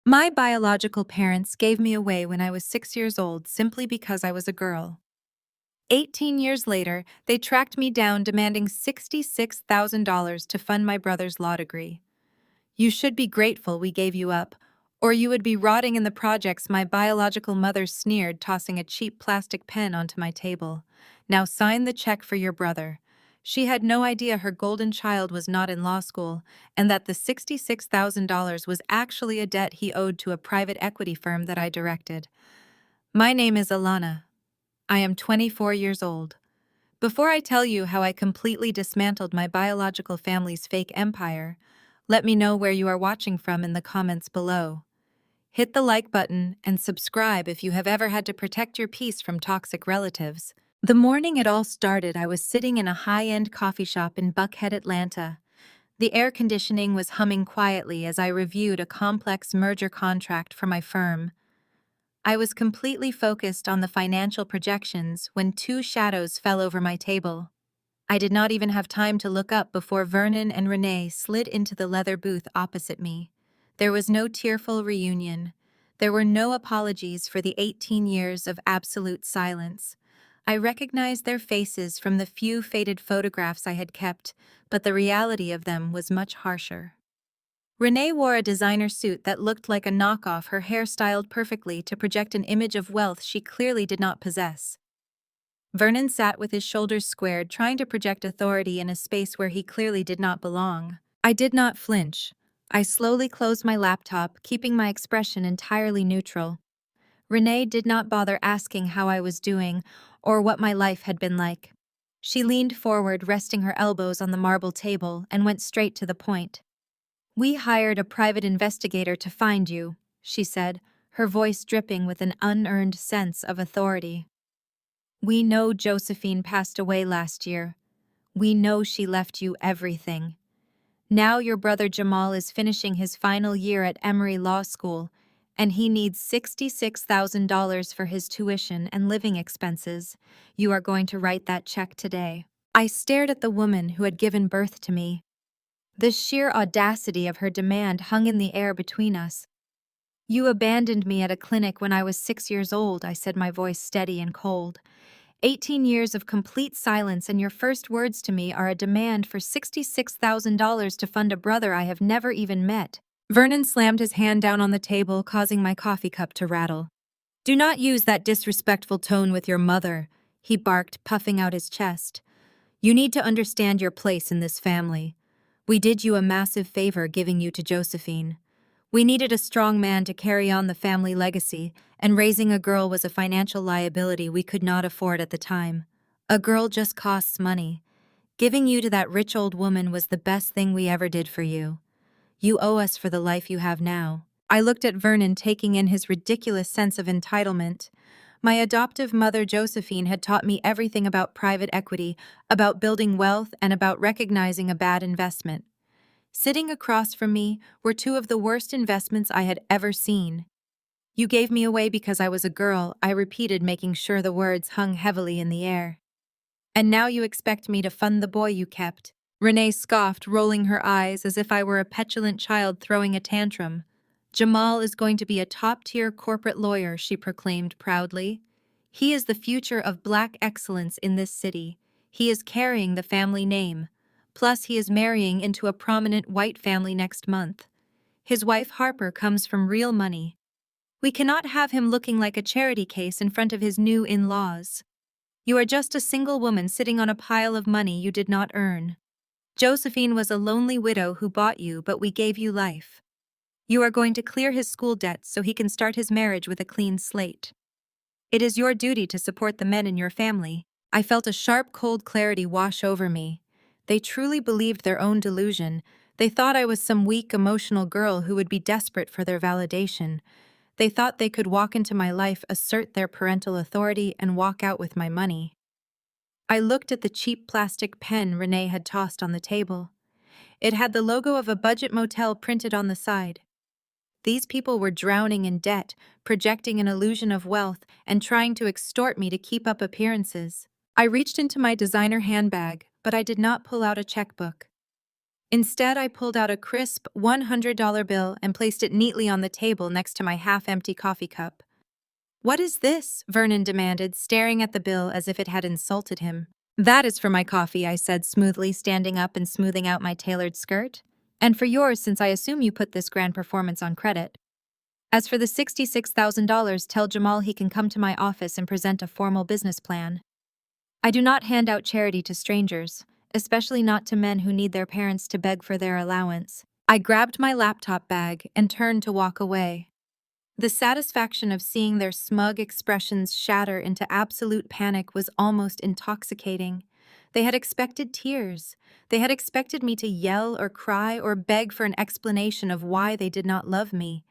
My biological parents gave me away when I was 6 years old simply because I was a girl. 18 years later, they tracked me down demanding $66,000 to fund my brother's law degree. You should be grateful we gave you up, or you would be rotting in the projects my biological mother sneered, tossing a cheap plastic pen onto my table. Now sign the check for your brother. She had no idea her golden child was not in law school, and that the $66,000 was actually a debt he owed to a private equity firm that I directed. My name is Alana. I am 24 years old. Before I tell you how I completely dismantled my biological family's fake empire, let me know where you are watching from in the comments below. Hit the like button and subscribe if you have ever had to protect your peace from toxic relatives. The morning it all started, I was sitting in a high-end coffee shop in Buckhead, Atlanta. The air conditioning was humming quietly as I reviewed a complex merger contract for my firm. I was completely focused on the financial projections when two shadows fell over my table. I did not even have time to look up before Vernon and Renee slid into the leather booth opposite me. There was no tearful reunion. There were no apologies for the 18 years of absolute silence. I recognized their faces from the few faded photographs I had kept, but the reality of them was much harsher. Renee wore a designer suit that looked like a knockoff, her hair styled perfectly to project an image of wealth she clearly did not possess. Vernon sat with his shoulders squared, trying to project authority in a space where he clearly did not belong. I did not flinch. I slowly closed my laptop, keeping my expression entirely neutral. Renee did not bother asking how I was doing or what my life had been like. She leaned forward, resting her elbows on the marble table, and went straight to the point. "We hired a private investigator to find you," she said, her voice dripping with an unearned sense of authority. "We know Josephine passed away last year. We know she left you everything. Now your brother Jamal is finishing his final year at Emory Law School, and he needs $66,000 for his tuition and living expenses. You are going to write that check today." I stared at the woman who had given birth to me. The sheer audacity of her demand hung in the air between us. "You abandoned me at a clinic when I was 6 years old," I said, my voice steady and cold. 18 years of complete silence, and your first words to me are a demand for $66,000 to fund a brother I have never even met. Vernon slammed his hand down on the table, causing my coffee cup to rattle. "Do not use that disrespectful tone with your mother," he barked, puffing out his chest. "You need to understand your place in this family. We did you a massive favor giving you to Josephine. We needed a strong man to carry on the family legacy, and raising a girl was a financial liability we could not afford at the time. A girl just costs money. Giving you to that rich old woman was the best thing we ever did for you. You owe us for the life you have now." I looked at Vernon, taking in his ridiculous sense of entitlement. My adoptive mother Josephine had taught me everything about private equity, about building wealth, and about recognizing a bad investment. Sitting across from me were two of the worst investments I had ever seen. "You gave me away because I was a girl," I repeated, making sure the words hung heavily in the air. "And now you expect me to fund the boy you kept." Renee scoffed, rolling her eyes as if I were a petulant child throwing a tantrum. "Jamal is going to be a top-tier corporate lawyer," she proclaimed proudly. "He is the future of Black excellence in this city. He is carrying the family name. Plus, he is marrying into a prominent white family next month. His wife Harper comes from real money. We cannot have him looking like a charity case in front of his new in-laws. You are just a single woman sitting on a pile of money you did not earn. Josephine was a lonely widow who bought you, but we gave you life. You are going to clear his school debts so he can start his marriage with a clean slate. It is your duty to support the men in your family." I felt a sharp, cold clarity wash over me. They truly believed their own delusion. They thought I was some weak, emotional girl who would be desperate for their validation. They thought they could walk into my life, assert their parental authority, and walk out with my money. I looked at the cheap plastic pen Renee had tossed on the table. It had the logo of a budget motel printed on the side. These people were drowning in debt, projecting an illusion of wealth, and trying to extort me to keep up appearances. I reached into my designer handbag, but I did not pull out a checkbook. Instead, I pulled out a crisp $100 bill and placed it neatly on the table next to my half-empty coffee cup. "What is this?" Vernon demanded, staring at the bill as if it had insulted him. "That is for my coffee," I said smoothly, standing up and smoothing out my tailored skirt. "And for yours, since I assume you put this grand performance on credit. As for the $66,000, tell Jamal he can come to my office and present a formal business plan. I do not hand out charity to strangers, especially not to men who need their parents to beg for their allowance." I grabbed my laptop bag and turned to walk away. The satisfaction of seeing their smug expressions shatter into absolute panic was almost intoxicating. They had expected tears. They had expected me to yell or cry or beg for an explanation of why they did not love me.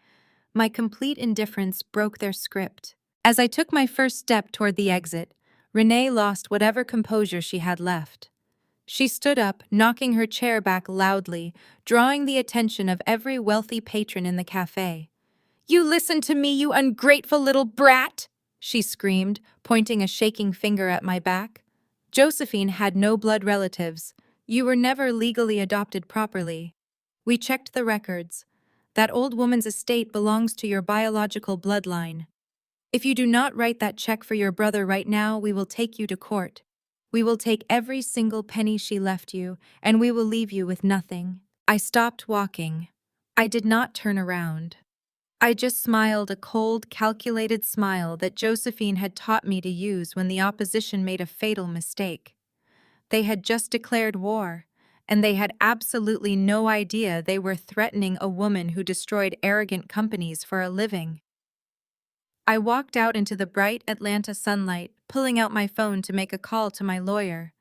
My complete indifference broke their script. As I took my first step toward the exit, Renee lost whatever composure she had left. She stood up, knocking her chair back loudly, drawing the attention of every wealthy patron in the cafe. "You listen to me, you ungrateful little brat!" she screamed, pointing a shaking finger at my back. "Josephine had no blood relatives. You were never legally adopted properly. We checked the records. That old woman's estate belongs to your biological bloodline. If you do not write that check for your brother right now, we will take you to court. We will take every single penny she left you, and we will leave you with nothing." I stopped walking. I did not turn around. I just smiled a cold, calculated smile that Josephine had taught me to use when the opposition made a fatal mistake. They had just declared war, and they had absolutely no idea they were threatening a woman who destroyed arrogant companies for a living. I walked out into the bright Atlanta sunlight, pulling out my phone to make a call to my lawyer.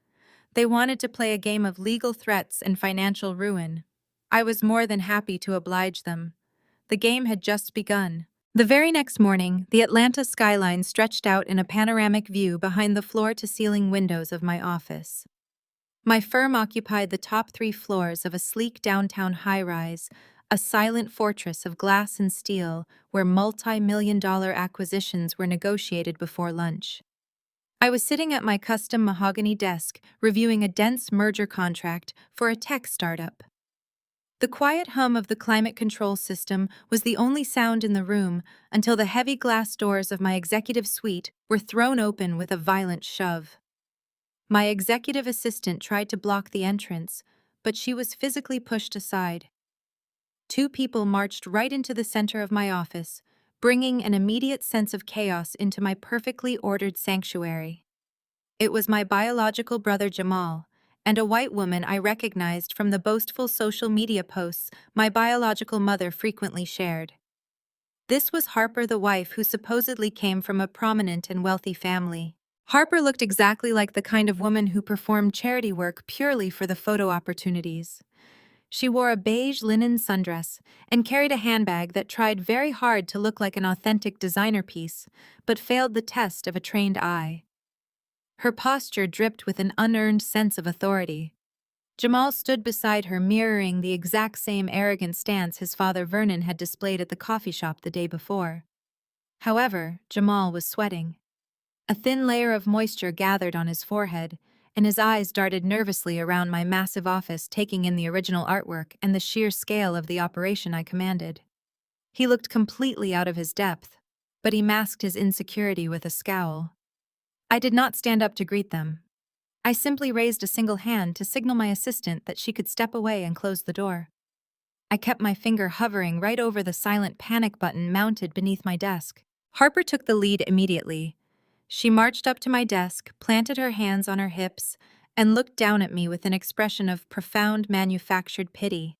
They wanted to play a game of legal threats and financial ruin. I was more than happy to oblige them. The game had just begun. The very next morning, the Atlanta skyline stretched out in a panoramic view behind the floor-to-ceiling windows of my office. My firm occupied the top 3 floors of a sleek downtown high-rise, a silent fortress of glass and steel where multi-million-dollar acquisitions were negotiated before lunch. I was sitting at my custom mahogany desk, reviewing a dense merger contract for a tech startup. The quiet hum of the climate control system was the only sound in the room until the heavy glass doors of my executive suite were thrown open with a violent shove. My executive assistant tried to block the entrance, but she was physically pushed aside. 2 people marched right into the center of my office, bringing an immediate sense of chaos into my perfectly ordered sanctuary. It was my biological brother Jamal, and a white woman I recognized from the boastful social media posts my biological mother frequently shared. This was Harper, the wife who supposedly came from a prominent and wealthy family. Harper looked exactly like the kind of woman who performed charity work purely for the photo opportunities. She wore a beige linen sundress and carried a handbag that tried very hard to look like an authentic designer piece, but failed the test of a trained eye. Her posture dripped with an unearned sense of authority. Jamal stood beside her, mirroring the exact same arrogant stance his father Vernon had displayed at the coffee shop the day before. However, Jamal was sweating. A thin layer of moisture gathered on his forehead, and his eyes darted nervously around my massive office, taking in the original artwork and the sheer scale of the operation I commanded. He looked completely out of his depth, but he masked his insecurity with a scowl. I did not stand up to greet them. I simply raised a single hand to signal my assistant that she could step away and close the door. I kept my finger hovering right over the silent panic button mounted beneath my desk. Harper took the lead immediately. She marched up to my desk, planted her hands on her hips, and looked down at me with an expression of profound manufactured pity.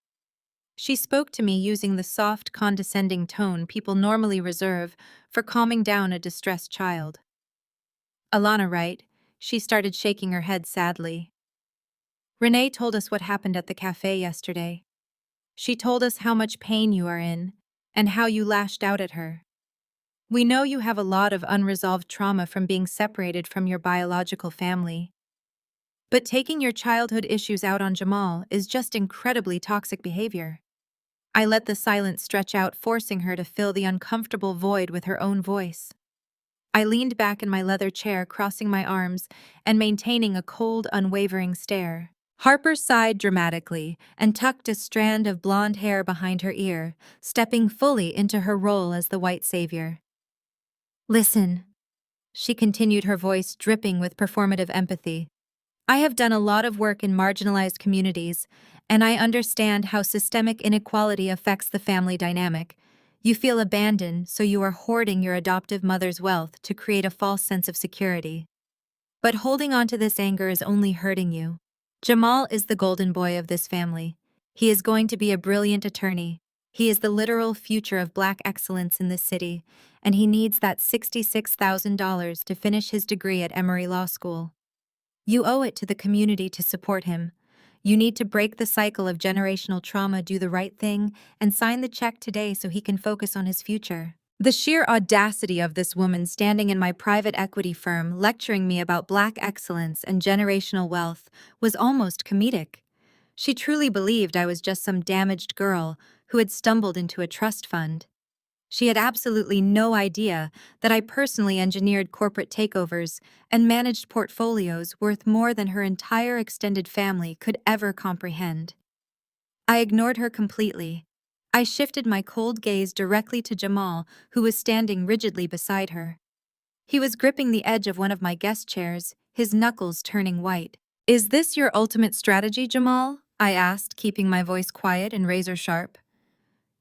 She spoke to me using the soft, condescending tone people normally reserve for calming down a distressed child. "Alana, right?" She started shaking her head sadly. "Renee told us what happened at the cafe yesterday. She told us how much pain you are in, and how you lashed out at her. We know you have a lot of unresolved trauma from being separated from your biological family. But taking your childhood issues out on Jamal is just incredibly toxic behavior." I let the silence stretch out, forcing her to fill the uncomfortable void with her own voice. I leaned back in my leather chair, crossing my arms and maintaining a cold, unwavering stare. Harper sighed dramatically and tucked a strand of blonde hair behind her ear, stepping fully into her role as the white savior. Listen, she continued, her voice dripping with performative empathy. I have done a lot of work in marginalized communities, and I understand how systemic inequality affects the family dynamic. You feel abandoned, so you are hoarding your adoptive mother's wealth to create a false sense of security. But holding on to this anger is only hurting you. Jamal is the golden boy of this family. He is going to be a brilliant attorney. He is the literal future of black excellence in this city, and he needs that $66,000 to finish his degree at Emory Law School. You owe it to the community to support him. You need to break the cycle of generational trauma, do the right thing, and sign the check today so he can focus on his future. The sheer audacity of this woman standing in my private equity firm lecturing me about black excellence and generational wealth was almost comedic. She truly believed I was just some damaged girl who had stumbled into a trust fund. She had absolutely no idea that I personally engineered corporate takeovers and managed portfolios worth more than her entire extended family could ever comprehend. I ignored her completely. I shifted my cold gaze directly to Jamal, who was standing rigidly beside her. He was gripping the edge of one of my guest chairs, his knuckles turning white. Is this your ultimate strategy, Jamal? I asked, keeping my voice quiet and razor sharp.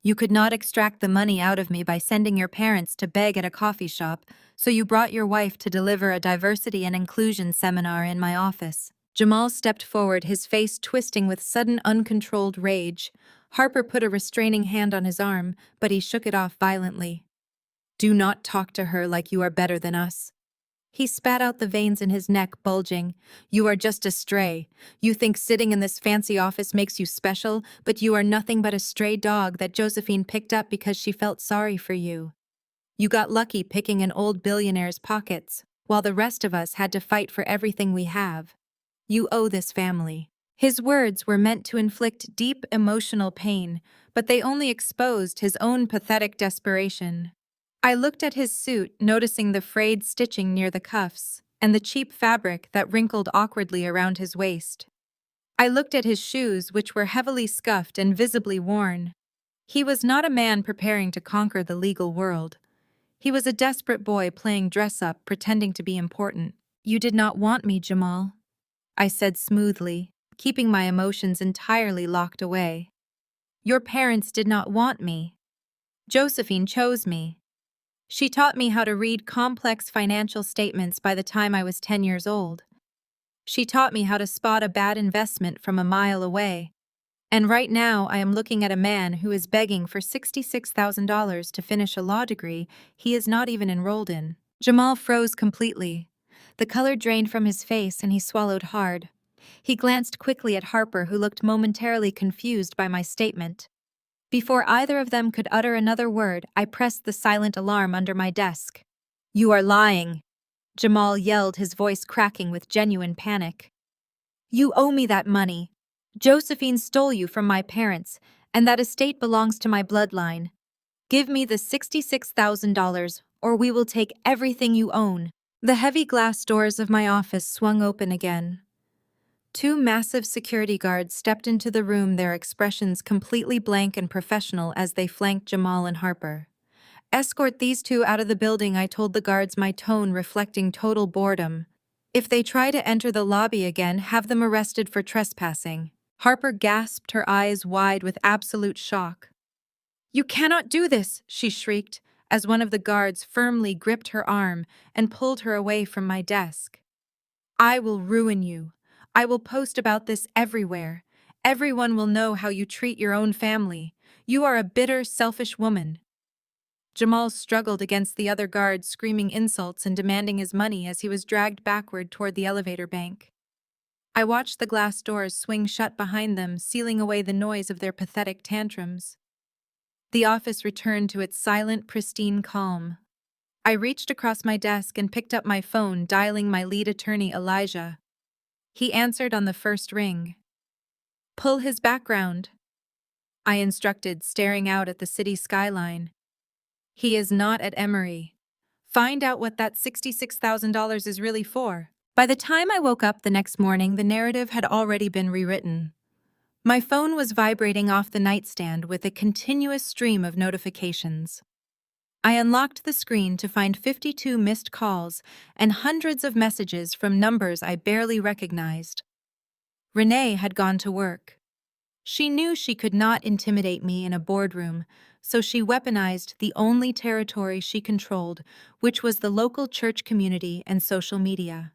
You could not extract the money out of me by sending your parents to beg at a coffee shop, so you brought your wife to deliver a diversity and inclusion seminar in my office. Jamal stepped forward, his face twisting with sudden uncontrolled rage. Harper put a restraining hand on his arm, but he shook it off violently. Do not talk to her like you are better than us. He spat out, the veins in his neck bulging. You are just a stray. You think sitting in this fancy office makes you special, but you are nothing but a stray dog that Josephine picked up because she felt sorry for you. You got lucky picking an old billionaire's pockets, while the rest of us had to fight for everything we have. You owe this family. His words were meant to inflict deep emotional pain, but they only exposed his own pathetic desperation. I looked at his suit, noticing the frayed stitching near the cuffs and the cheap fabric that wrinkled awkwardly around his waist. I looked at his shoes, which were heavily scuffed and visibly worn. He was not a man preparing to conquer the legal world. He was a desperate boy playing dress-up, pretending to be important. You did not want me, Jamal, I said smoothly, keeping my emotions entirely locked away. Your parents did not want me. Josephine chose me. She taught me how to read complex financial statements by the time I was 10 years old. She taught me how to spot a bad investment from a mile away. And right now I am looking at a man who is begging for $66,000 to finish a law degree he is not even enrolled in. Jamal froze completely. The color drained from his face and he swallowed hard. He glanced quickly at Harper, who looked momentarily confused by my statement. Before either of them could utter another word, I pressed the silent alarm under my desk. You are lying, Jamal yelled, his voice cracking with genuine panic. You owe me that money. Josephine stole you from my parents, and that estate belongs to my bloodline. Give me the $66,000, or we will take everything you own. The heavy glass doors of my office swung open again. Two massive security guards stepped into the room, their expressions completely blank and professional as they flanked Jamal and Harper. Escort these two out of the building, I told the guards, my tone reflecting total boredom. If they try to enter the lobby again, have them arrested for trespassing. Harper gasped, her eyes wide with absolute shock. You cannot do this, she shrieked, as one of the guards firmly gripped her arm and pulled her away from my desk. I will ruin you. I will post about this everywhere. Everyone will know how you treat your own family. You are a bitter, selfish woman. Jamal struggled against the other guards, screaming insults and demanding his money as he was dragged backward toward the elevator bank. I watched the glass doors swing shut behind them, sealing away the noise of their pathetic tantrums. The office returned to its silent, pristine calm. I reached across my desk and picked up my phone, dialing my lead attorney, Elijah. He answered on the first ring. Pull his background, I instructed, staring out at the city skyline. He is not at Emory. Find out what that $66,000 is really for. By the time I woke up the next morning, the narrative had already been rewritten. My phone was vibrating off the nightstand with a continuous stream of notifications. I unlocked the screen to find 52 missed calls and hundreds of messages from numbers I barely recognized. Renee had gone to work. She knew she could not intimidate me in a boardroom, so she weaponized the only territory she controlled, which was the local church community and social media.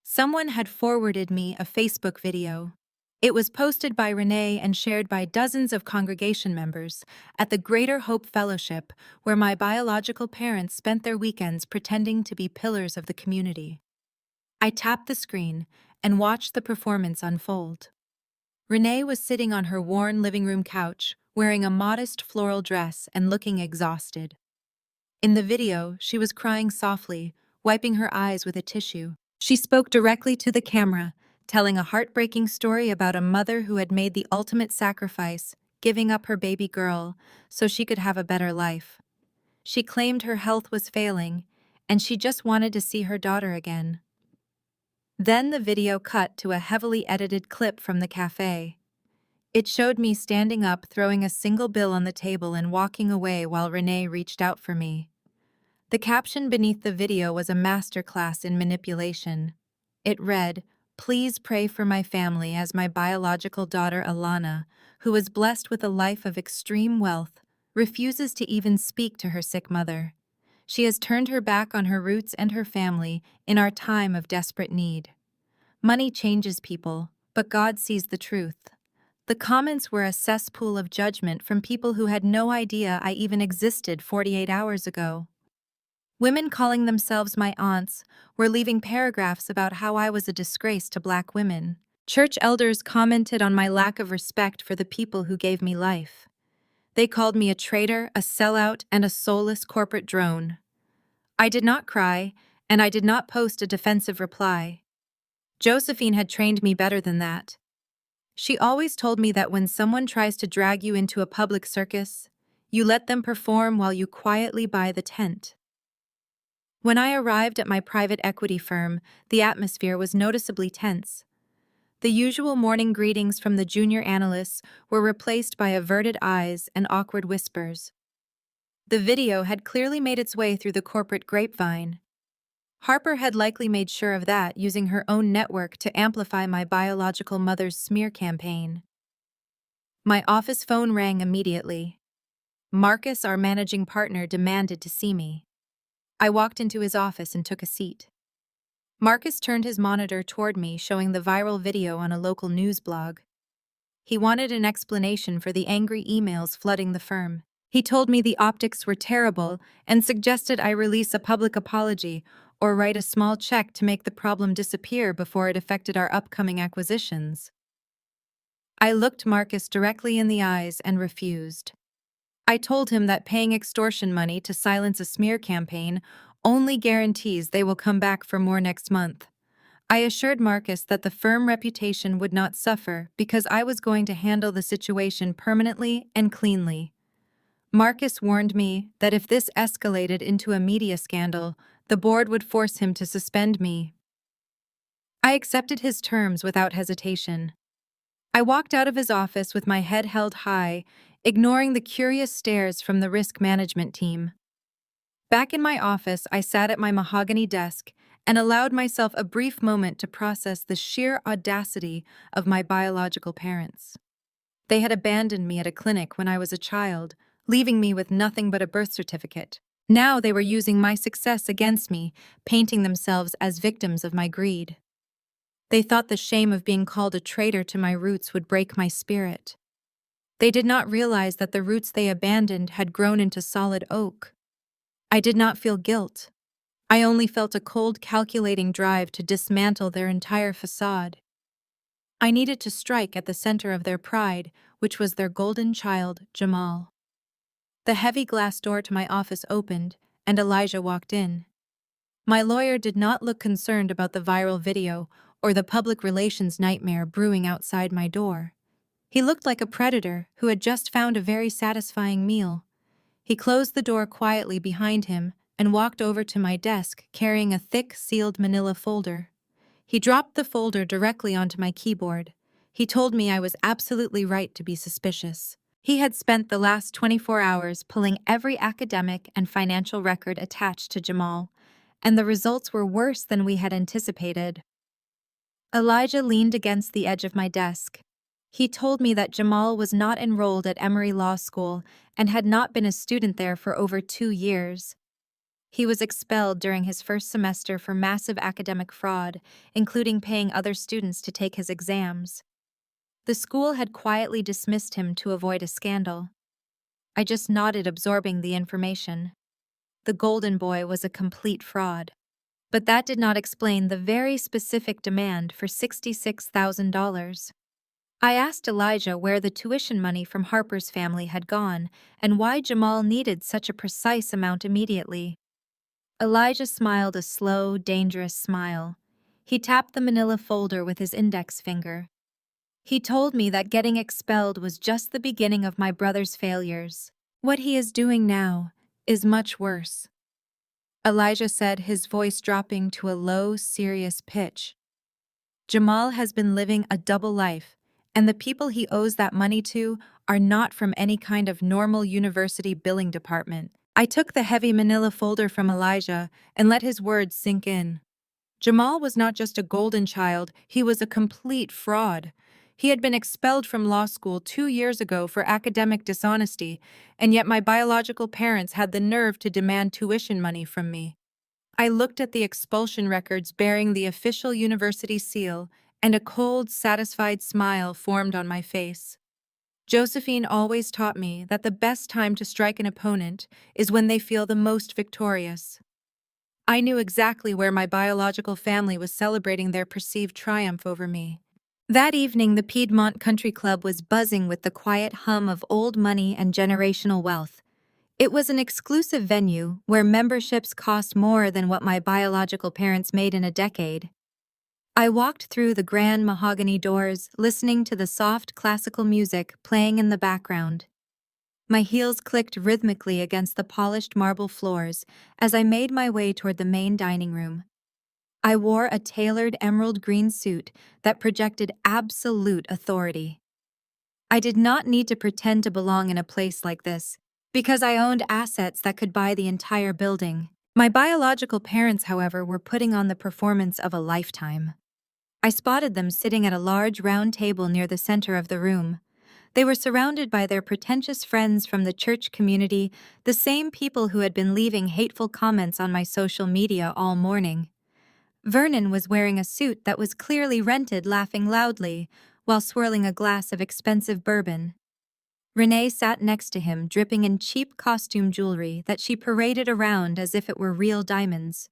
Someone had forwarded me a Facebook video. It was posted by Renee and shared by dozens of congregation members at the Greater Hope Fellowship, where my biological parents spent their weekends pretending to be pillars of the community. I tapped the screen and watched the performance unfold. Renee was sitting on her worn living room couch, wearing a modest floral dress and looking exhausted. In the video, she was crying softly, wiping her eyes with a tissue. She spoke directly to the camera, telling a heartbreaking story about a mother who had made the ultimate sacrifice, giving up her baby girl so she could have a better life. She claimed her health was failing, and she just wanted to see her daughter again. Then the video cut to a heavily edited clip from the cafe. It showed me standing up, throwing a single bill on the table and walking away while Renee reached out for me. The caption beneath the video was a masterclass in manipulation. It read, "Please pray for my family as my biological daughter Alana, who is blessed with a life of extreme wealth, refuses to even speak to her sick mother. She has turned her back on her roots and her family in our time of desperate need. Money changes people, but God sees the truth." The comments were a cesspool of judgment from people who had no idea I even existed 48 hours ago. Women calling themselves my aunts were leaving paragraphs about how I was a disgrace to Black women. Church elders commented on my lack of respect for the people who gave me life. They called me a traitor, a sellout, and a soulless corporate drone. I did not cry, and I did not post a defensive reply. Josephine had trained me better than that. She always told me that when someone tries to drag you into a public circus, you let them perform while you quietly buy the tent. When I arrived at my private equity firm, the atmosphere was noticeably tense. The usual morning greetings from the junior analysts were replaced by averted eyes and awkward whispers. The video had clearly made its way through the corporate grapevine. Harper had likely made sure of that, using her own network to amplify my biological mother's smear campaign. My office phone rang immediately. Marcus, our managing partner, demanded to see me. I walked into his office and took a seat. Marcus turned his monitor toward me, showing the viral video on a local news blog. He wanted an explanation for the angry emails flooding the firm. He told me the optics were terrible and suggested I release a public apology or write a small check to make the problem disappear before it affected our upcoming acquisitions. I looked Marcus directly in the eyes and refused. I told him that paying extortion money to silence a smear campaign only guarantees they will come back for more next month. I assured Marcus that the firm reputation would not suffer because I was going to handle the situation permanently and cleanly. Marcus warned me that if this escalated into a media scandal, the board would force him to suspend me. I accepted his terms without hesitation. I walked out of his office with my head held high, ignoring the curious stares from the risk management team. Back in my office, I sat at my mahogany desk and allowed myself a brief moment to process the sheer audacity of my biological parents. They had abandoned me at a clinic when I was a child, leaving me with nothing but a birth certificate. Now they were using my success against me, painting themselves as victims of my greed. They thought the shame of being called a traitor to my roots would break my spirit. They did not realize that the roots they abandoned had grown into solid oak. I did not feel guilt. I only felt a cold, calculating drive to dismantle their entire facade. I needed to strike at the center of their pride, which was their golden child, Jamal. The heavy glass door to my office opened, and Elijah walked in. My lawyer did not look concerned about the viral video or the public relations nightmare brewing outside my door. He looked like a predator who had just found a very satisfying meal. He closed the door quietly behind him and walked over to my desk carrying a thick, sealed manila folder. He dropped the folder directly onto my keyboard. He told me I was absolutely right to be suspicious. He had spent the last 24 hours pulling every academic and financial record attached to Jamal, and the results were worse than we had anticipated. Elijah leaned against the edge of my desk. He told me that Jamal was not enrolled at Emory Law School and had not been a student there for over 2 years. He was expelled during his first semester for massive academic fraud, including paying other students to take his exams. The school had quietly dismissed him to avoid a scandal. I just nodded, absorbing the information. The Golden Boy was a complete fraud. But that did not explain the very specific demand for $66,000. I asked Elijah where the tuition money from Harper's family had gone and why Jamal needed such a precise amount immediately. Elijah smiled a slow, dangerous smile. He tapped the manila folder with his index finger. He told me that getting expelled was just the beginning of my brother's failures. What he is doing now is much worse. Elijah said, his voice dropping to a low, serious pitch. Jamal has been living a double life, and the people he owes that money to are not from any kind of normal university billing department. I took the heavy manila folder from Elijah and let his words sink in. Jamal was not just a golden child, he was a complete fraud. He had been expelled from law school 2 years ago for academic dishonesty, and yet my biological parents had the nerve to demand tuition money from me. I looked at the expulsion records bearing the official university seal, and a cold, satisfied smile formed on my face. Josephine always taught me that the best time to strike an opponent is when they feel the most victorious. I knew exactly where my biological family was celebrating their perceived triumph over me. That evening, the Piedmont Country Club was buzzing with the quiet hum of old money and generational wealth. It was an exclusive venue where memberships cost more than what my biological parents made in a decade. I walked through the grand mahogany doors, listening to the soft classical music playing in the background. My heels clicked rhythmically against the polished marble floors as I made my way toward the main dining room. I wore a tailored emerald green suit that projected absolute authority. I did not need to pretend to belong in a place like this, because I owned assets that could buy the entire building. My biological parents, however, were putting on the performance of a lifetime. I spotted them sitting at a large round table near the center of the room. They were surrounded by their pretentious friends from the church community, the same people who had been leaving hateful comments on my social media all morning. Vernon was wearing a suit that was clearly rented, laughing loudly, while swirling a glass of expensive bourbon. Renee sat next to him, dripping in cheap costume jewelry that she paraded around as if it were real diamonds.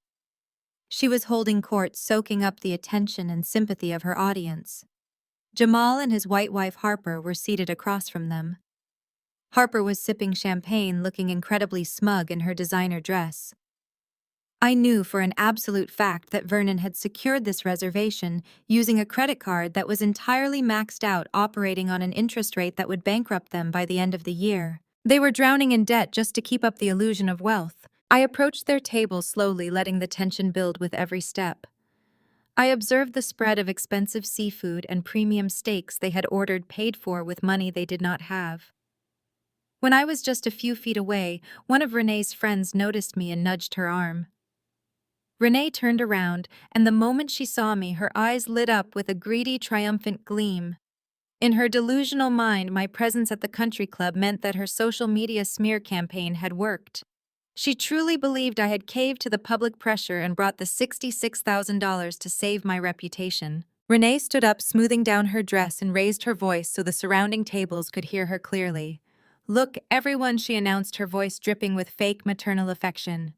She was holding court, soaking up the attention and sympathy of her audience. Jamal and his white wife Harper were seated across from them. Harper was sipping champagne, looking incredibly smug in her designer dress. I knew for an absolute fact that Vernon had secured this reservation using a credit card that was entirely maxed out, operating on an interest rate that would bankrupt them by the end of the year. They were drowning in debt just to keep up the illusion of wealth. I approached their table slowly, letting the tension build with every step. I observed the spread of expensive seafood and premium steaks they had ordered, paid for with money they did not have. When I was just a few feet away, one of Renee's friends noticed me and nudged her arm. Renee turned around, and the moment she saw me, her eyes lit up with a greedy, triumphant gleam. In her delusional mind, my presence at the country club meant that her social media smear campaign had worked. She truly believed I had caved to the public pressure and brought the $66,000 to save my reputation. Renee stood up, smoothing down her dress, and raised her voice so the surrounding tables could hear her clearly. "Look, everyone," she announced, her voice dripping with fake maternal affection.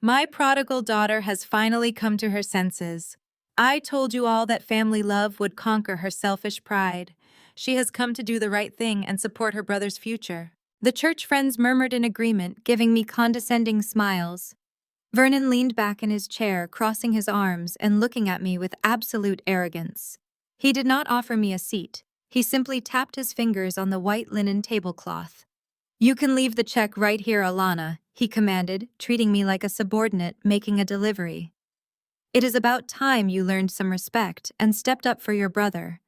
"My prodigal daughter has finally come to her senses. I told you all that family love would conquer her selfish pride. She has come to do the right thing and support her brother's future." The church friends murmured in agreement, giving me condescending smiles. Vernon leaned back in his chair, crossing his arms and looking at me with absolute arrogance. He did not offer me a seat. He simply tapped his fingers on the white linen tablecloth. "You can leave the check right here, Alana," he commanded, treating me like a subordinate making a delivery. It is about time you learned some respect and stepped up for your brother.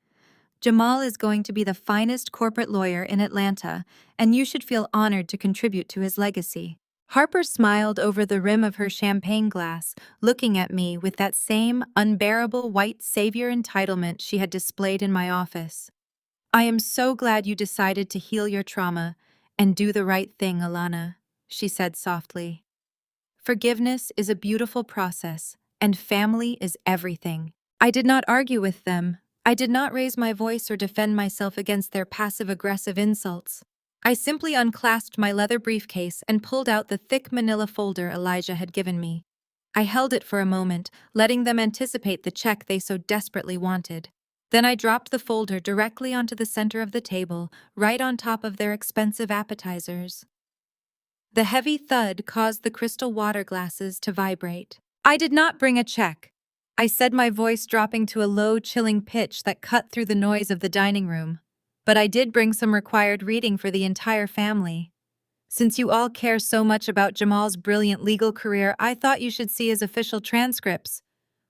Jamal is going to be the finest corporate lawyer in Atlanta, and you should feel honored to contribute to his legacy. Harper smiled over the rim of her champagne glass, looking at me with that same unbearable white savior entitlement she had displayed in my office. I am so glad you decided to heal your trauma and do the right thing, Alana, she said softly. Forgiveness is a beautiful process, and family is everything. I did not argue with them. I did not raise my voice or defend myself against their passive-aggressive insults. I simply unclasped my leather briefcase and pulled out the thick manila folder Elijah had given me. I held it for a moment, letting them anticipate the check they so desperately wanted. Then I dropped the folder directly onto the center of the table, right on top of their expensive appetizers. The heavy thud caused the crystal water glasses to vibrate. I did not bring a check, I said, my voice dropping to a low, chilling pitch that cut through the noise of the dining room. But I did bring some required reading for the entire family. Since you all care so much about Jamal's brilliant legal career, I thought you should see his official transcripts.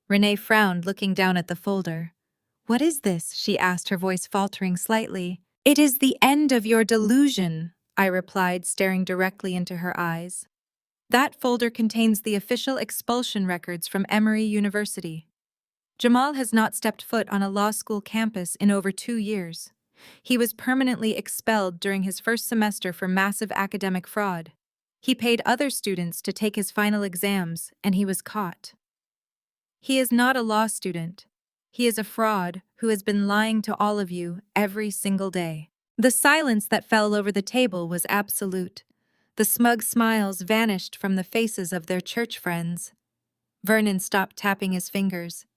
Renee frowned, looking down at the folder. What is this? She asked, her voice faltering slightly. It is the end of your delusion, I replied, staring directly into her eyes. That folder contains the official expulsion records from Emory University. Jamal has not stepped foot on a law school campus in over 2 years. He was permanently expelled during his first semester for massive academic fraud. He paid other students to take his final exams, and he was caught. He is not a law student. He is a fraud who has been lying to all of you every single day. The silence that fell over the table was absolute. The smug smiles vanished from the faces of their church friends. Vernon stopped tapping his fingers.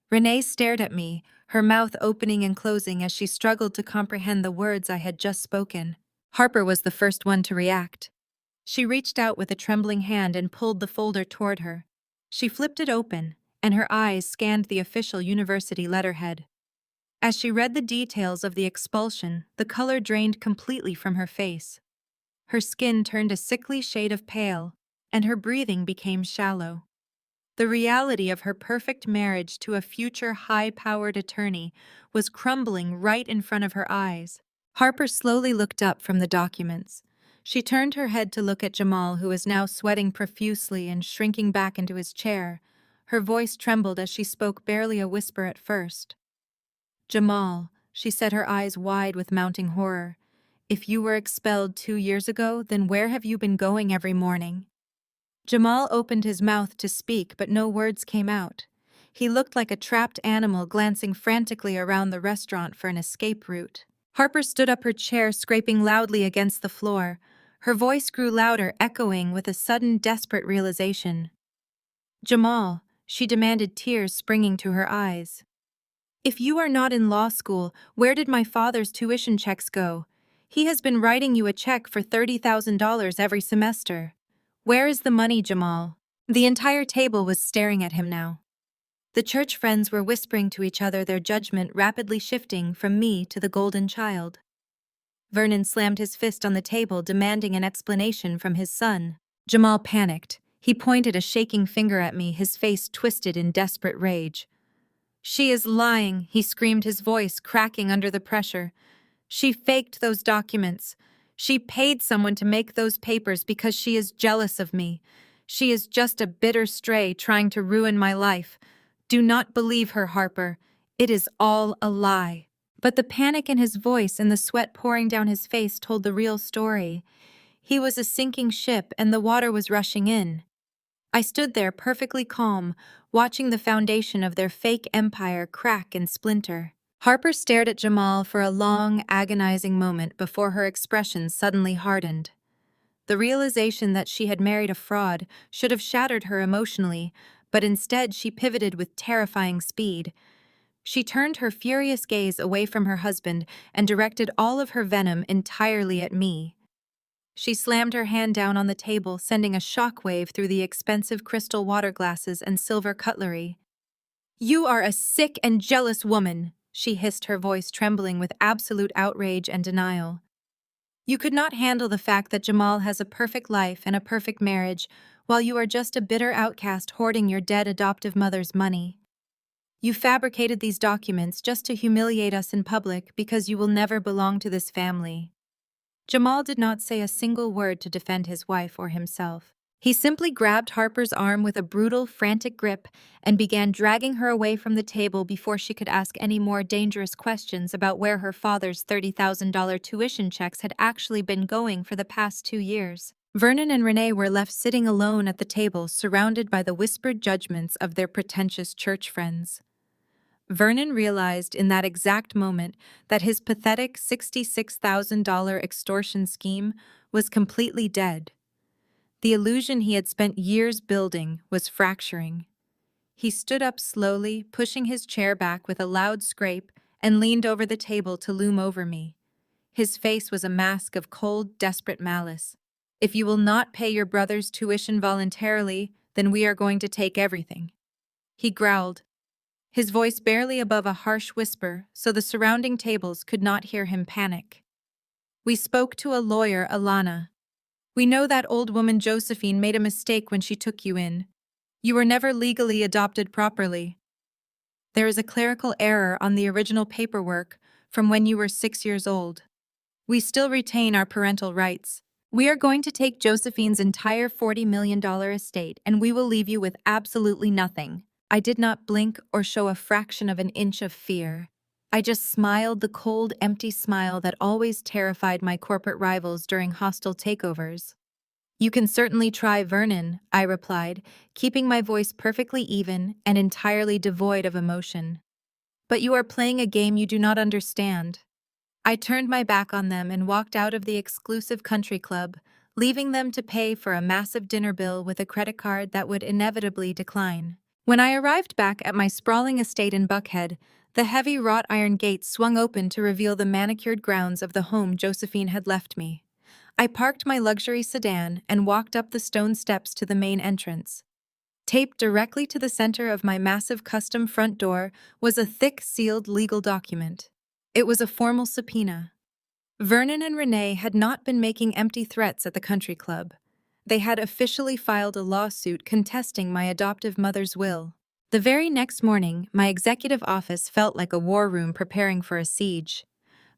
Renee stared at me, her mouth opening and closing as she struggled to comprehend the words I had just spoken. Harper was the first one to react. She reached out with a trembling hand and pulled the folder toward her. She flipped it open, and her eyes scanned the official university letterhead. As she read the details of the expulsion, the color drained completely from her face. Her skin turned a sickly shade of pale, and her breathing became shallow. The reality of her perfect marriage to a future high-powered attorney was crumbling right in front of her eyes. Harper slowly looked up from the documents. She turned her head to look at Jamal, who was now sweating profusely and shrinking back into his chair. Her voice trembled as she spoke, barely a whisper at first. Jamal, she said, her eyes wide with mounting horror. If you were expelled 2 years ago, then where have you been going every morning? Jamal opened his mouth to speak, but no words came out. He looked like a trapped animal glancing frantically around the restaurant for an escape route. Harper stood up, her chair scraping loudly against the floor. Her voice grew louder, echoing with a sudden, desperate realization. Jamal, she demanded, tears springing to her eyes. If you are not in law school, where did my father's tuition checks go? He has been writing you a check for $30,000 every semester. Where is the money, Jamal? The entire table was staring at him now. The church friends were whispering to each other, their judgment rapidly shifting from me to the golden child. Vernon slammed his fist on the table, demanding an explanation from his son. Jamal panicked. He pointed a shaking finger at me, his face twisted in desperate rage. She is lying, he screamed, his voice cracking under the pressure. She faked those documents. She paid someone to make those papers because she is jealous of me. She is just a bitter stray trying to ruin my life. Do not believe her, Harper. It is all a lie. But the panic in his voice and the sweat pouring down his face told the real story. He was a sinking ship and the water was rushing in. I stood there perfectly calm, watching the foundation of their fake empire crack and splinter. Harper stared at Jamal for a long, agonizing moment before her expression suddenly hardened. The realization that she had married a fraud should have shattered her emotionally, but instead she pivoted with terrifying speed. She turned her furious gaze away from her husband and directed all of her venom entirely at me. She slammed her hand down on the table, sending a shockwave through the expensive crystal water glasses and silver cutlery. You are a sick and jealous woman, she hissed, her voice trembling with absolute outrage and denial. You could not handle the fact that Jamal has a perfect life and a perfect marriage, while you are just a bitter outcast hoarding your dead adoptive mother's money. You fabricated these documents just to humiliate us in public because you will never belong to this family. Jamal did not say a single word to defend his wife or himself. He simply grabbed Harper's arm with a brutal, frantic grip and began dragging her away from the table before she could ask any more dangerous questions about where her father's $30,000 tuition checks had actually been going for the past 2 years. Vernon and Renee were left sitting alone at the table, surrounded by the whispered judgments of their pretentious church friends. Vernon realized in that exact moment that his pathetic $66,000 extortion scheme was completely dead. The illusion he had spent years building was fracturing. He stood up slowly, pushing his chair back with a loud scrape, and leaned over the table to loom over me. His face was a mask of cold, desperate malice. "If you will not pay your brother's tuition voluntarily, then we are going to take everything," he growled, his voice barely above a harsh whisper so the surrounding tables could not hear him panic. "We spoke to a lawyer, Alana. We know that old woman Josephine made a mistake when she took you in. You were never legally adopted properly. There is a clerical error on the original paperwork from when you were 6 years old. We still retain our parental rights. We are going to take Josephine's entire $40 million estate, and we will leave you with absolutely nothing." I did not blink or show a fraction of an inch of fear. I just smiled the cold, empty smile that always terrified my corporate rivals during hostile takeovers. "You can certainly try, Vernon," I replied, keeping my voice perfectly even and entirely devoid of emotion. "But you are playing a game you do not understand." I turned my back on them and walked out of the exclusive country club, leaving them to pay for a massive dinner bill with a credit card that would inevitably decline. When I arrived back at my sprawling estate in Buckhead, the heavy wrought iron gate swung open to reveal the manicured grounds of the home Josephine had left me. I parked my luxury sedan and walked up the stone steps to the main entrance. Taped directly to the center of my massive custom front door was a thick, sealed legal document. It was a formal subpoena. Vernon and Renee had not been making empty threats at the country club. They had officially filed a lawsuit contesting my adoptive mother's will. The very next morning, my executive office felt like a war room preparing for a siege.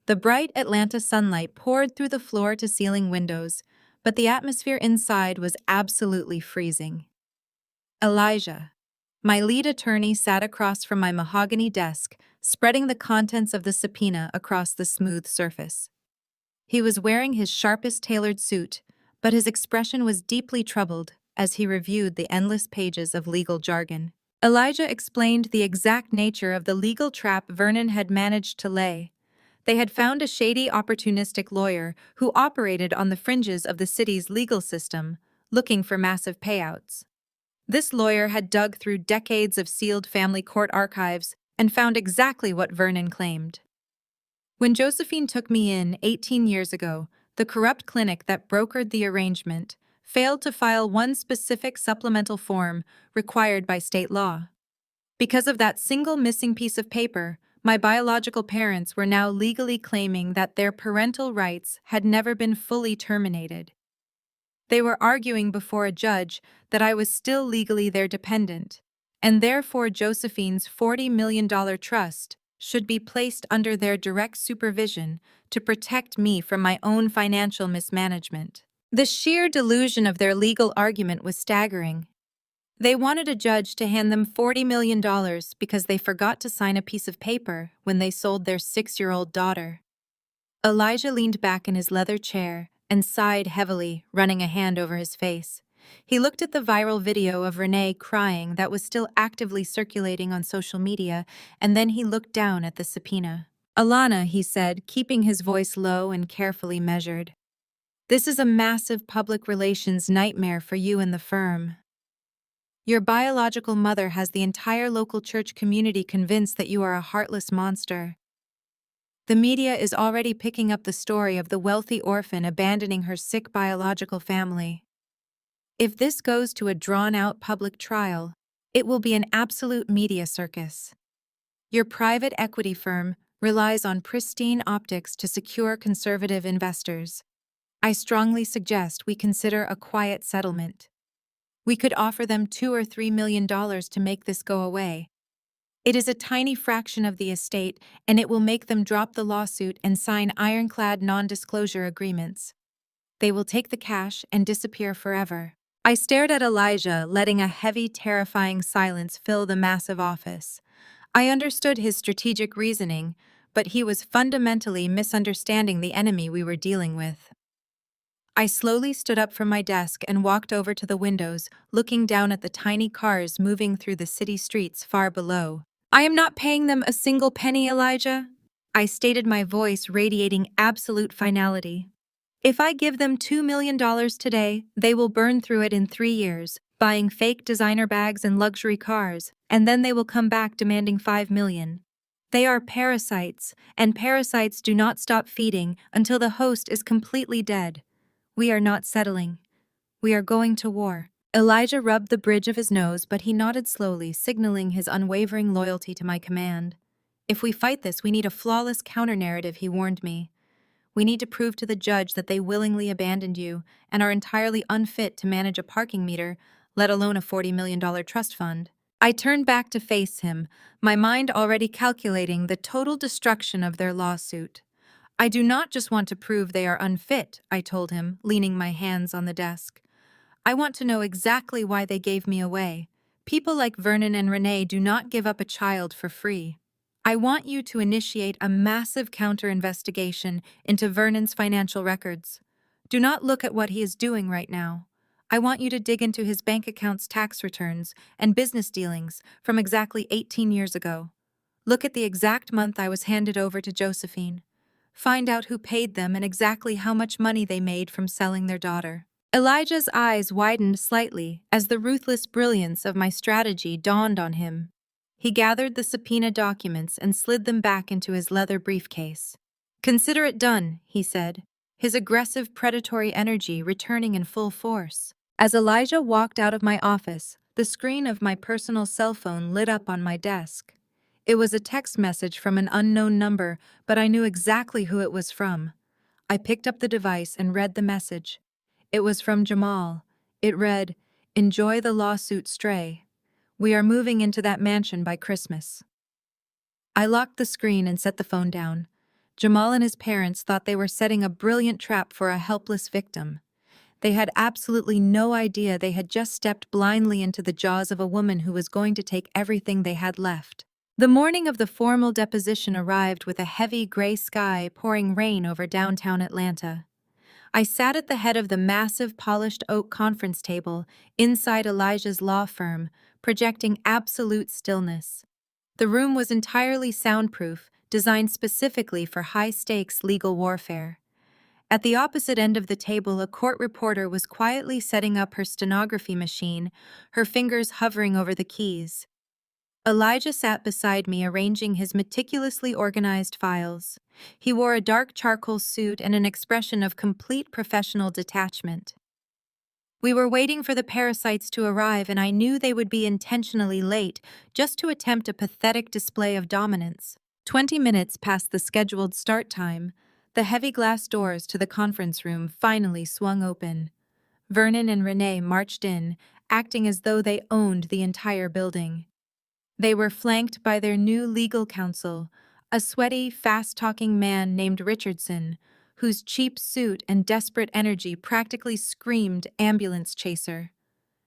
The bright Atlanta sunlight poured through the floor-to-ceiling windows, but the atmosphere inside was absolutely freezing. Elijah, my lead attorney, sat across from my mahogany desk, spreading the contents of the subpoena across the smooth surface. He was wearing his sharpest tailored suit, but his expression was deeply troubled as he reviewed the endless pages of legal jargon. Elijah explained the exact nature of the legal trap Vernon had managed to lay. They had found a shady, opportunistic lawyer who operated on the fringes of the city's legal system, looking for massive payouts. This lawyer had dug through decades of sealed family court archives and found exactly what Vernon claimed. When Josephine took me in 18 years ago, the corrupt clinic that brokered the arrangement failed to file one specific supplemental form required by state law. Because of that single missing piece of paper, my biological parents were now legally claiming that their parental rights had never been fully terminated. They were arguing before a judge that I was still legally their dependent, and therefore Josephine's $40 million trust should be placed under their direct supervision to protect me from my own financial mismanagement. The sheer delusion of their legal argument was staggering. They wanted a judge to hand them $40 million because they forgot to sign a piece of paper when they sold their 6-year-old daughter. Elijah leaned back in his leather chair and sighed heavily, running a hand over his face. He looked at the viral video of Renee crying that was still actively circulating on social media, and then he looked down at the subpoena. "Alana," he said, keeping his voice low and carefully measured, "this is a massive public relations nightmare for you and the firm. Your biological mother has the entire local church community convinced that you are a heartless monster. The media is already picking up the story of the wealthy orphan abandoning her sick biological family. If this goes to a drawn-out public trial, it will be an absolute media circus. Your private equity firm relies on pristine optics to secure conservative investors. I strongly suggest we consider a quiet settlement." We could offer them $2 or $3 million to make this go away. It is a tiny fraction of the estate, and it will make them drop the lawsuit and sign ironclad non-disclosure agreements. They will take the cash and disappear forever. I stared at Elijah, letting a heavy, terrifying silence fill the massive office. I understood his strategic reasoning, but he was fundamentally misunderstanding the enemy we were dealing with. I slowly stood up from my desk and walked over to the windows, looking down at the tiny cars moving through the city streets far below. I am not paying them a single penny, Elijah. I stated, my voice radiating absolute finality. If I give them $2 million today, they will burn through it in 3 years, buying fake designer bags and luxury cars, and then they will come back demanding $5 million. They are parasites, and parasites do not stop feeding until the host is completely dead. We are not settling. We are going to war. Elijah rubbed the bridge of his nose, but he nodded slowly, signaling his unwavering loyalty to my command. If we fight this, we need a flawless counter-narrative, he warned me. We need to prove to the judge that they willingly abandoned you and are entirely unfit to manage a parking meter, let alone a $40 million trust fund. I turned back to face him, my mind already calculating the total destruction of their lawsuit. I do not just want to prove they are unfit, I told him, leaning my hands on the desk. I want to know exactly why they gave me away. People like Vernon and Renee do not give up a child for free. I want you to initiate a massive counter-investigation into Vernon's financial records. Do not look at what he is doing right now. I want you to dig into his bank accounts, tax returns, and business dealings from exactly 18 years ago. Look at the exact month I was handed over to Josephine. Find out who paid them and exactly how much money they made from selling their daughter. Elijah's eyes widened slightly as the ruthless brilliance of my strategy dawned on him. He gathered the subpoena documents and slid them back into his leather briefcase. Consider it done, he said, his aggressive predatory energy returning in full force. As Elijah walked out of my office, the screen of my personal cell phone lit up on my desk. It was a text message from an unknown number, but I knew exactly who it was from. I picked up the device and read the message. It was from Jamal. It read, "Enjoy the lawsuit, Stray. We are moving into that mansion by Christmas." I locked the screen and set the phone down. Jamal and his parents thought they were setting a brilliant trap for a helpless victim. They had absolutely no idea they had just stepped blindly into the jaws of a woman who was going to take everything they had left. The morning of the formal deposition arrived with a heavy gray sky pouring rain over downtown Atlanta. I sat at the head of the massive polished oak conference table inside Elijah's law firm, projecting absolute stillness. The room was entirely soundproof, designed specifically for high-stakes legal warfare. At the opposite end of the table, a court reporter was quietly setting up her stenography machine, her fingers hovering over the keys. Elijah sat beside me, arranging his meticulously organized files. He wore a dark charcoal suit and an expression of complete professional detachment. We were waiting for the parasites to arrive, and I knew they would be intentionally late just to attempt a pathetic display of dominance. 20 minutes past the scheduled start time, the heavy glass doors to the conference room finally swung open. Vernon and Renee marched in, acting as though they owned the entire building. They were flanked by their new legal counsel, a sweaty, fast-talking man named Richardson, whose cheap suit and desperate energy practically screamed ambulance chaser.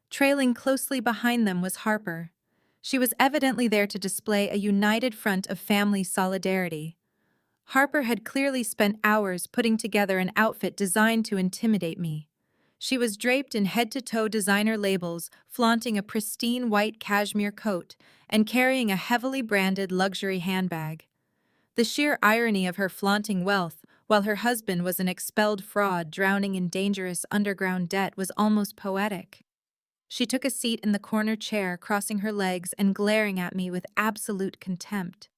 Trailing closely behind them was Harper. She was evidently there to display a united front of family solidarity. Harper had clearly spent hours putting together an outfit designed to intimidate me. She was draped in head-to-toe designer labels, flaunting a pristine white cashmere coat and carrying a heavily branded luxury handbag. The sheer irony of her flaunting wealth, while her husband was an expelled fraud drowning in dangerous underground debt, was almost poetic. She took a seat in the corner chair, crossing her legs and glaring at me with absolute contempt.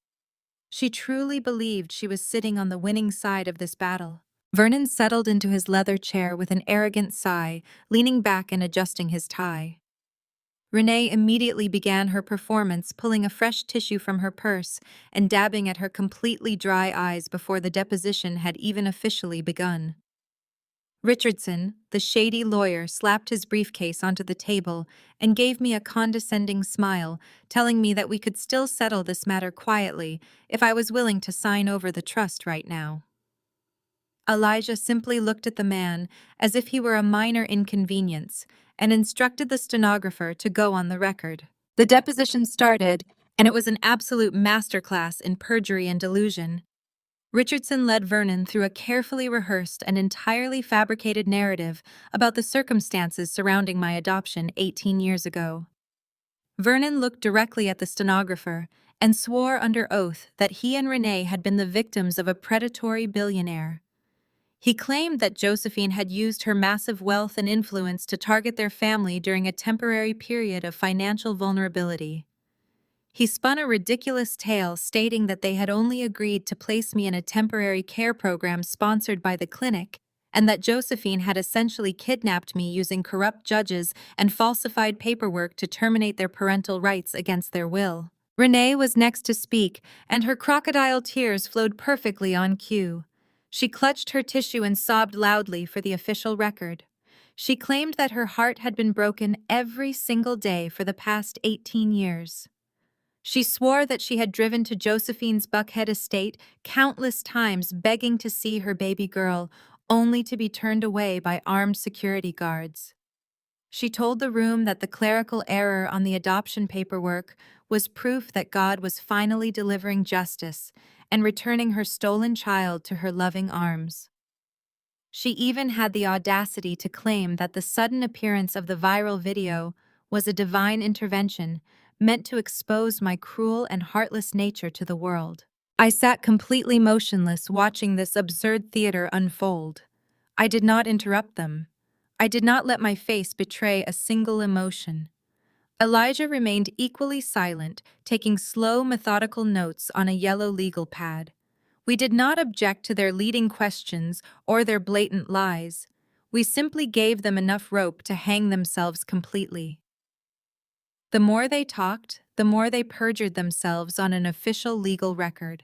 She truly believed she was sitting on the winning side of this battle. Vernon settled into his leather chair with an arrogant sigh, leaning back and adjusting his tie. Renee immediately began her performance, pulling a fresh tissue from her purse and dabbing at her completely dry eyes before the deposition had even officially begun. Richardson, the shady lawyer, slapped his briefcase onto the table and gave me a condescending smile, telling me that we could still settle this matter quietly if I was willing to sign over the trust right now. Elijah simply looked at the man as if he were a minor inconvenience and instructed the stenographer to go on the record. The deposition started, and it was an absolute masterclass in perjury and delusion. Richardson led Vernon through a carefully rehearsed and entirely fabricated narrative about the circumstances surrounding my adoption 18 years ago. Vernon looked directly at the stenographer and swore under oath that he and Renee had been the victims of a predatory billionaire. He claimed that Josephine had used her massive wealth and influence to target their family during a temporary period of financial vulnerability. He spun a ridiculous tale stating that they had only agreed to place me in a temporary care program sponsored by the clinic, and that Josephine had essentially kidnapped me using corrupt judges and falsified paperwork to terminate their parental rights against their will. Renee was next to speak, and her crocodile tears flowed perfectly on cue. She clutched her tissue and sobbed loudly for the official record. She claimed that her heart had been broken every single day for the past 18 years. She swore that she had driven to Josephine's Buckhead estate countless times begging to see her baby girl, only to be turned away by armed security guards. She told the room that the clerical error on the adoption paperwork was proof that God was finally delivering justice and returning her stolen child to her loving arms. She even had the audacity to claim that the sudden appearance of the viral video was a divine intervention meant to expose my cruel and heartless nature to the world. I sat completely motionless watching this absurd theater unfold. I did not interrupt them. I did not let my face betray a single emotion. Elijah remained equally silent, taking slow, methodical notes on a yellow legal pad. We did not object to their leading questions or their blatant lies. We simply gave them enough rope to hang themselves completely. The more they talked, the more they perjured themselves on an official legal record.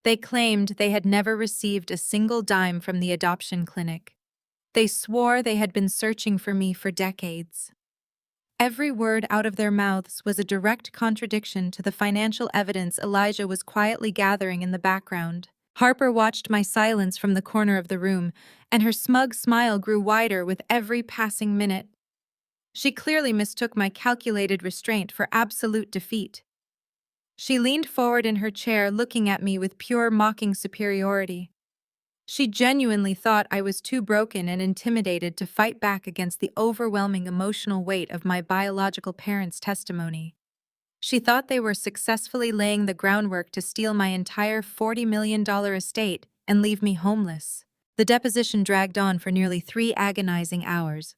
They claimed they had never received a single dime from the adoption clinic. They swore they had been searching for me for decades. Every word out of their mouths was a direct contradiction to the financial evidence Elijah was quietly gathering in the background. Harper watched my silence from the corner of the room, and her smug smile grew wider with every passing minute. She clearly mistook my calculated restraint for absolute defeat. She leaned forward in her chair, looking at me with pure mocking superiority. She genuinely thought I was too broken and intimidated to fight back against the overwhelming emotional weight of my biological parents' testimony. She thought they were successfully laying the groundwork to steal my entire $40 million estate and leave me homeless. The deposition dragged on for nearly 3 agonizing hours.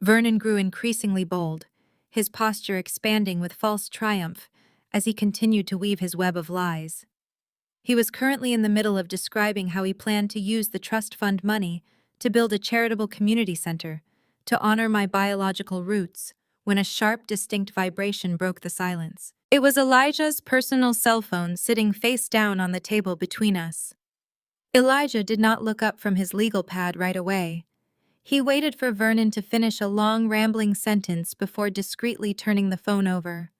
Vernon grew increasingly bold, his posture expanding with false triumph as he continued to weave his web of lies. He was currently in the middle of describing how he planned to use the trust fund money to build a charitable community center to honor my biological roots when a sharp, distinct vibration broke the silence. It was Elijah's personal cell phone sitting face down on the table between us. Elijah did not look up from his legal pad right away. He waited for Vernon to finish a long, rambling sentence before discreetly turning the phone over.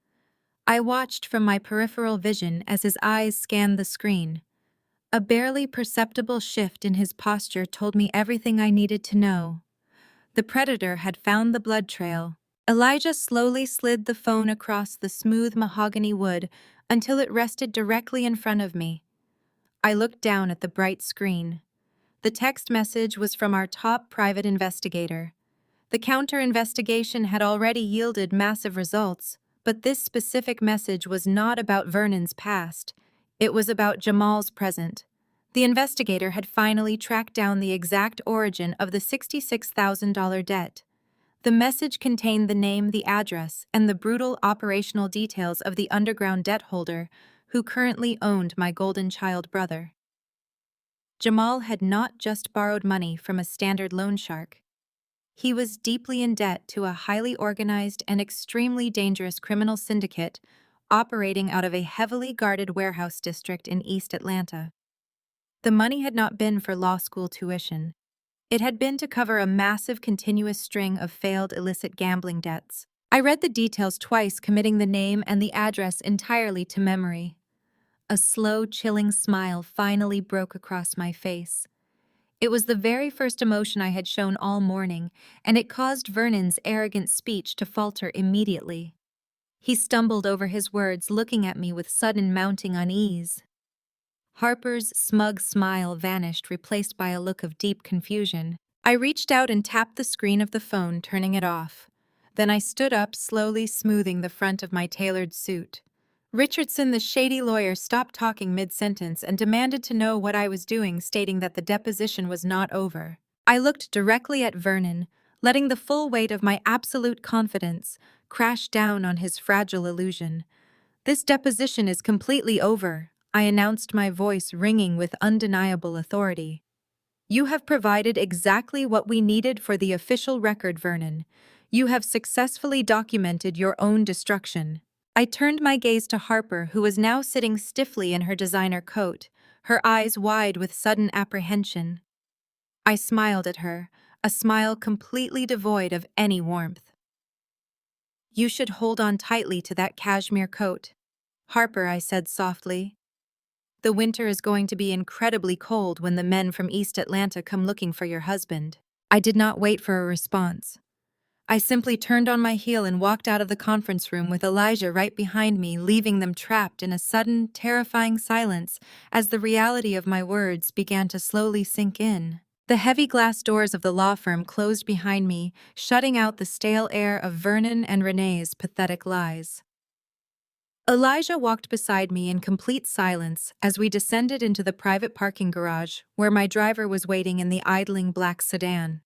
I watched from my peripheral vision as his eyes scanned the screen. A barely perceptible shift in his posture told me everything I needed to know. The predator had found the blood trail. Elijah slowly slid the phone across the smooth mahogany wood until it rested directly in front of me. I looked down at the bright screen. The text message was from our top private investigator. The counter-investigation had already yielded massive results, but this specific message was not about Vernon's past. It was about Jamal's present. The investigator had finally tracked down the exact origin of the $66,000 debt. The message contained the name, the address, and the brutal operational details of the underground debt holder who currently owned my golden child brother. Jamal had not just borrowed money from a standard loan shark. He was deeply in debt to a highly organized and extremely dangerous criminal syndicate operating out of a heavily guarded warehouse district in East Atlanta. The money had not been for law school tuition. It had been to cover a massive continuous string of failed illicit gambling debts. I read the details twice, committing the name and the address entirely to memory. A slow, chilling smile finally broke across my face. It was the very first emotion I had shown all morning, and it caused Vernon's arrogant speech to falter immediately. He stumbled over his words, looking at me with sudden mounting unease. Harper's smug smile vanished, replaced by a look of deep confusion. I reached out and tapped the screen of the phone, turning it off. Then I stood up, slowly smoothing the front of my tailored suit. Richardson, the shady lawyer, stopped talking mid-sentence and demanded to know what I was doing, stating that the deposition was not over. I looked directly at Vernon, letting the full weight of my absolute confidence crash down on his fragile illusion. "This deposition is completely over," I announced, my voice ringing with undeniable authority. "You have provided exactly what we needed for the official record, Vernon. You have successfully documented your own destruction." I turned my gaze to Harper, who was now sitting stiffly in her designer coat, her eyes wide with sudden apprehension. I smiled at her, a smile completely devoid of any warmth. "You should hold on tightly to that cashmere coat, Harper," I said softly. "The winter is going to be incredibly cold when the men from East Atlanta come looking for your husband." I did not wait for a response. I simply turned on my heel and walked out of the conference room with Elijah right behind me, leaving them trapped in a sudden, terrifying silence as the reality of my words began to slowly sink in. The heavy glass doors of the law firm closed behind me, shutting out the stale air of Vernon and Renee's pathetic lies. Elijah walked beside me in complete silence as we descended into the private parking garage where my driver was waiting in the idling black sedan.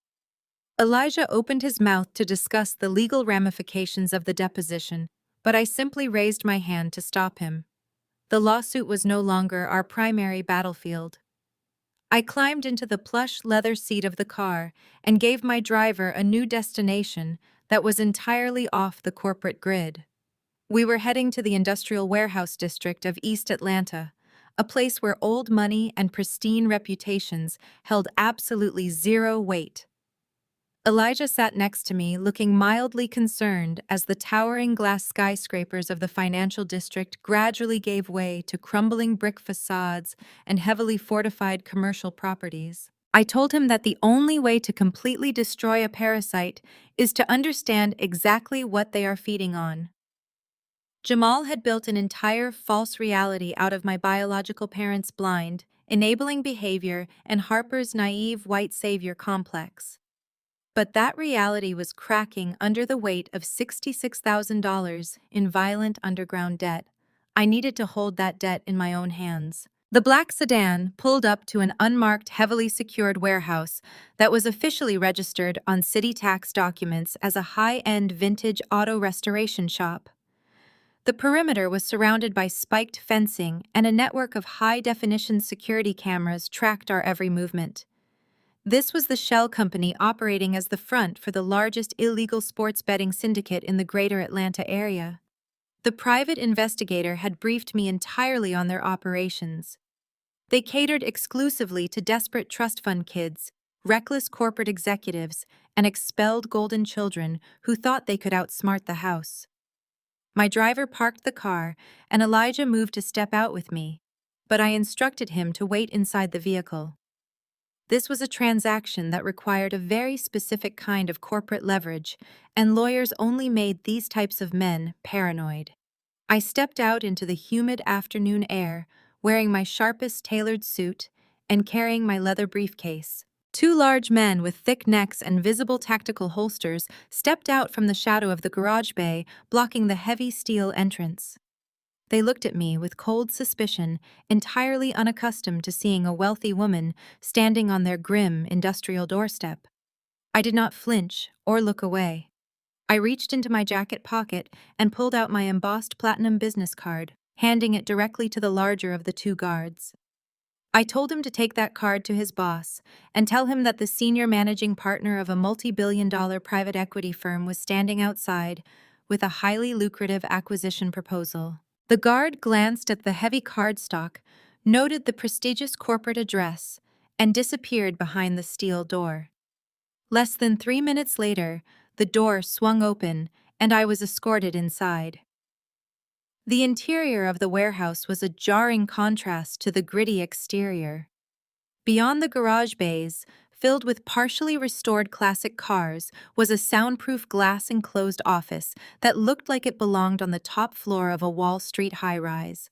Elijah opened his mouth to discuss the legal ramifications of the deposition, but I simply raised my hand to stop him. The lawsuit was no longer our primary battlefield. I climbed into the plush leather seat of the car and gave my driver a new destination that was entirely off the corporate grid. We were heading to the industrial warehouse district of East Atlanta, a place where old money and pristine reputations held absolutely zero weight. Elijah sat next to me, looking mildly concerned as the towering glass skyscrapers of the financial district gradually gave way to crumbling brick facades and heavily fortified commercial properties. I told him that the only way to completely destroy a parasite is to understand exactly what they are feeding on. Jamal had built an entire false reality out of my biological parents' blind, enabling behavior and Harper's naive white savior complex. But that reality was cracking under the weight of $66,000 in violent underground debt. I needed to hold that debt in my own hands. The black sedan pulled up to an unmarked, heavily secured warehouse that was officially registered on city tax documents as a high-end vintage auto restoration shop. The perimeter was surrounded by spiked fencing, and a network of high-definition security cameras tracked our every movement. This was the shell company operating as the front for the largest illegal sports betting syndicate in the greater Atlanta area. The private investigator had briefed me entirely on their operations. They catered exclusively to desperate trust fund kids, reckless corporate executives, and expelled golden children who thought they could outsmart the house. My driver parked the car, and Elijah moved to step out with me, but I instructed him to wait inside the vehicle. This was a transaction that required a very specific kind of corporate leverage, and lawyers only made these types of men paranoid. I stepped out into the humid afternoon air, wearing my sharpest tailored suit and carrying my leather briefcase. Two large men with thick necks and visible tactical holsters stepped out from the shadow of the garage bay, blocking the heavy steel entrance. They looked at me with cold suspicion, entirely unaccustomed to seeing a wealthy woman standing on their grim industrial doorstep. I did not flinch or look away. I reached into my jacket pocket and pulled out my embossed platinum business card, handing it directly to the larger of the two guards. I told him to take that card to his boss and tell him that the senior managing partner of a multi-billion-dollar private equity firm was standing outside with a highly lucrative acquisition proposal. The guard glanced at the heavy cardstock, noted the prestigious corporate address, and disappeared behind the steel door. Less than 3 minutes later, the door swung open and I was escorted inside. The interior of the warehouse was a jarring contrast to the gritty exterior. Beyond the garage bays, filled with partially restored classic cars, was a soundproof glass-enclosed office that looked like it belonged on the top floor of a Wall Street high-rise.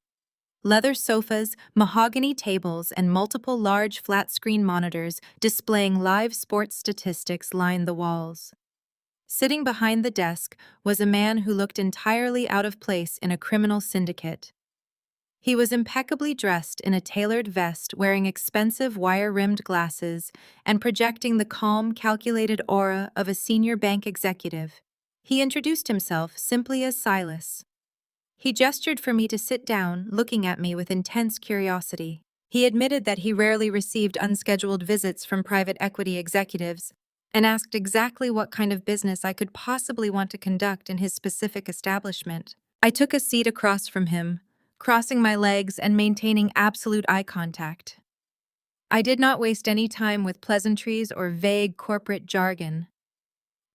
Leather sofas, mahogany tables, and multiple large flat-screen monitors displaying live sports statistics lined the walls. Sitting behind the desk was a man who looked entirely out of place in a criminal syndicate. He was impeccably dressed in a tailored vest, wearing expensive wire-rimmed glasses and projecting the calm, calculated aura of a senior bank executive. He introduced himself simply as Silas. He gestured for me to sit down, looking at me with intense curiosity. He admitted that he rarely received unscheduled visits from private equity executives and asked exactly what kind of business I could possibly want to conduct in his specific establishment. I took a seat across from him, crossing my legs and maintaining absolute eye contact. I did not waste any time with pleasantries or vague corporate jargon.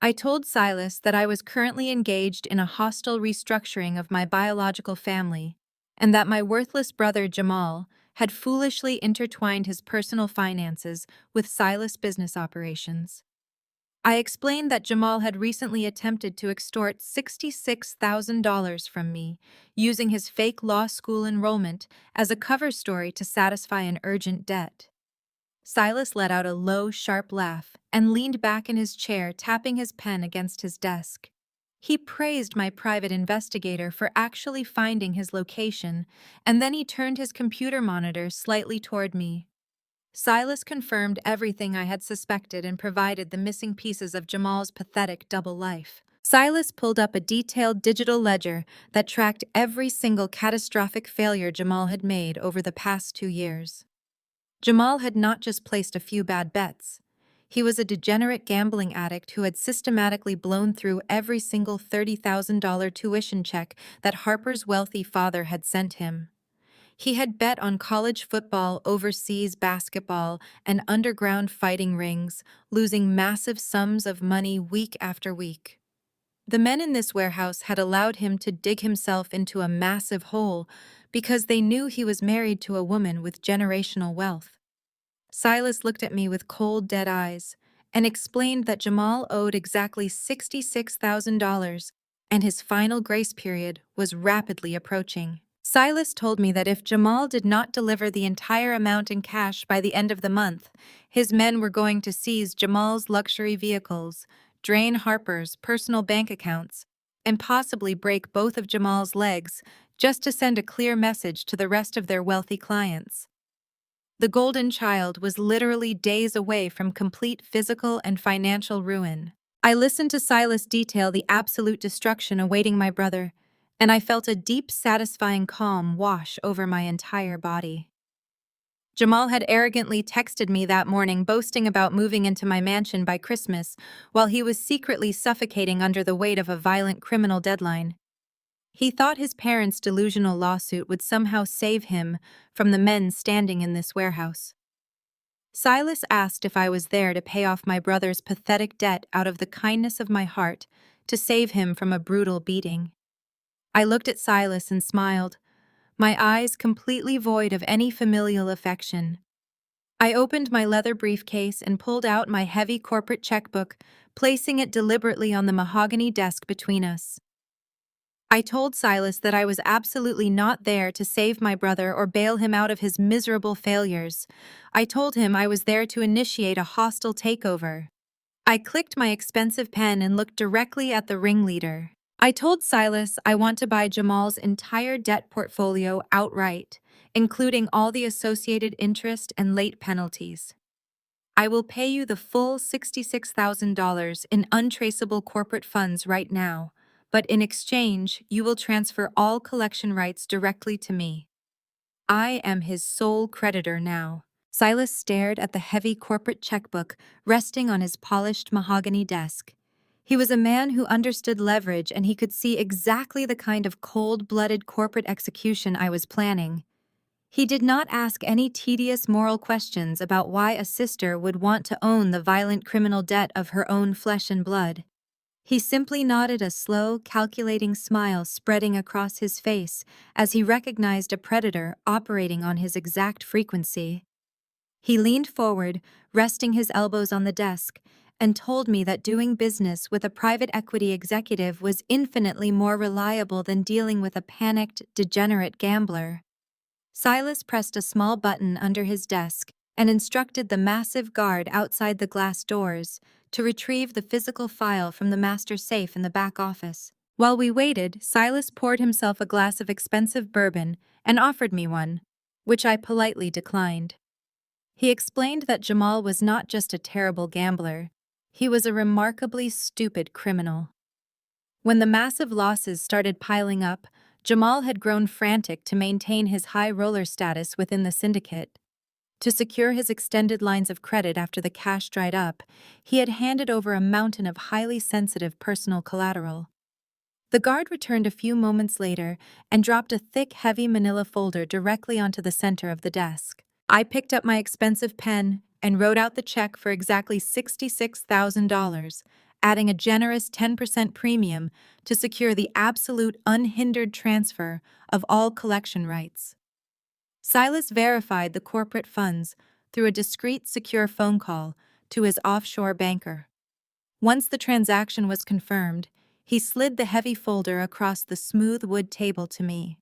I told Silas that I was currently engaged in a hostile restructuring of my biological family, and that my worthless brother Jamal had foolishly intertwined his personal finances with Silas' business operations. I explained that Jamal had recently attempted to extort $66,000 from me, using his fake law school enrollment as a cover story to satisfy an urgent debt. Silas let out a low, sharp laugh and leaned back in his chair, tapping his pen against his desk. He praised my private investigator for actually finding his location, and then he turned his computer monitor slightly toward me. Silas confirmed everything I had suspected and provided the missing pieces of Jamal's pathetic double life. Silas pulled up a detailed digital ledger that tracked every single catastrophic failure Jamal had made over the past 2 years. Jamal had not just placed a few bad bets. He was a degenerate gambling addict who had systematically blown through every single $30,000 tuition check that Harper's wealthy father had sent him. He had bet on college football, overseas basketball, and underground fighting rings, losing massive sums of money week after week. The men in this warehouse had allowed him to dig himself into a massive hole because they knew he was married to a woman with generational wealth. Silas looked at me with cold, dead eyes and explained that Jamal owed exactly $66,000 and his final grace period was rapidly approaching. Silas told me that if Jamal did not deliver the entire amount in cash by the end of the month, his men were going to seize Jamal's luxury vehicles, drain Harper's personal bank accounts, and possibly break both of Jamal's legs just to send a clear message to the rest of their wealthy clients. The golden child was literally days away from complete physical and financial ruin. I listened to Silas detail the absolute destruction awaiting my brother, and I felt a deep, satisfying calm wash over my entire body. Jamal had arrogantly texted me that morning boasting about moving into my mansion by Christmas, while he was secretly suffocating under the weight of a violent criminal deadline. He thought his parents' delusional lawsuit would somehow save him from the men standing in this warehouse. Silas asked if I was there to pay off my brother's pathetic debt out of the kindness of my heart to save him from a brutal beating. I looked at Silas and smiled, my eyes completely void of any familial affection. I opened my leather briefcase and pulled out my heavy corporate checkbook, placing it deliberately on the mahogany desk between us. I told Silas that I was absolutely not there to save my brother or bail him out of his miserable failures. I told him I was there to initiate a hostile takeover. I clicked my expensive pen and looked directly at the ringleader. I told Silas I want to buy Jamal's entire debt portfolio outright, including all the associated interest and late penalties. I will pay you the full $66,000 in untraceable corporate funds right now, but in exchange, you will transfer all collection rights directly to me. I am his sole creditor now. Silas stared at the heavy corporate checkbook resting on his polished mahogany desk. He was a man who understood leverage, and he could see exactly the kind of cold-blooded corporate execution I was planning. He did not ask any tedious moral questions about why a sister would want to own the violent criminal debt of her own flesh and blood. He simply nodded, a slow, calculating smile spreading across his face as he recognized a predator operating on his exact frequency. He leaned forward, resting his elbows on the desk, and told me that doing business with a private equity executive was infinitely more reliable than dealing with a panicked, degenerate gambler. Silas pressed a small button under his desk and instructed the massive guard outside the glass doors to retrieve the physical file from the master safe in the back office. While we waited, Silas poured himself a glass of expensive bourbon and offered me one, which I politely declined. He explained that Jamal was not just a terrible gambler, he was a remarkably stupid criminal. When the massive losses started piling up, Jamal had grown frantic to maintain his high roller status within the syndicate. To secure his extended lines of credit after the cash dried up, he had handed over a mountain of highly sensitive personal collateral. The guard returned a few moments later and dropped a thick, heavy manila folder directly onto the center of the desk. I picked up my expensive pen and wrote out the check for exactly $66,000, adding a generous 10% premium to secure the absolute unhindered transfer of all collection rights. Silas verified the corporate funds through a discreet, secure phone call to his offshore banker. Once the transaction was confirmed, he slid the heavy folder across the smooth wood table to me.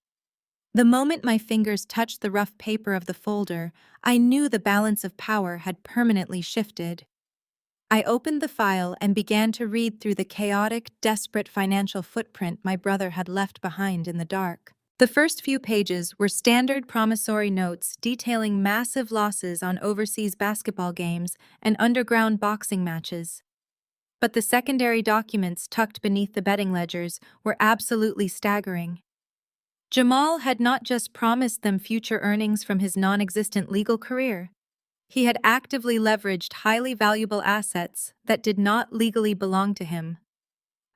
The moment my fingers touched the rough paper of the folder, I knew the balance of power had permanently shifted. I opened the file and began to read through the chaotic, desperate financial footprint my brother had left behind in the dark. The first few pages were standard promissory notes detailing massive losses on overseas basketball games and underground boxing matches. But the secondary documents tucked beneath the betting ledgers were absolutely staggering. Jamal had not just promised them future earnings from his non-existent legal career. He had actively leveraged highly valuable assets that did not legally belong to him.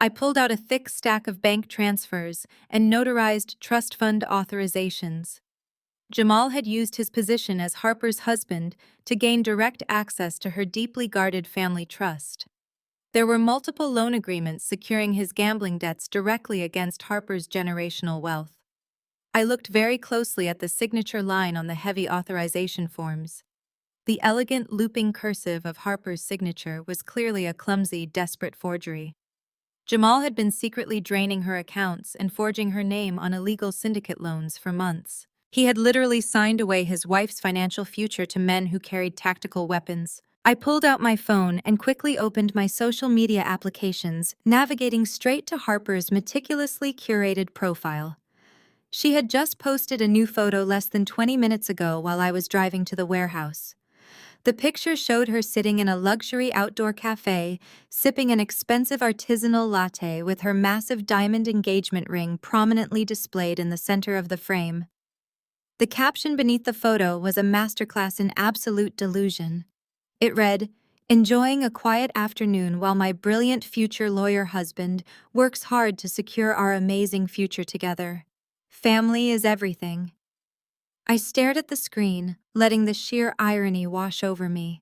I pulled out a thick stack of bank transfers and notarized trust fund authorizations. Jamal had used his position as Harper's husband to gain direct access to her deeply guarded family trust. There were multiple loan agreements securing his gambling debts directly against Harper's generational wealth. I looked very closely at the signature line on the heavy authorization forms. The elegant looping cursive of Harper's signature was clearly a clumsy, desperate forgery. Jamal had been secretly draining her accounts and forging her name on illegal syndicate loans for months. He had literally signed away his wife's financial future to men who carried tactical weapons. I pulled out my phone and quickly opened my social media applications, navigating straight to Harper's meticulously curated profile. She had just posted a new photo less than 20 minutes ago while I was driving to the warehouse. The picture showed her sitting in a luxury outdoor cafe, sipping an expensive artisanal latte with her massive diamond engagement ring prominently displayed in the center of the frame. The caption beneath the photo was a masterclass in absolute delusion. It read, "Enjoying a quiet afternoon while my brilliant future lawyer husband works hard to secure our amazing future together. Family is everything." I stared at the screen, letting the sheer irony wash over me.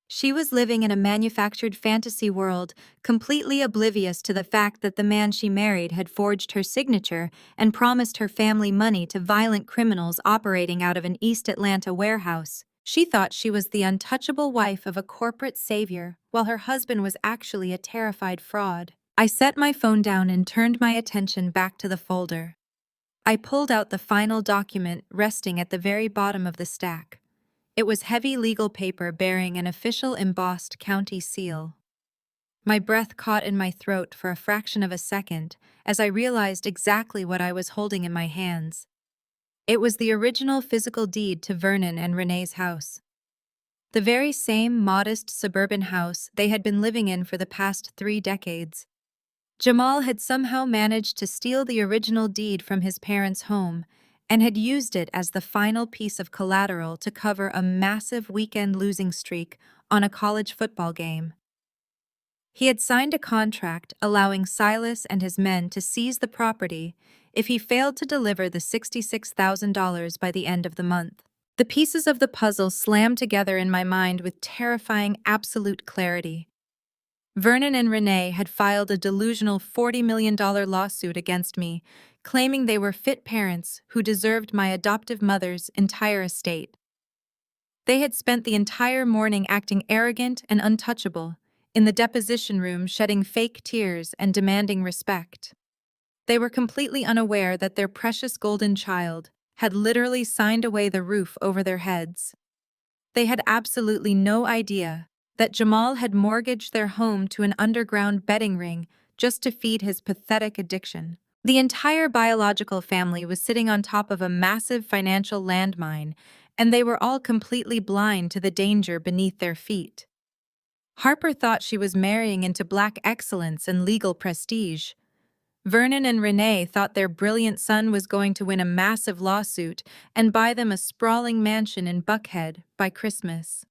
She was living in a manufactured fantasy world, completely oblivious to the fact that the man she married had forged her signature and promised her family money to violent criminals operating out of an East Atlanta warehouse. She thought she was the untouchable wife of a corporate savior, while her husband was actually a terrified fraud. I set my phone down and turned my attention back to the folder. I pulled out the final document resting at the very bottom of the stack. It was heavy legal paper bearing an official embossed county seal. My breath caught in my throat for a fraction of a second as I realized exactly what I was holding in my hands. It was the original physical deed to Vernon and Renee's house. The very same modest suburban house they had been living in for the past 3 decades. Jamal had somehow managed to steal the original deed from his parents' home and had used it as the final piece of collateral to cover a massive weekend losing streak on a college football game. He had signed a contract allowing Silas and his men to seize the property if he failed to deliver the $66,000 by the end of the month. The pieces of the puzzle slammed together in my mind with terrifying absolute clarity. Vernon and Renee had filed a delusional $40 million lawsuit against me, claiming they were fit parents who deserved my adoptive mother's entire estate. They had spent the entire morning acting arrogant and untouchable, in the deposition room shedding fake tears and demanding respect. They were completely unaware that their precious golden child had literally signed away the roof over their heads. They had absolutely no idea that Jamal had mortgaged their home to an underground betting ring just to feed his pathetic addiction. The entire biological family was sitting on top of a massive financial landmine, and they were all completely blind to the danger beneath their feet. Harper thought she was marrying into black excellence and legal prestige. Vernon and Renee thought their brilliant son was going to win a massive lawsuit and buy them a sprawling mansion in Buckhead by Christmas.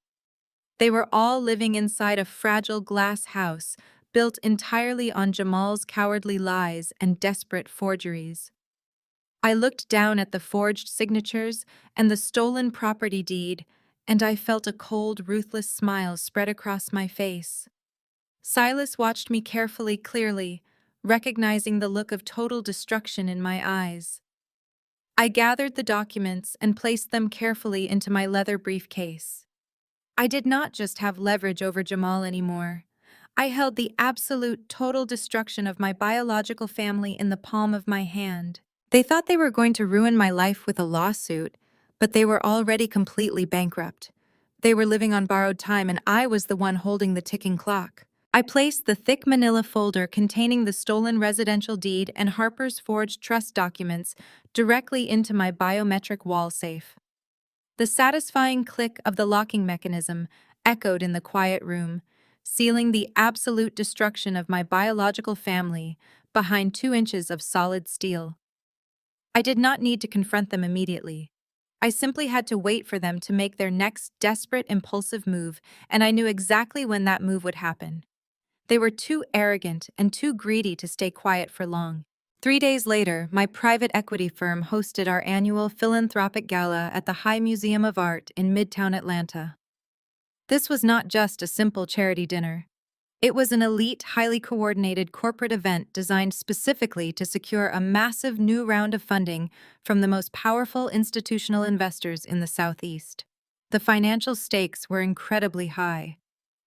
They were all living inside a fragile glass house built entirely on Jamal's cowardly lies and desperate forgeries. I looked down at the forged signatures and the stolen property deed, and I felt a cold, ruthless smile spread across my face. Silas watched me carefully, clearly, recognizing the look of total destruction in my eyes. I gathered the documents and placed them carefully into my leather briefcase. I did not just have leverage over Jamal anymore. I held the absolute total destruction of my biological family in the palm of my hand. They thought they were going to ruin my life with a lawsuit, but they were already completely bankrupt. They were living on borrowed time, and I was the one holding the ticking clock. I placed the thick manila folder containing the stolen residential deed and Harper's forged trust documents directly into my biometric wall safe. The satisfying click of the locking mechanism echoed in the quiet room, sealing the absolute destruction of my biological family behind 2 inches of solid steel. I did not need to confront them immediately. I simply had to wait for them to make their next desperate, impulsive move, and I knew exactly when that move would happen. They were too arrogant and too greedy to stay quiet for long. 3 days later, my private equity firm hosted our annual philanthropic gala at the High Museum of Art in Midtown Atlanta. This was not just a simple charity dinner. It was an elite, highly coordinated corporate event designed specifically to secure a massive new round of funding from the most powerful institutional investors in the Southeast. The financial stakes were incredibly high.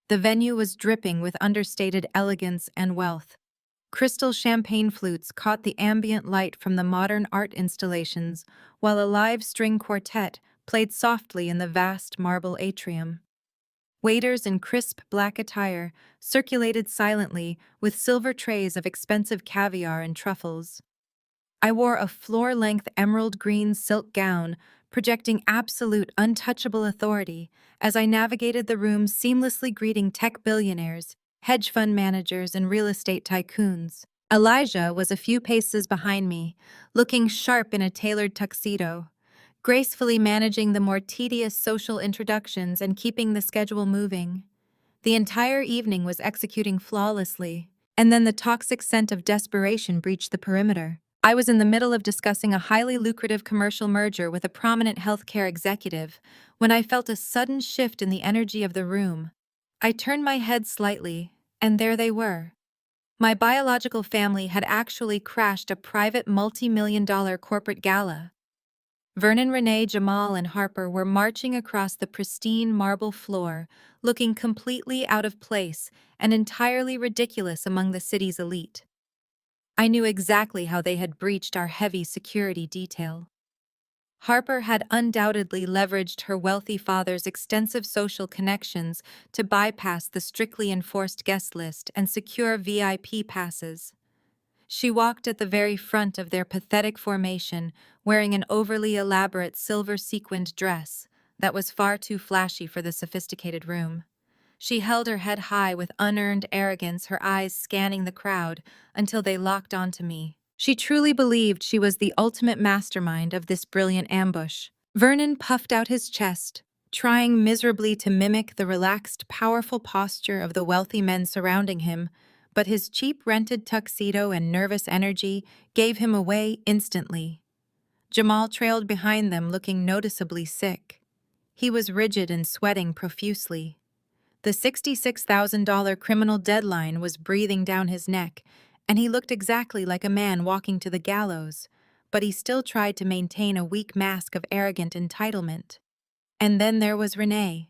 The venue was dripping with understated elegance and wealth. Crystal champagne flutes caught the ambient light from the modern art installations, while a live string quartet played softly in the vast marble atrium. Waiters in crisp black attire circulated silently with silver trays of expensive caviar and truffles. I wore a floor-length emerald green silk gown, projecting absolute untouchable authority as I navigated the room, seamlessly greeting tech billionaires, hedge fund managers, and real estate tycoons. Elijah was a few paces behind me, looking sharp in a tailored tuxedo, gracefully managing the more tedious social introductions and keeping the schedule moving. The entire evening was executing flawlessly, and then the toxic scent of desperation breached the perimeter. I was in the middle of discussing a highly lucrative commercial merger with a prominent healthcare executive when I felt a sudden shift in the energy of the room. I turned my head slightly, and there they were. My biological family had actually crashed a private multi-million-dollar corporate gala. Vernon, Renee, Jamal, and Harper were marching across the pristine marble floor, looking completely out of place and entirely ridiculous among the city's elite. I knew exactly how they had breached our heavy security detail. Harper had undoubtedly leveraged her wealthy father's extensive social connections to bypass the strictly enforced guest list and secure VIP passes. She walked at the very front of their pathetic formation, wearing an overly elaborate silver-sequined dress that was far too flashy for the sophisticated room. She held her head high with unearned arrogance, her eyes scanning the crowd until they locked onto me. She truly believed she was the ultimate mastermind of this brilliant ambush. Vernon puffed out his chest, trying miserably to mimic the relaxed, powerful posture of the wealthy men surrounding him, but his cheap rented tuxedo and nervous energy gave him away instantly. Jamal trailed behind them, looking noticeably sick. He was rigid and sweating profusely. The $66,000 criminal deadline was breathing down his neck, and he looked exactly like a man walking to the gallows, but he still tried to maintain a weak mask of arrogant entitlement. And then there was Renee.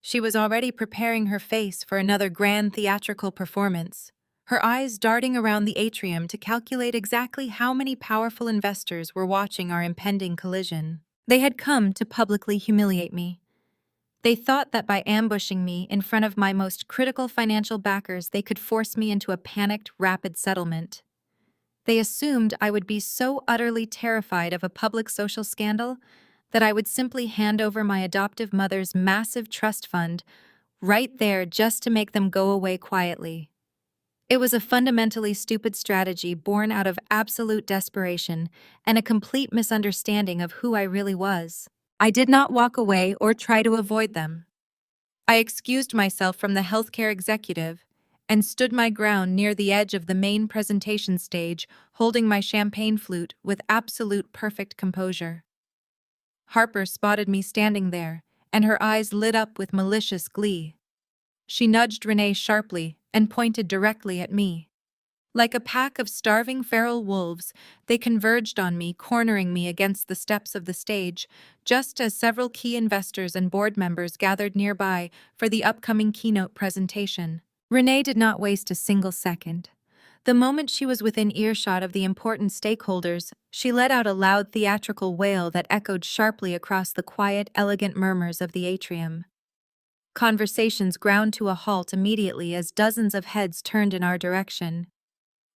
She was already preparing her face for another grand theatrical performance, her eyes darting around the atrium to calculate exactly how many powerful investors were watching our impending collision. They had come to publicly humiliate me. They thought that by ambushing me in front of my most critical financial backers, they could force me into a panicked, rapid settlement. They assumed I would be so utterly terrified of a public social scandal that I would simply hand over my adoptive mother's massive trust fund right there just to make them go away quietly. It was a fundamentally stupid strategy born out of absolute desperation and a complete misunderstanding of who I really was. I did not walk away or try to avoid them. I excused myself from the healthcare executive and stood my ground near the edge of the main presentation stage, holding my champagne flute with absolute perfect composure. Harper spotted me standing there, and her eyes lit up with malicious glee. She nudged Renee sharply and pointed directly at me. Like a pack of starving feral wolves, they converged on me, cornering me against the steps of the stage, just as several key investors and board members gathered nearby for the upcoming keynote presentation. Renee did not waste a single second. The moment she was within earshot of the important stakeholders, she let out a loud theatrical wail that echoed sharply across the quiet, elegant murmurs of the atrium. Conversations ground to a halt immediately as dozens of heads turned in our direction.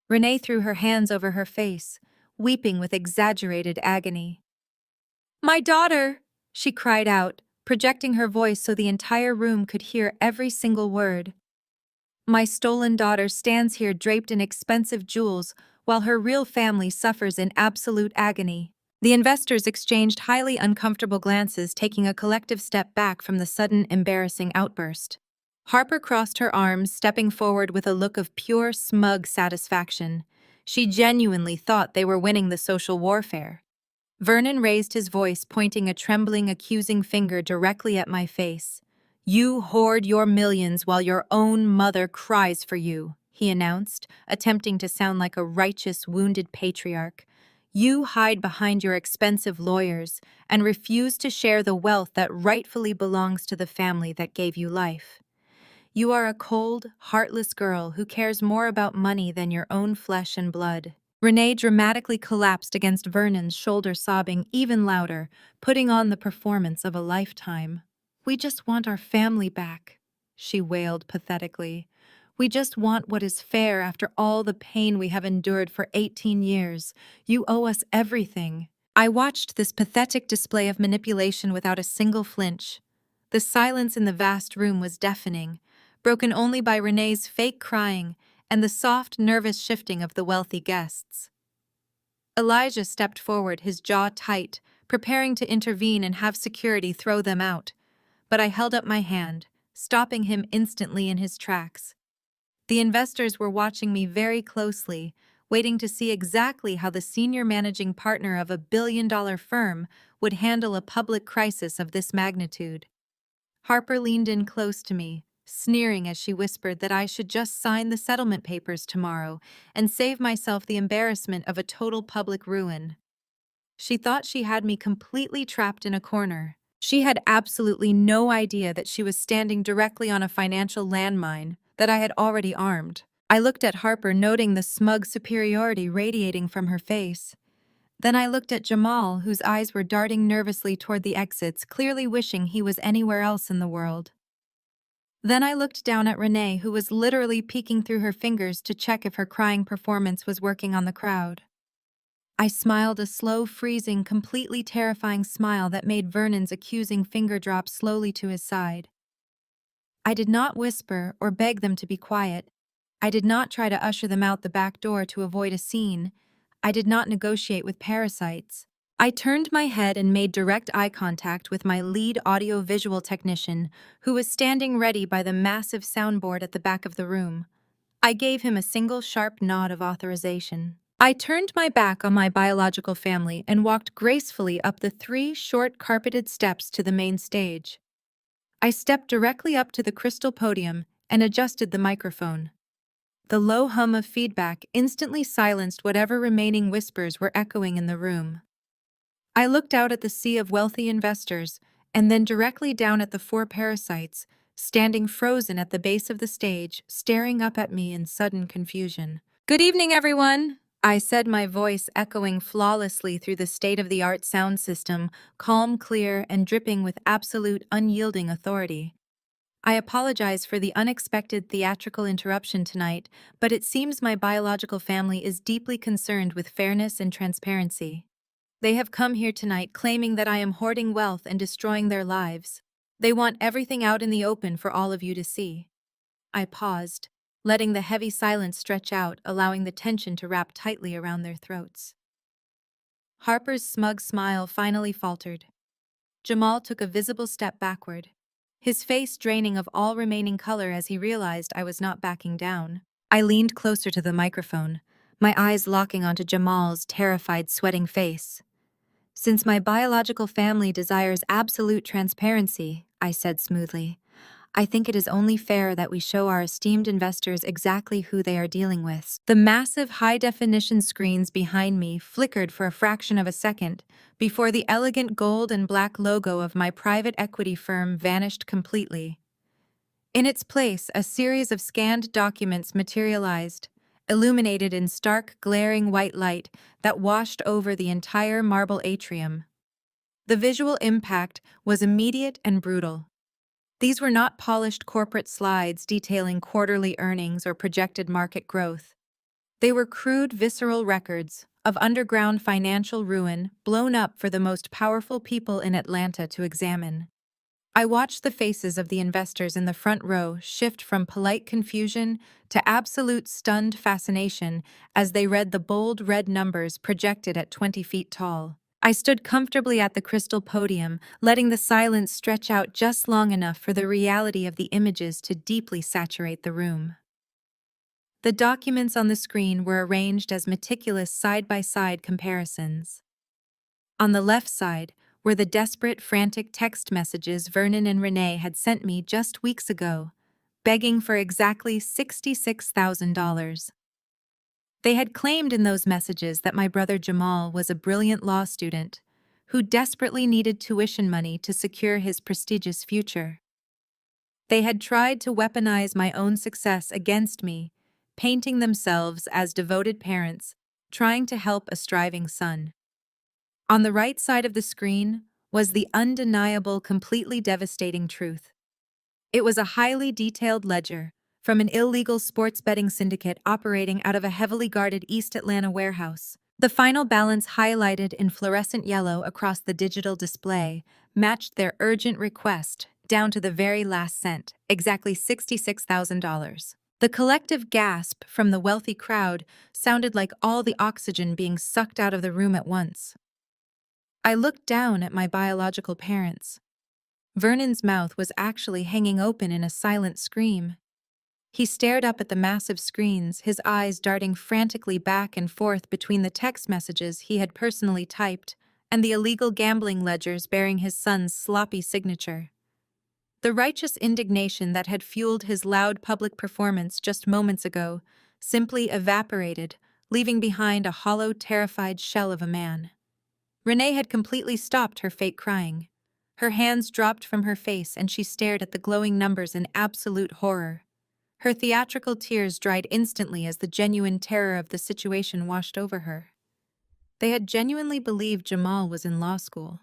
Renee threw her hands over her face, weeping with exaggerated agony. "My daughter!" she cried out, projecting her voice so the entire room could hear every single word. "My stolen daughter stands here draped in expensive jewels while her real family suffers in absolute agony." The investors exchanged highly uncomfortable glances, taking a collective step back from the sudden, embarrassing outburst. Harper crossed her arms, stepping forward with a look of pure, smug satisfaction. She genuinely thought they were winning the social warfare. Vernon raised his voice, pointing a trembling, accusing finger directly at my face. "You hoard your millions while your own mother cries for you," he announced, attempting to sound like a righteous, wounded patriarch. "You hide behind your expensive lawyers and refuse to share the wealth that rightfully belongs to the family that gave you life. You are a cold, heartless girl who cares more about money than your own flesh and blood." Renee dramatically collapsed against Vernon's shoulder, sobbing even louder, putting on the performance of a lifetime. "We just want our family back," she wailed pathetically. "We just want what is fair after all the pain we have endured for 18 years. You owe us everything." I watched this pathetic display of manipulation without a single flinch. The silence in the vast room was deafening, broken only by Renee's fake crying and the soft, nervous shifting of the wealthy guests. Elijah stepped forward, his jaw tight, preparing to intervene and have security throw them out, but I held up my hand, stopping him instantly in his tracks. The investors were watching me very closely, waiting to see exactly how the senior managing partner of a billion-dollar firm would handle a public crisis of this magnitude. Harper leaned in close to me, sneering as she whispered that I should just sign the settlement papers tomorrow and save myself the embarrassment of a total public ruin. She thought she had me completely trapped in a corner. She had absolutely no idea that she was standing directly on a financial landmine that I had already armed. I looked at Harper, noting the smug superiority radiating from her face. Then I looked at Jamal, whose eyes were darting nervously toward the exits, clearly wishing he was anywhere else in the world. Then I looked down at Renee, who was literally peeking through her fingers to check if her crying performance was working on the crowd. I smiled, a slow, freezing, completely terrifying smile that made Vernon's accusing finger drop slowly to his side. I did not whisper or beg them to be quiet. I did not try to usher them out the back door to avoid a scene. I did not negotiate with parasites. I turned my head and made direct eye contact with my lead audio-visual technician, who was standing ready by the massive soundboard at the back of the room. I gave him a single sharp nod of authorization. I turned my back on my biological family and walked gracefully up the 3 short carpeted steps to the main stage. I stepped directly up to the crystal podium and adjusted the microphone. The low hum of feedback instantly silenced whatever remaining whispers were echoing in the room. I looked out at the sea of wealthy investors and then directly down at the 4 parasites, standing frozen at the base of the stage, staring up at me in sudden confusion. "Good evening, everyone," I said, my voice echoing flawlessly through the state-of-the-art sound system, calm, clear, and dripping with absolute, unyielding authority. "I apologize for the unexpected theatrical interruption tonight, but it seems my biological family is deeply concerned with fairness and transparency. They have come here tonight claiming that I am hoarding wealth and destroying their lives. They want everything out in the open for all of you to see." I paused, letting the heavy silence stretch out, allowing the tension to wrap tightly around their throats. Harper's smug smile finally faltered. Jamal took a visible step backward, his face draining of all remaining color as he realized I was not backing down. I leaned closer to the microphone, my eyes locking onto Jamal's terrified, sweating face. "Since my biological family desires absolute transparency," I said smoothly, "I think it is only fair that we show our esteemed investors exactly who they are dealing with." The massive high-definition screens behind me flickered for a fraction of a second before the elegant gold and black logo of my private equity firm vanished completely. In its place, a series of scanned documents materialized, illuminated in stark, glaring white light that washed over the entire marble atrium. The visual impact was immediate and brutal. These were not polished corporate slides detailing quarterly earnings or projected market growth. They were crude, visceral records of underground financial ruin blown up for the most powerful people in Atlanta to examine. I watched the faces of the investors in the front row shift from polite confusion to absolute stunned fascination as they read the bold red numbers projected at 20 feet tall. I stood comfortably at the crystal podium, letting the silence stretch out just long enough for the reality of the images to deeply saturate the room. The documents on the screen were arranged as meticulous side-by-side comparisons. On the left side were the desperate, frantic text messages Vernon and Renee had sent me just weeks ago, begging for exactly $66,000. They had claimed in those messages that my brother Jamal was a brilliant law student who desperately needed tuition money to secure his prestigious future. They had tried to weaponize my own success against me, painting themselves as devoted parents, trying to help a striving son. On the right side of the screen was the undeniable, completely devastating truth. It was a highly detailed ledger from an illegal sports betting syndicate operating out of a heavily guarded East Atlanta warehouse. The final balance, highlighted in fluorescent yellow across the digital display, matched their urgent request down to the very last cent, exactly $66,000. The collective gasp from the wealthy crowd sounded like all the oxygen being sucked out of the room at once. I looked down at my biological parents. Vernon's mouth was actually hanging open in a silent scream. He stared up at the massive screens, his eyes darting frantically back and forth between the text messages he had personally typed and the illegal gambling ledgers bearing his son's sloppy signature. The righteous indignation that had fueled his loud public performance just moments ago simply evaporated, leaving behind a hollow, terrified shell of a man. Renee had completely stopped her fake crying. Her hands dropped from her face and she stared at the glowing numbers in absolute horror. Her theatrical tears dried instantly as the genuine terror of the situation washed over her. They had genuinely believed Jamal was in law school.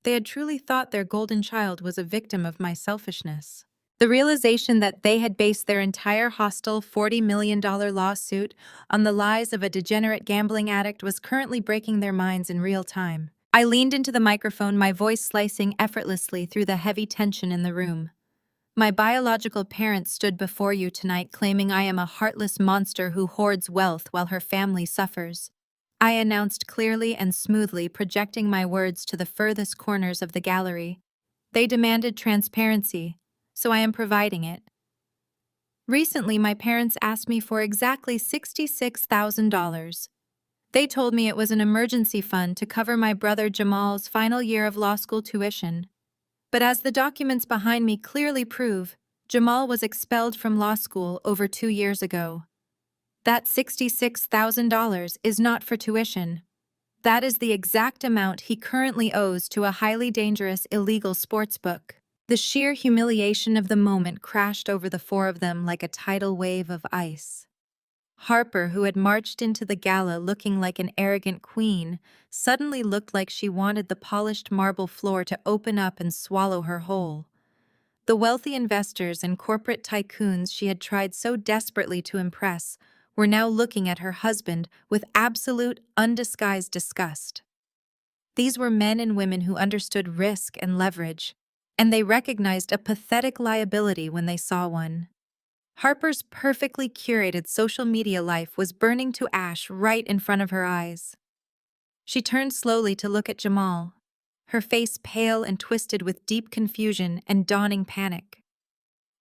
They had truly thought their golden child was a victim of my selfishness. The realization that they had based their entire hostile $40 million lawsuit on the lies of a degenerate gambling addict was currently breaking their minds in real time. I leaned into the microphone, my voice slicing effortlessly through the heavy tension in the room. "My biological parents stood before you tonight claiming I am a heartless monster who hoards wealth while her family suffers. I announced clearly and smoothly, projecting my words to the furthest corners of the gallery. They demanded transparency, so I am providing it. Recently, my parents asked me for exactly $66,000. They told me it was an emergency fund to cover my brother Jamal's final year of law school tuition. But as the documents behind me clearly prove, Jamal was expelled from law school over 2 years ago. That $66,000 is not for tuition. That is the exact amount he currently owes to a highly dangerous illegal sports book. The sheer humiliation of the moment crashed over the four of them like a tidal wave of ice. Harper, who had marched into the gala looking like an arrogant queen, suddenly looked like she wanted the polished marble floor to open up and swallow her whole. The wealthy investors and corporate tycoons she had tried so desperately to impress were now looking at her husband with absolute, undisguised disgust. These were men and women who understood risk and leverage, and they recognized a pathetic liability when they saw one. Harper's perfectly curated social media life was burning to ash right in front of her eyes. She turned slowly to look at Jamal, her face pale and twisted with deep confusion and dawning panic.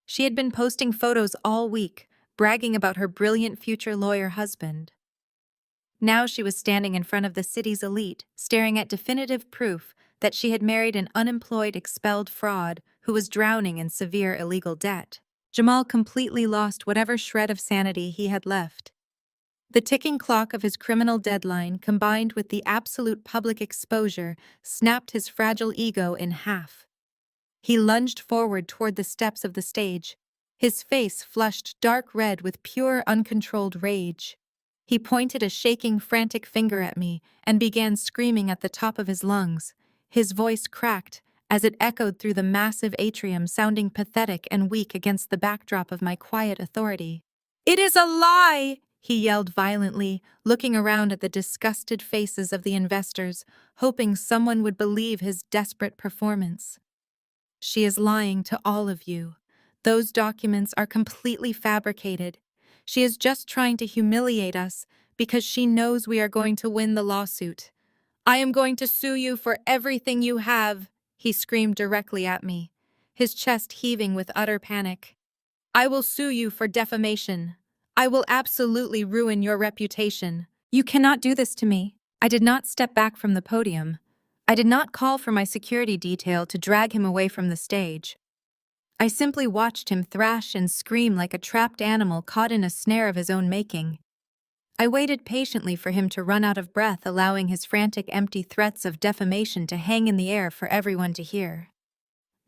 She had been posting photos all week, bragging about her brilliant future lawyer husband. Now she was standing in front of the city's elite, staring at definitive proof that she had married an unemployed, expelled fraud who was drowning in severe illegal debt. Jamal completely lost whatever shred of sanity he had left. The ticking clock of his criminal deadline, combined with the absolute public exposure, snapped his fragile ego in half. He lunged forward toward the steps of the stage, his face flushed dark red with pure, uncontrolled rage. He pointed a shaking, frantic finger at me and began screaming at the top of his lungs. His voice cracked as it echoed through the massive atrium, sounding pathetic and weak against the backdrop of my quiet authority. "It is a lie!" he yelled violently, looking around at the disgusted faces of the investors, hoping someone would believe his desperate performance. "She is lying to all of you. Those documents are completely fabricated. She is just trying to humiliate us because she knows we are going to win the lawsuit. I am going to sue you for everything you have," he screamed directly at me, his chest heaving with utter panic. "I will sue you for defamation. I will absolutely ruin your reputation. You cannot do this to me." I did not step back from the podium. I did not call for my security detail to drag him away from the stage. I simply watched him thrash and scream like a trapped animal caught in a snare of his own making. I waited patiently for him to run out of breath, allowing his frantic, empty threats of defamation to hang in the air for everyone to hear.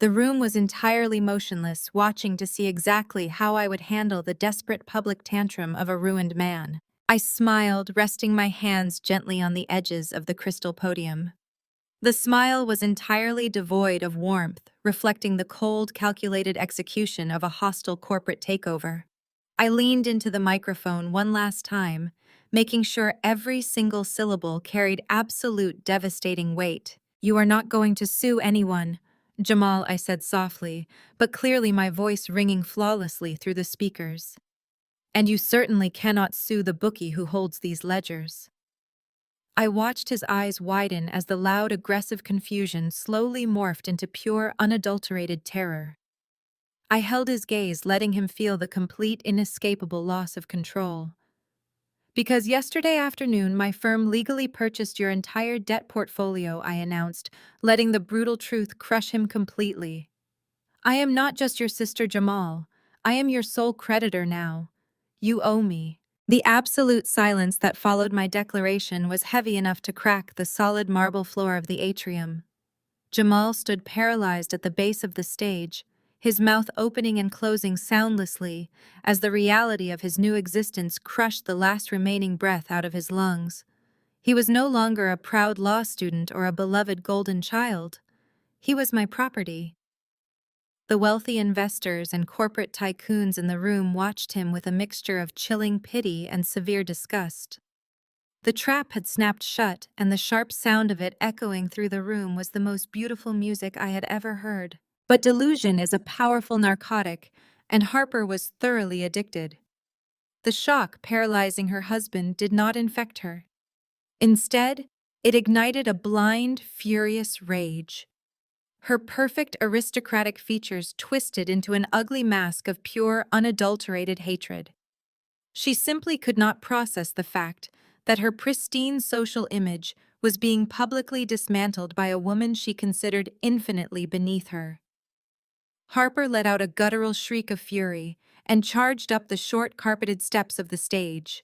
The room was entirely motionless, watching to see exactly how I would handle the desperate public tantrum of a ruined man. I smiled, resting my hands gently on the edges of the crystal podium. The smile was entirely devoid of warmth, reflecting the cold, calculated execution of a hostile corporate takeover. I leaned into the microphone one last time, making sure every single syllable carried absolute devastating weight. "You are not going to sue anyone, Jamal," I said softly, but clearly my voice ringing flawlessly through the speakers. "And you certainly cannot sue the bookie who holds these ledgers." I watched his eyes widen as the loud, aggressive confusion slowly morphed into pure, unadulterated terror. I held his gaze, letting him feel the complete, inescapable loss of control. "Because yesterday afternoon my firm legally purchased your entire debt portfolio," I announced, letting the brutal truth crush him completely. "I am not just your sister Jamal. I am your sole creditor now. You owe me." The absolute silence that followed my declaration was heavy enough to crack the solid marble floor of the atrium. Jamal stood paralyzed at the base of the stage, his mouth opening and closing soundlessly as the reality of his new existence crushed the last remaining breath out of his lungs. He was no longer a proud law student or a beloved golden child. He was my property. The wealthy investors and corporate tycoons in the room watched him with a mixture of chilling pity and severe disgust. The trap had snapped shut, and the sharp sound of it echoing through the room was the most beautiful music I had ever heard. But delusion is a powerful narcotic, and Harper was thoroughly addicted. The shock paralyzing her husband did not infect her. Instead, it ignited a blind, furious rage. Her perfect aristocratic features twisted into an ugly mask of pure, unadulterated hatred. She simply could not process the fact that her pristine social image was being publicly dismantled by a woman she considered infinitely beneath her. Harper let out a guttural shriek of fury and charged up the short carpeted steps of the stage.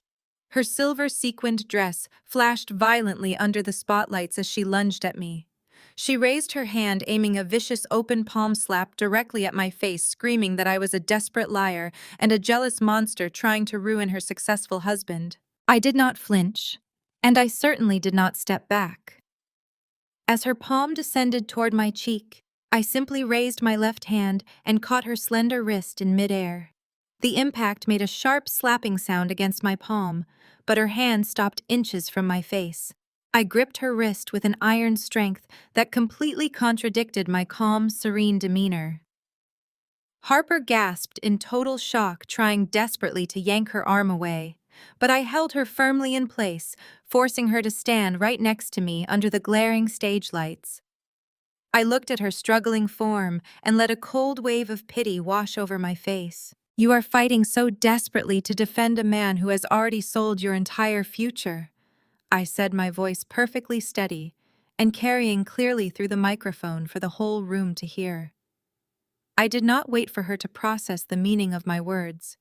Her silver sequined dress flashed violently under the spotlights as she lunged at me. She raised her hand, aiming a vicious open palm slap directly at my face, screaming that I was a desperate liar and a jealous monster trying to ruin her successful husband. I did not flinch, and I certainly did not step back. As her palm descended toward my cheek, I simply raised my left hand and caught her slender wrist in midair. The impact made a sharp slapping sound against my palm, but her hand stopped inches from my face. I gripped her wrist with an iron strength that completely contradicted my calm, serene demeanor. Harper gasped in total shock, trying desperately to yank her arm away, but I held her firmly in place, forcing her to stand right next to me under the glaring stage lights. I looked at her struggling form and let a cold wave of pity wash over my face. "You are fighting so desperately to defend a man who has already sold your entire future," I said, my voice perfectly steady and carrying clearly through the microphone for the whole room to hear. I did not wait for her to process the meaning of my words.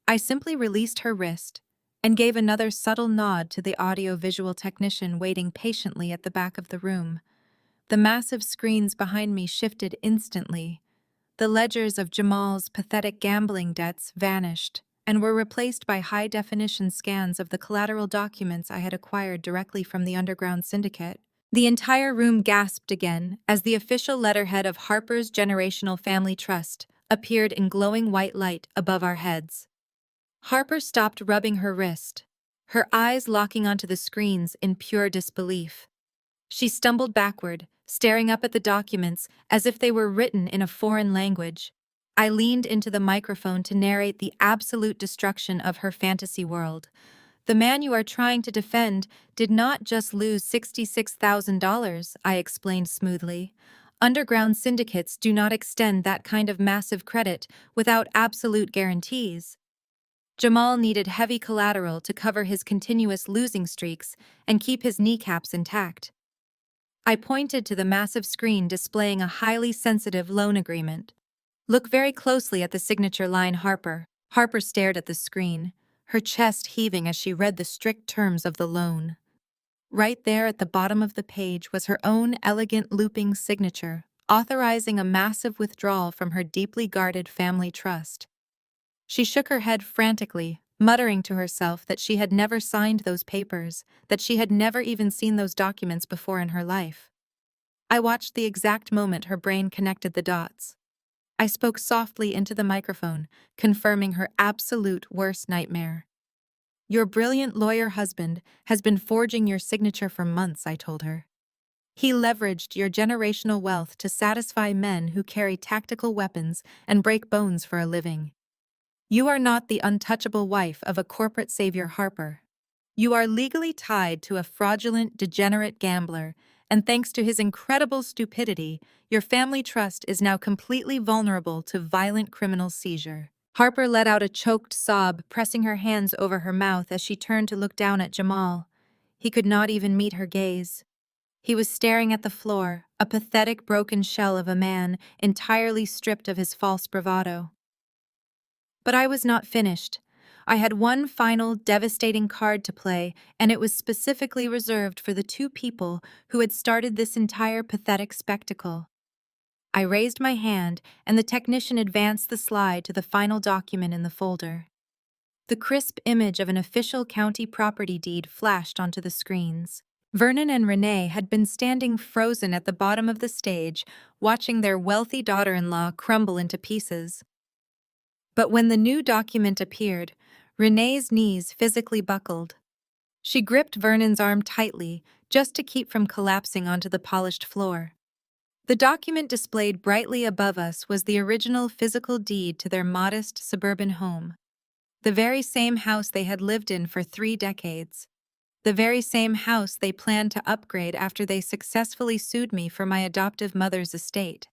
I simply released her wrist and gave another subtle nod to the audio-visual technician waiting patiently at the back of the room. The massive screens behind me shifted instantly. The ledgers of Jamal's pathetic gambling debts vanished and were replaced by high-definition scans of the collateral documents I had acquired directly from the underground syndicate. The entire room gasped again as the official letterhead of Harper's Generational Family Trust appeared in glowing white light above our heads. Harper stopped rubbing her wrist, her eyes locking onto the screens in pure disbelief. She stumbled backward, staring up at the documents as if they were written in a foreign language. I leaned into the microphone to narrate the absolute destruction of her fantasy world. "The man you are trying to defend did not just lose $66,000, I explained smoothly. Underground syndicates do not extend that kind of massive credit without absolute guarantees. Jamal needed heavy collateral to cover his continuous losing streaks and keep his kneecaps intact." I pointed to the massive screen displaying a highly sensitive loan agreement. "Look very closely at the signature line, Harper." Harper stared at the screen, her chest heaving as she read the strict terms of the loan. Right there at the bottom of the page was her own elegant looping signature, authorizing a massive withdrawal from her deeply guarded family trust. She shook her head frantically, muttering to herself that she had never signed those papers, that she had never even seen those documents before in her life. I watched the exact moment her brain connected the dots. I spoke softly into the microphone, confirming her absolute worst nightmare. "Your brilliant lawyer husband has been forging your signature for months," I told her. "He leveraged your generational wealth to satisfy men who carry tactical weapons and break bones for a living. You are not the untouchable wife of a corporate savior, Harper. You are legally tied to a fraudulent, degenerate gambler, and thanks to his incredible stupidity, your family trust is now completely vulnerable to violent criminal seizure." Harper let out a choked sob, pressing her hands over her mouth as she turned to look down at Jamal. He could not even meet her gaze. He was staring at the floor, a pathetic broken shell of a man entirely stripped of his false bravado. But I was not finished. I had one final, devastating card to play, and it was specifically reserved for the two people who had started this entire pathetic spectacle. I raised my hand, and the technician advanced the slide to the final document in the folder. The crisp image of an official county property deed flashed onto the screens. Vernon and Renee had been standing frozen at the bottom of the stage, watching their wealthy daughter-in-law crumble into pieces. But when the new document appeared, Renee's knees physically buckled. She gripped Vernon's arm tightly, just to keep from collapsing onto the polished floor. The document displayed brightly above us was the original physical deed to their modest suburban home, the very same house they had lived in for 3 decades. the very same house they planned to upgrade after they successfully sued me for my adoptive mother's estate.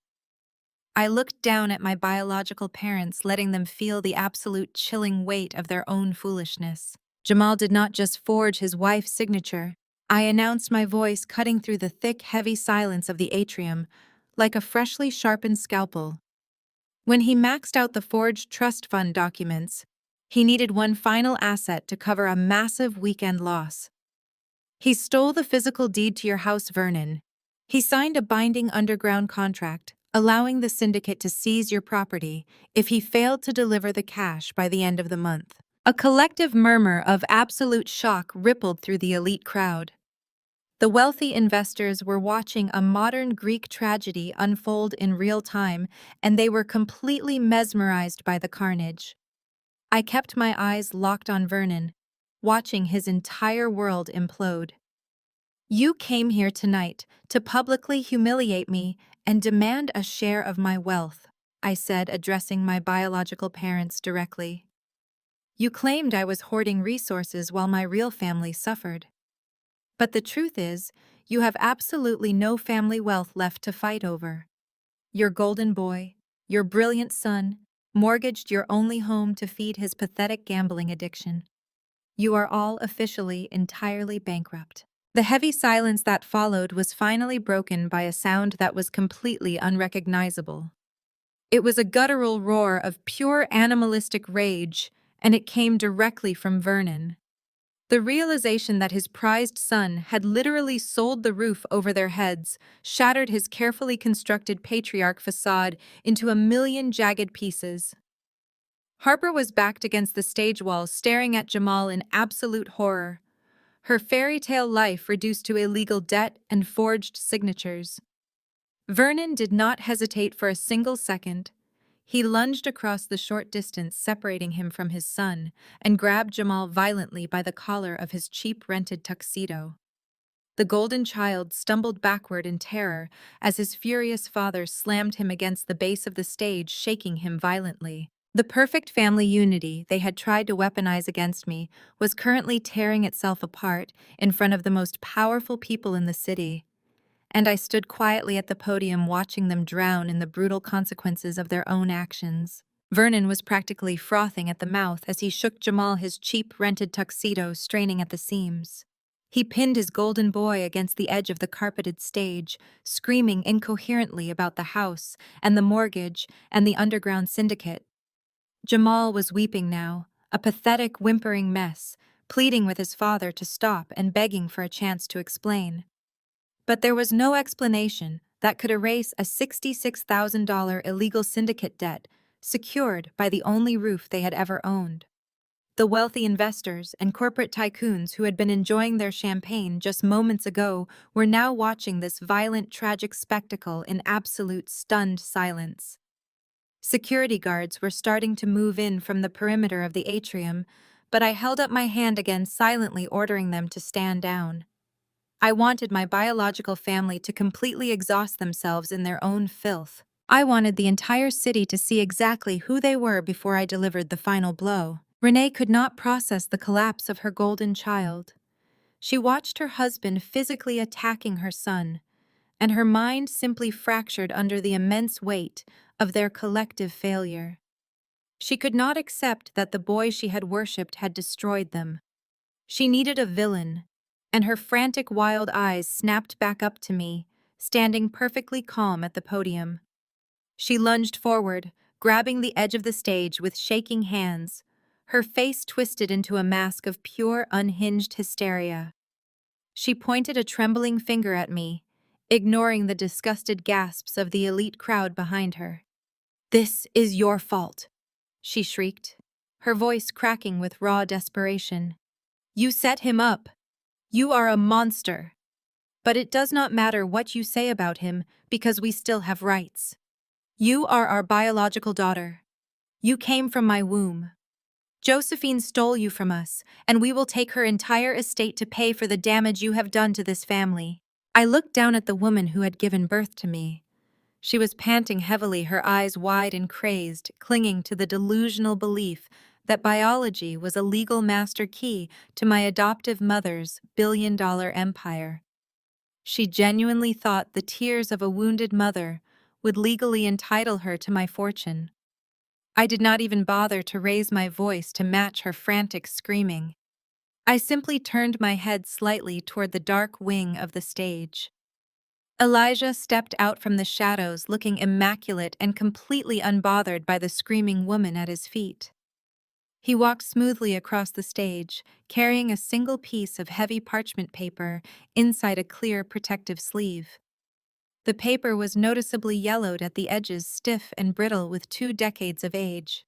I looked down at my biological parents, letting them feel the absolute chilling weight of their own foolishness. Jamal did not just forge his wife's signature. I announced, my voice cutting through the thick, heavy silence of the atrium like a freshly sharpened scalpel. When he maxed out the forged trust fund documents, he needed one final asset to cover a massive weekend loss. He stole the physical deed to your house, Vernon. He signed a binding underground contract, allowing the syndicate to seize your property if he failed to deliver the cash by the end of the month. A collective murmur of absolute shock rippled through the elite crowd. The wealthy investors were watching a modern Greek tragedy unfold in real time, and they were completely mesmerized by the carnage. I kept my eyes locked on Vernon, watching his entire world implode. You came here tonight to publicly humiliate me and demand a share of my wealth, I said, addressing my biological parents directly. You claimed I was hoarding resources while my real family suffered. But the truth is, you have absolutely no family wealth left to fight over. Your golden boy, your brilliant son, mortgaged your only home to feed his pathetic gambling addiction. You are all officially entirely bankrupt. The heavy silence that followed was finally broken by a sound that was completely unrecognizable. It was a guttural roar of pure animalistic rage, and it came directly from Vernon. The realization that his prized son had literally sold the roof over their heads shattered his carefully constructed patriarch facade into a million jagged pieces. Harper was backed against the stage wall, staring at Jamal in absolute horror, her fairy tale life reduced to illegal debt and forged signatures. Vernon did not hesitate for a single second. He lunged across the short distance separating him from his son and grabbed Jamal violently by the collar of his cheap rented tuxedo. The golden child stumbled backward in terror as his furious father slammed him against the base of the stage, shaking him violently. The perfect family unity they had tried to weaponize against me was currently tearing itself apart in front of the most powerful people in the city, and I stood quietly at the podium watching them drown in the brutal consequences of their own actions. Vernon was practically frothing at the mouth as he shook Jamal his cheap rented tuxedo, straining at the seams. He pinned his golden boy against the edge of the carpeted stage, screaming incoherently about the house and the mortgage and the underground syndicate. Jamal was weeping now, a pathetic, whimpering mess, pleading with his father to stop and begging for a chance to explain. But there was no explanation that could erase a $66,000 illegal syndicate debt secured by the only roof they had ever owned. The wealthy investors and corporate tycoons who had been enjoying their champagne just moments ago were now watching this violent, tragic spectacle in absolute stunned silence. Security guards were starting to move in from the perimeter of the atrium, but I held up my hand again, silently ordering them to stand down. I wanted my biological family to completely exhaust themselves in their own filth. I wanted the entire city to see exactly who they were before I delivered the final blow. Renee could not process the collapse of her golden child. She watched her husband physically attacking her son, and her mind simply fractured under the immense weight of their collective failure. She could not accept that the boy she had worshipped had destroyed them. She needed a villain, and her frantic, wild eyes snapped back up to me, standing perfectly calm at the podium. She lunged forward, grabbing the edge of the stage with shaking hands, her face twisted into a mask of pure, unhinged hysteria. She pointed a trembling finger at me, ignoring the disgusted gasps of the elite crowd behind her. "This is your fault," she shrieked, her voice cracking with raw desperation. "You set him up. You are a monster. But it does not matter what you say about him because we still have rights. You are our biological daughter. You came from my womb. Josephine stole you from us, and we will take her entire estate to pay for the damage you have done to this family." I looked down at the woman who had given birth to me. She was panting heavily, her eyes wide and crazed, clinging to the delusional belief that biology was a legal master key to my adoptive mother's billion-dollar empire. She genuinely thought the tears of a wounded mother would legally entitle her to my fortune. I did not even bother to raise my voice to match her frantic screaming. I simply turned my head slightly toward the dark wing of the stage. Elijah stepped out from the shadows looking immaculate and completely unbothered by the screaming woman at his feet. He walked smoothly across the stage, carrying a single piece of heavy parchment paper inside a clear protective sleeve. The paper was noticeably yellowed at the edges, stiff and brittle with 2 decades of age.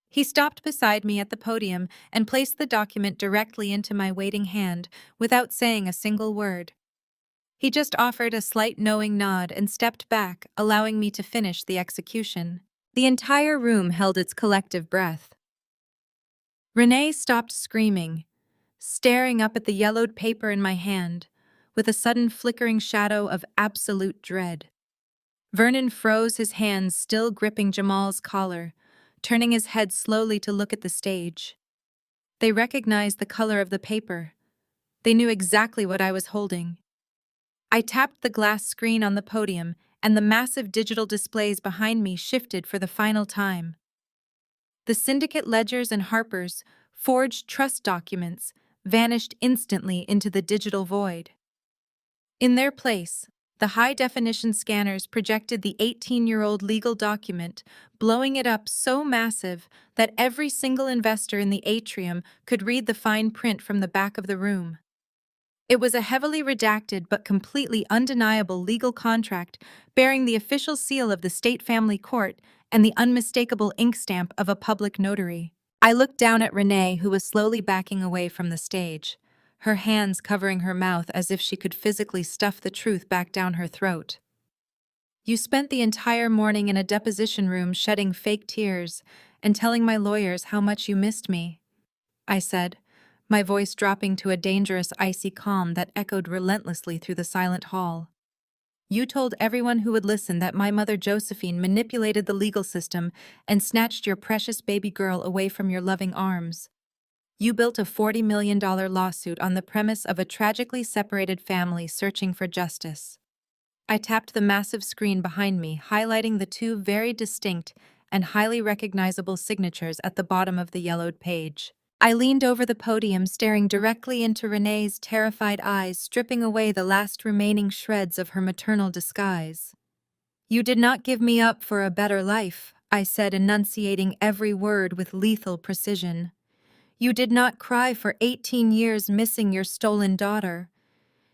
He stopped beside me at the podium and placed the document directly into my waiting hand without saying a single word. He just offered a slight knowing nod and stepped back, allowing me to finish the execution. The entire room held its collective breath. Renee stopped screaming, staring up at the yellowed paper in my hand, with a sudden flickering shadow of absolute dread. Vernon froze, his hands still gripping Jamal's collar, turning his head slowly to look at the stage. They recognized the color of the paper. They knew exactly what I was holding. I tapped the glass screen on the podium, and the massive digital displays behind me shifted for the final time. The syndicate ledgers and Harper's forged trust documents vanished instantly into the digital void. In their place, the high-definition scanners projected the 18-year-old legal document, blowing it up so massive that every single investor in the atrium could read the fine print from the back of the room. It was a heavily redacted but completely undeniable legal contract bearing the official seal of the state family court and the unmistakable ink stamp of a public notary. I looked down at Renee, who was slowly backing away from the stage, her hands covering her mouth as if she could physically stuff the truth back down her throat. "You spent the entire morning in a deposition room shedding fake tears and telling my lawyers how much you missed me," I said, my voice dropping to a dangerous icy calm that echoed relentlessly through the silent hall. "You told everyone who would listen that my mother Josephine manipulated the legal system and snatched your precious baby girl away from your loving arms. You built a $40 million lawsuit on the premise of a tragically separated family searching for justice." I tapped the massive screen behind me, highlighting the 2 very distinct and highly recognizable signatures at the bottom of the yellowed page. I leaned over the podium, staring directly into Renee's terrified eyes, stripping away the last remaining shreds of her maternal disguise. "You did not give me up for a better life," I said, enunciating every word with lethal precision. "You did not cry for 18 years missing your stolen daughter.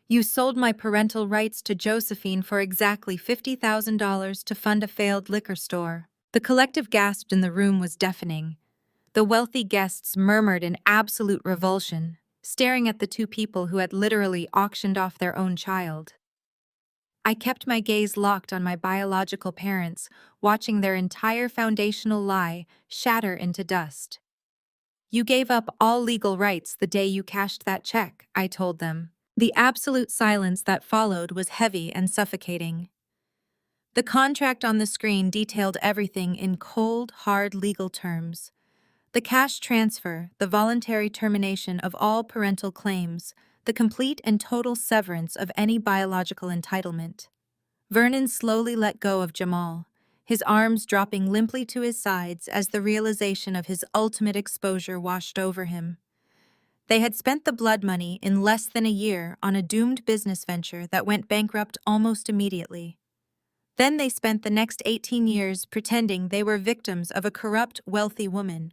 You sold my parental rights to Josephine for exactly $50,000 to fund a failed liquor store." The collective gasp in the room was deafening. The wealthy guests murmured in absolute revulsion, staring at the 2 people who had literally auctioned off their own child. I kept my gaze locked on my biological parents, watching their entire foundational lie shatter into dust. "You gave up all legal rights the day you cashed that check," I told them. The absolute silence that followed was heavy and suffocating. The contract on the screen detailed everything in cold, hard legal terms. The cash transfer, the voluntary termination of all parental claims, the complete and total severance of any biological entitlement. Vernon slowly let go of Jamal, his arms dropping limply to his sides as the realization of his ultimate exposure washed over him. They had spent the blood money in less than a year on a doomed business venture that went bankrupt almost immediately. Then they spent the next 18 years pretending they were victims of a corrupt, wealthy woman.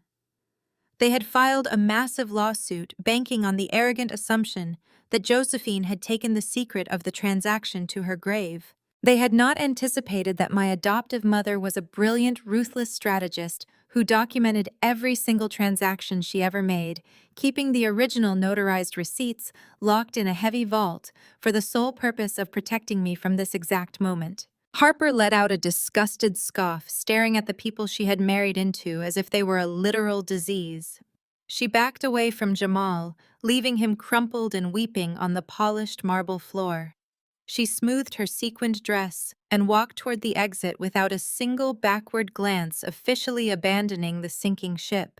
They had filed a massive lawsuit banking on the arrogant assumption that Josephine had taken the secret of the transaction to her grave. They had not anticipated that my adoptive mother was a brilliant, ruthless strategist who documented every single transaction she ever made, keeping the original notarized receipts locked in a heavy vault for the sole purpose of protecting me from this exact moment. Harper let out a disgusted scoff, staring at the people she had married into as if they were a literal disease. She backed away from Jamal, leaving him crumpled and weeping on the polished marble floor. She smoothed her sequined dress and walked toward the exit without a single backward glance, officially abandoning the sinking ship.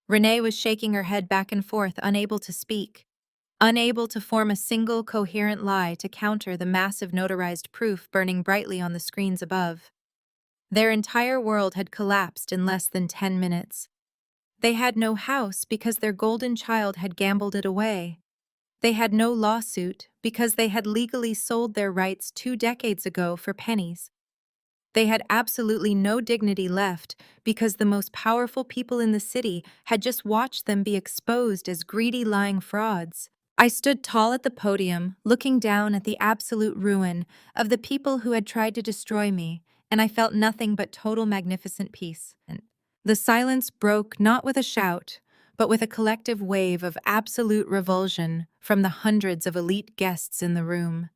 Renee was shaking her head back and forth, unable to speak, unable to form a single coherent lie to counter the massive notarized proof burning brightly on the screens above. Their entire world had collapsed in less than 10 minutes. They had no house because their golden child had gambled it away. They had no lawsuit because they had legally sold their rights 2 decades ago for pennies. They had absolutely no dignity left because the most powerful people in the city had just watched them be exposed as greedy, lying frauds. I stood tall at the podium, looking down at the absolute ruin of the people who had tried to destroy me, and I felt nothing but total magnificent peace. The silence broke not with a shout, but with a collective wave of absolute revulsion from the hundreds of elite guests in the room.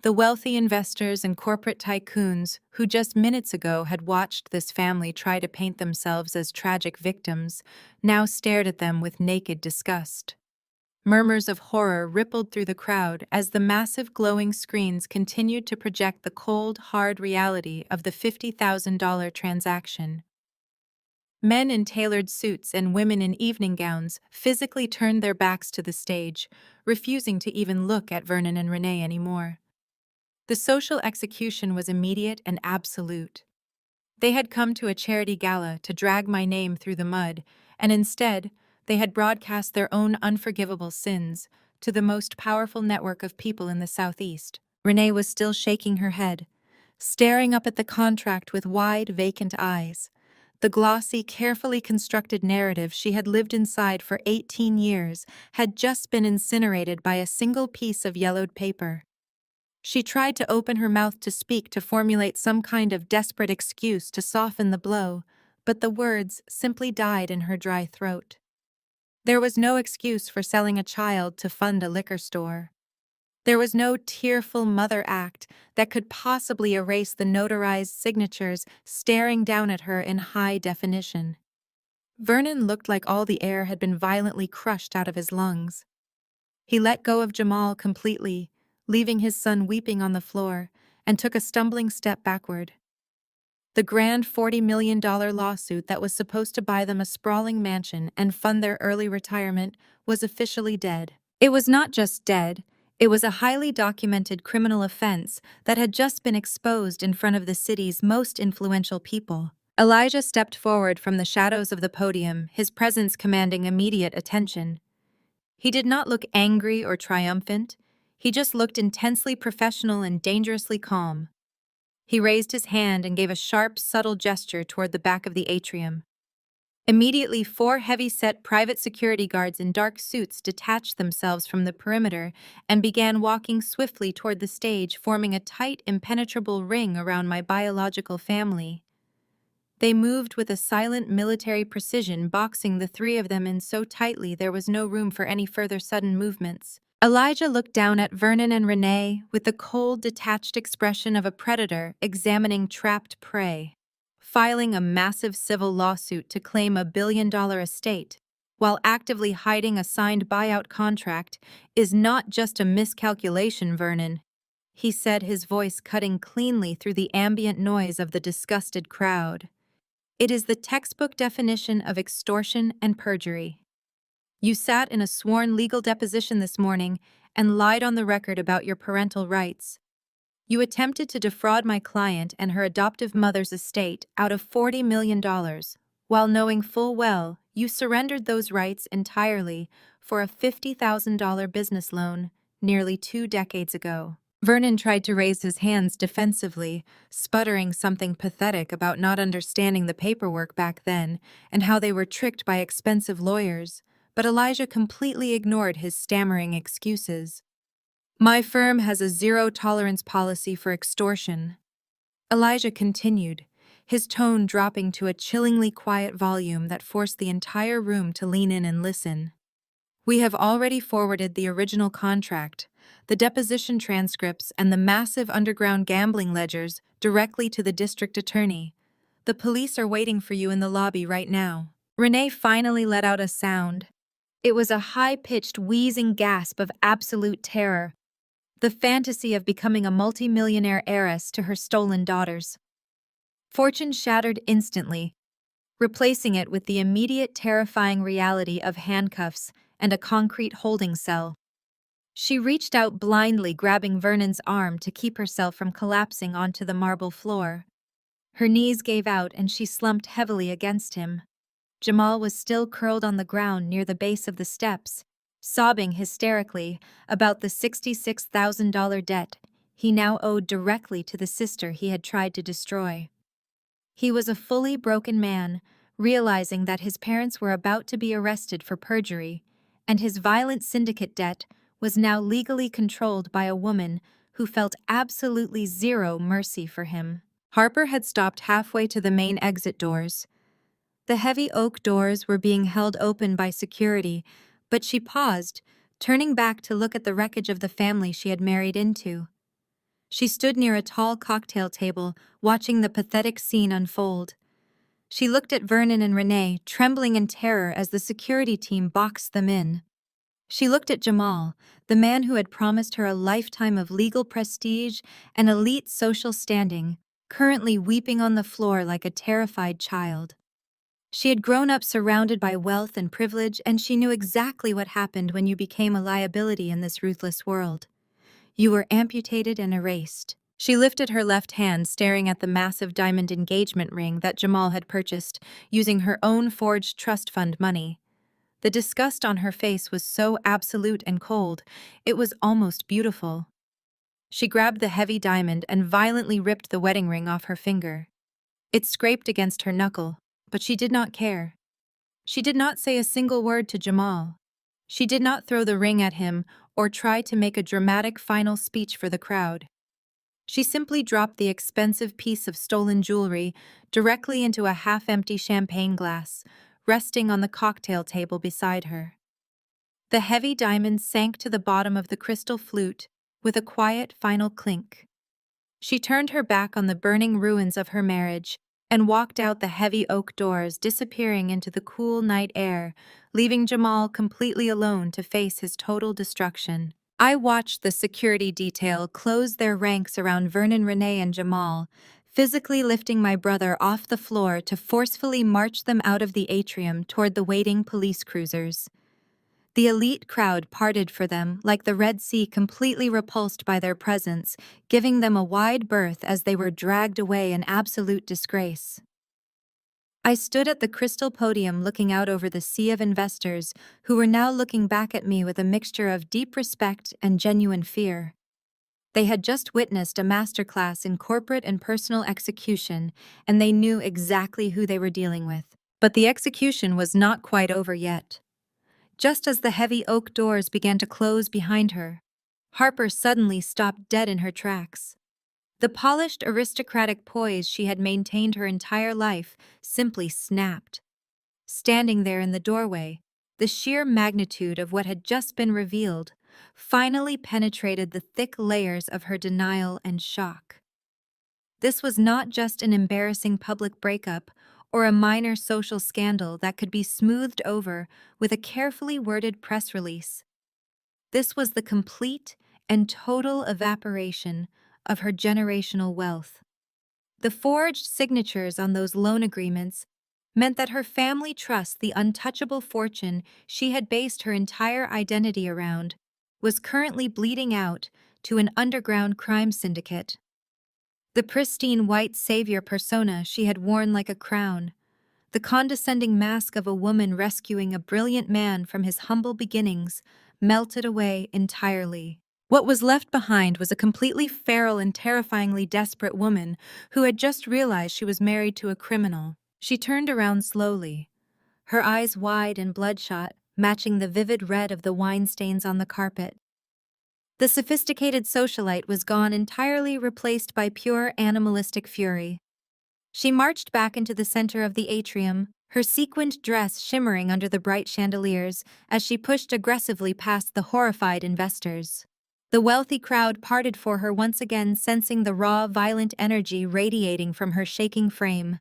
The wealthy investors and corporate tycoons who just minutes ago had watched this family try to paint themselves as tragic victims now stared at them with naked disgust. Murmurs of horror rippled through the crowd as the massive glowing screens continued to project the cold, hard reality of the $50,000 transaction. Men in tailored suits and women in evening gowns physically turned their backs to the stage, refusing to even look at Vernon and Renee anymore. The social execution was immediate and absolute. They had come to a charity gala to drag my name through the mud, and instead, they had broadcast their own unforgivable sins to the most powerful network of people in the Southeast. Renee was still shaking her head, staring up at the contract with wide, vacant eyes. The glossy, carefully constructed narrative she had lived inside for 18 years had just been incinerated by a single piece of yellowed paper. She tried to open her mouth to speak, to formulate some kind of desperate excuse to soften the blow, but the words simply died in her dry throat. There was no excuse for selling a child to fund a liquor store. There was no tearful mother act that could possibly erase the notarized signatures staring down at her in high definition. Vernon looked like all the air had been violently crushed out of his lungs. He let go of Jamal completely, leaving his son weeping on the floor, and took a stumbling step backward. The grand $40 million lawsuit that was supposed to buy them a sprawling mansion and fund their early retirement was officially dead. It was not just dead, it was a highly documented criminal offense that had just been exposed in front of the city's most influential people. Elijah stepped forward from the shadows of the podium, his presence commanding immediate attention. He did not look angry or triumphant. He just looked intensely professional and dangerously calm. He raised his hand and gave a sharp, subtle gesture toward the back of the atrium. Immediately, 4 heavy-set private security guards in dark suits detached themselves from the perimeter and began walking swiftly toward the stage, forming a tight, impenetrable ring around my biological family. They moved with a silent military precision, boxing the 3 of them in so tightly there was no room for any further sudden movements. Elijah looked down at Vernon and Renee with the cold, detached expression of a predator examining trapped prey. Filing a massive civil lawsuit to claim a billion-dollar estate, while actively hiding a signed buyout contract, is not just a miscalculation, Vernon, he said, his voice cutting cleanly through the ambient noise of the disgusted crowd. It is the textbook definition of extortion and perjury. You sat in a sworn legal deposition this morning and lied on the record about your parental rights. You attempted to defraud my client and her adoptive mother's estate out of $40 million, while knowing full well you surrendered those rights entirely for a $50,000 business loan nearly 2 decades ago. Vernon tried to raise his hands defensively, sputtering something pathetic about not understanding the paperwork back then and how they were tricked by expensive lawyers, but Elijah completely ignored his stammering excuses. My firm has a zero-tolerance policy for extortion, Elijah continued, his tone dropping to a chillingly quiet volume that forced the entire room to lean in and listen. We have already forwarded the original contract, the deposition transcripts, and the massive underground gambling ledgers directly to the district attorney. The police are waiting for you in the lobby right now. Renee finally let out a sound. It was a high-pitched, wheezing gasp of absolute terror, the fantasy of becoming a multi-millionaire heiress to her stolen daughters. Fortune shattered instantly. replacing it with the immediate terrifying reality of handcuffs and a concrete holding cell. She reached out blindly, grabbing Vernon's arm to keep herself from collapsing onto the marble floor. Her knees gave out and she slumped heavily against him. Jamal was still curled on the ground near the base of the steps, sobbing hysterically about the $66,000 debt he now owed directly to the sister he had tried to destroy. He was a fully broken man, realizing that his parents were about to be arrested for perjury, and his violent syndicate debt was now legally controlled by a woman who felt absolutely zero mercy for him. Harper had stopped halfway to the main exit doors. The heavy oak doors were being held open by security, but she paused, turning back to look at the wreckage of the family she had married into. She stood near a tall cocktail table, watching the pathetic scene unfold. She looked at Vernon and Renee, trembling in terror as the security team boxed them in. She looked at Jamal, the man who had promised her a lifetime of legal prestige and elite social standing, currently weeping on the floor like a terrified child. She had grown up surrounded by wealth and privilege, and she knew exactly what happened when you became a liability in this ruthless world. You were amputated and erased. She lifted her left hand, staring at the massive diamond engagement ring that Jamal had purchased, using her own forged trust fund money. The disgust on her face was so absolute and cold, it was almost beautiful. She grabbed the heavy diamond and violently ripped the wedding ring off her finger. It scraped against her knuckle, but she did not care. She did not say a single word to Jamal. She did not throw the ring at him or try to make a dramatic final speech for the crowd. She simply dropped the expensive piece of stolen jewelry directly into a half-empty champagne glass, resting on the cocktail table beside her. The heavy diamond sank to the bottom of the crystal flute with a quiet final clink. She turned her back on the burning ruins of her marriage and walked out the heavy oak doors, disappearing into the cool night air, leaving Jamal completely alone to face his total destruction. I watched the security detail close their ranks around Vernon, Renee, and Jamal, physically lifting my brother off the floor to forcefully march them out of the atrium toward the waiting police cruisers. The elite crowd parted for them like the Red Sea, completely repulsed by their presence, giving them a wide berth as they were dragged away in absolute disgrace. I stood at the crystal podium looking out over the sea of investors who were now looking back at me with a mixture of deep respect and genuine fear. They had just witnessed a masterclass in corporate and personal execution, and they knew exactly who they were dealing with. But the execution was not quite over yet. Just as the heavy oak doors began to close behind her, Harper suddenly stopped dead in her tracks. The polished, aristocratic poise she had maintained her entire life simply snapped. Standing there in the doorway, the sheer magnitude of what had just been revealed finally penetrated the thick layers of her denial and shock. This was not just an embarrassing public breakup or a minor social scandal that could be smoothed over with a carefully worded press release. This was the complete and total evaporation of her generational wealth. The forged signatures on those loan agreements meant that her family trust, the untouchable fortune she had based her entire identity around, was currently bleeding out to an underground crime syndicate. The pristine white savior persona she had worn like a crown, the condescending mask of a woman rescuing a brilliant man from his humble beginnings, melted away entirely. What was left behind was a completely feral and terrifyingly desperate woman who had just realized she was married to a criminal. She turned around slowly, her eyes wide and bloodshot, matching the vivid red of the wine stains on the carpet. The sophisticated socialite was gone entirely, replaced by pure animalistic fury. She marched back into the center of the atrium, her sequined dress shimmering under the bright chandeliers as she pushed aggressively past the horrified investors. The wealthy crowd parted for her once again, sensing the raw, violent energy radiating from her shaking frame.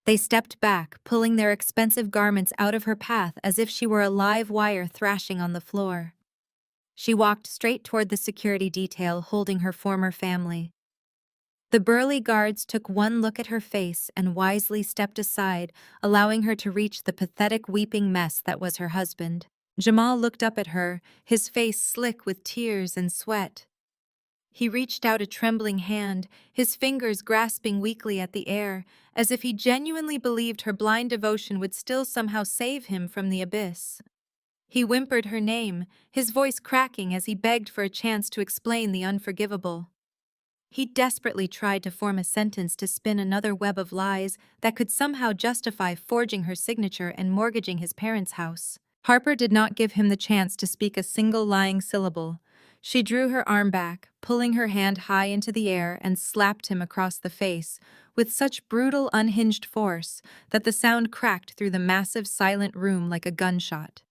They stepped back, pulling their expensive garments out of her path as if she were a live wire thrashing on the floor. She walked straight toward the security detail, holding her former family. The burly guards took one look at her face and wisely stepped aside, allowing her to reach the pathetic weeping mess that was her husband. Jamal looked up at her, his face slick with tears and sweat. He reached out a trembling hand, his fingers grasping weakly at the air, as if he genuinely believed her blind devotion would still somehow save him from the abyss. He whimpered her name, his voice cracking as he begged for a chance to explain the unforgivable. He desperately tried to form a sentence to spin another web of lies that could somehow justify forging her signature and mortgaging his parents' house. Harper did not give him the chance to speak a single lying syllable. She drew her arm back, pulling her hand high into the air, and slapped him across the face with such brutal, unhinged force that the sound cracked through the massive, silent room like a gunshot.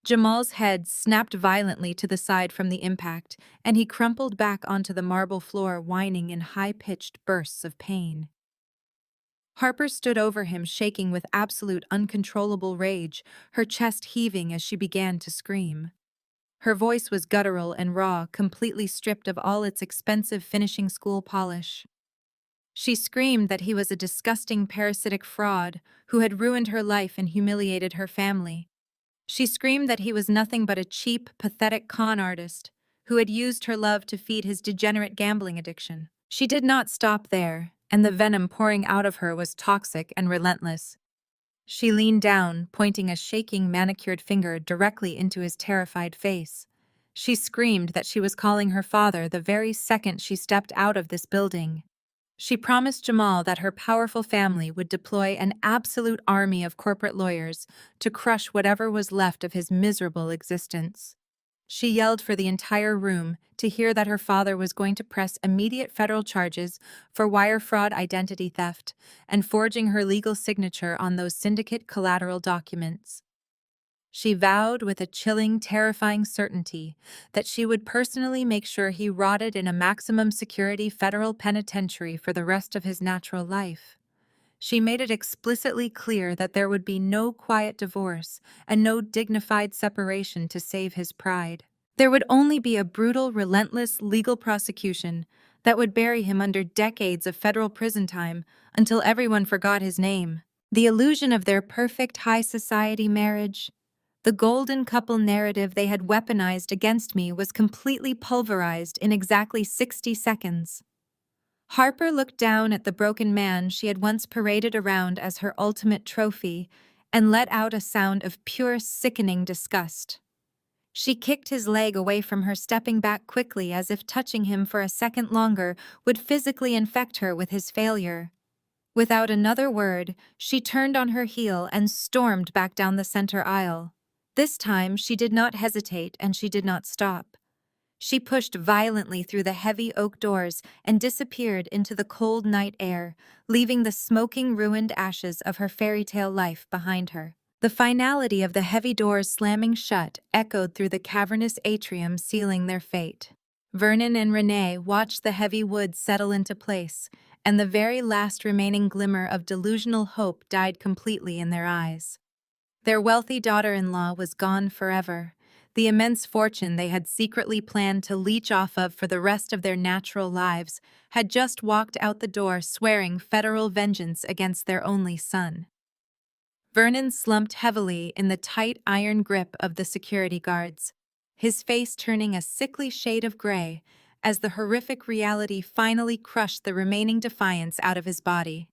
Jamal's head snapped violently to the side from the impact, and he crumpled back onto the marble floor, whining in high-pitched bursts of pain. Harper stood over him, shaking with absolute uncontrollable rage, her chest heaving as she began to scream. Her voice was guttural and raw, completely stripped of all its expensive finishing school polish. She screamed that he was a disgusting parasitic fraud who had ruined her life and humiliated her family. She screamed that he was nothing but a cheap, pathetic con artist who had used her love to feed his degenerate gambling addiction. She did not stop there, and the venom pouring out of her was toxic and relentless. She leaned down, pointing a shaking, manicured finger directly into his terrified face. She screamed that she was calling her father the very second she stepped out of this building. She promised Jamal that her powerful family would deploy an absolute army of corporate lawyers to crush whatever was left of his miserable existence. She yelled for the entire room to hear that her father was going to press immediate federal charges for wire fraud, identity theft, and forging her legal signature on those syndicate collateral documents. She vowed with a chilling, terrifying certainty that she would personally make sure he rotted in a maximum security federal penitentiary for the rest of his natural life. She made it explicitly clear that there would be no quiet divorce and no dignified separation to save his pride. There would only be a brutal, relentless legal prosecution that would bury him under decades of federal prison time until everyone forgot his name. The illusion of their perfect high society marriage, the golden couple narrative they had weaponized against me, was completely pulverized in exactly 60 seconds. Harper looked down at the broken man she had once paraded around as her ultimate trophy and let out a sound of pure, sickening disgust. She kicked his leg away from her, stepping back quickly as if touching him for a second longer would physically infect her with his failure. Without another word, she turned on her heel and stormed back down the center aisle. This time, she did not hesitate and she did not stop. She pushed violently through the heavy oak doors and disappeared into the cold night air, leaving the smoking, ruined ashes of her fairy tale life behind her. The finality of the heavy doors slamming shut echoed through the cavernous atrium, sealing their fate. Vernon and Renee watched the heavy wood settle into place, and the very last remaining glimmer of delusional hope died completely in their eyes. Their wealthy daughter-in-law was gone forever. The immense fortune they had secretly planned to leech off of for the rest of their natural lives had just walked out the door, swearing federal vengeance against their only son. Vernon slumped heavily in the tight iron grip of the security guards, his face turning a sickly shade of gray as the horrific reality finally crushed the remaining defiance out of his body.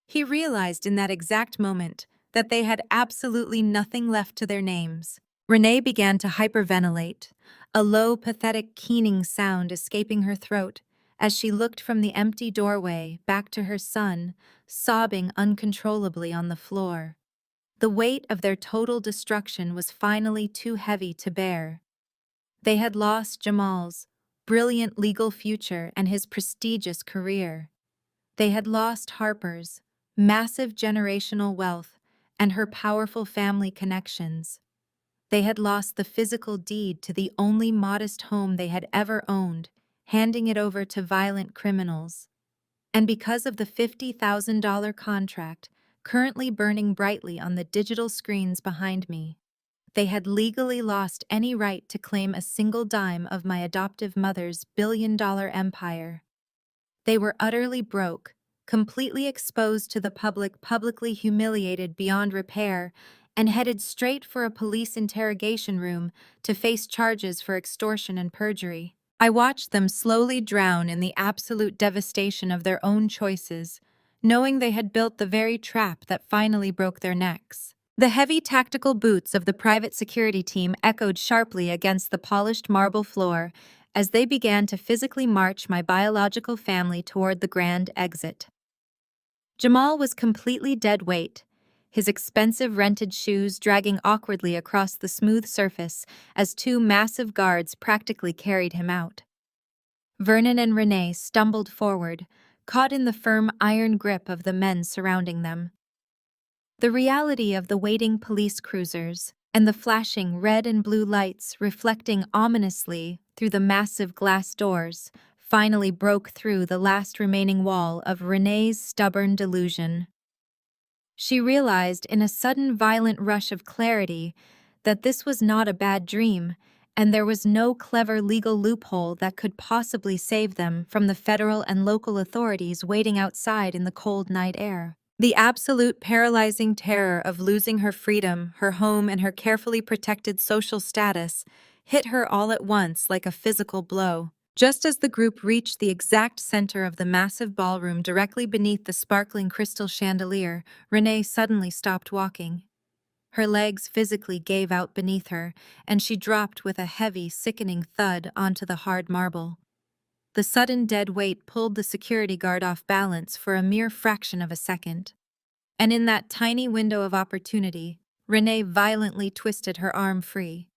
He realized in that exact moment that they had absolutely nothing left to their names. Renee began to hyperventilate, a low, pathetic, keening sound escaping her throat as she looked from the empty doorway back to her son, sobbing uncontrollably on the floor. The weight of their total destruction was finally too heavy to bear. They had lost Jamal's brilliant legal future and his prestigious career. They had lost Harper's massive generational wealth and her powerful family connections. They had lost the physical deed to the only modest home they had ever owned, handing it over to violent criminals. And because of the $50,000 contract currently burning brightly on the digital screens behind me, they had legally lost any right to claim a single dime of my adoptive mother's billion-dollar empire. They were utterly broke, completely exposed to the public, publicly humiliated beyond repair, and headed straight for a police interrogation room to face charges for extortion and perjury. I watched them slowly drown in the absolute devastation of their own choices, knowing they had built the very trap that finally broke their necks. The heavy tactical boots of the private security team echoed sharply against the polished marble floor as they began to physically march my biological family toward the grand exit. Jamal was completely dead weight, his expensive rented shoes dragging awkwardly across the smooth surface as two massive guards practically carried him out. Vernon and Renee stumbled forward, caught in the firm iron grip of the men surrounding them. The reality of the waiting police cruisers and the flashing red and blue lights reflecting ominously through the massive glass doors finally broke through the last remaining wall of Renee's stubborn delusion. She realized in a sudden violent rush of clarity that this was not a bad dream, and there was no clever legal loophole that could possibly save them from the federal and local authorities waiting outside in the cold night air. The absolute paralyzing terror of losing her freedom, her home, and her carefully protected social status hit her all at once like a physical blow. Just as the group reached the exact center of the massive ballroom directly beneath the sparkling crystal chandelier, Renee suddenly stopped walking. Her legs physically gave out beneath her, and she dropped with a heavy, sickening thud onto the hard marble. The sudden dead weight pulled the security guard off balance for a mere fraction of a second. And in that tiny window of opportunity, Renee violently twisted her arm free.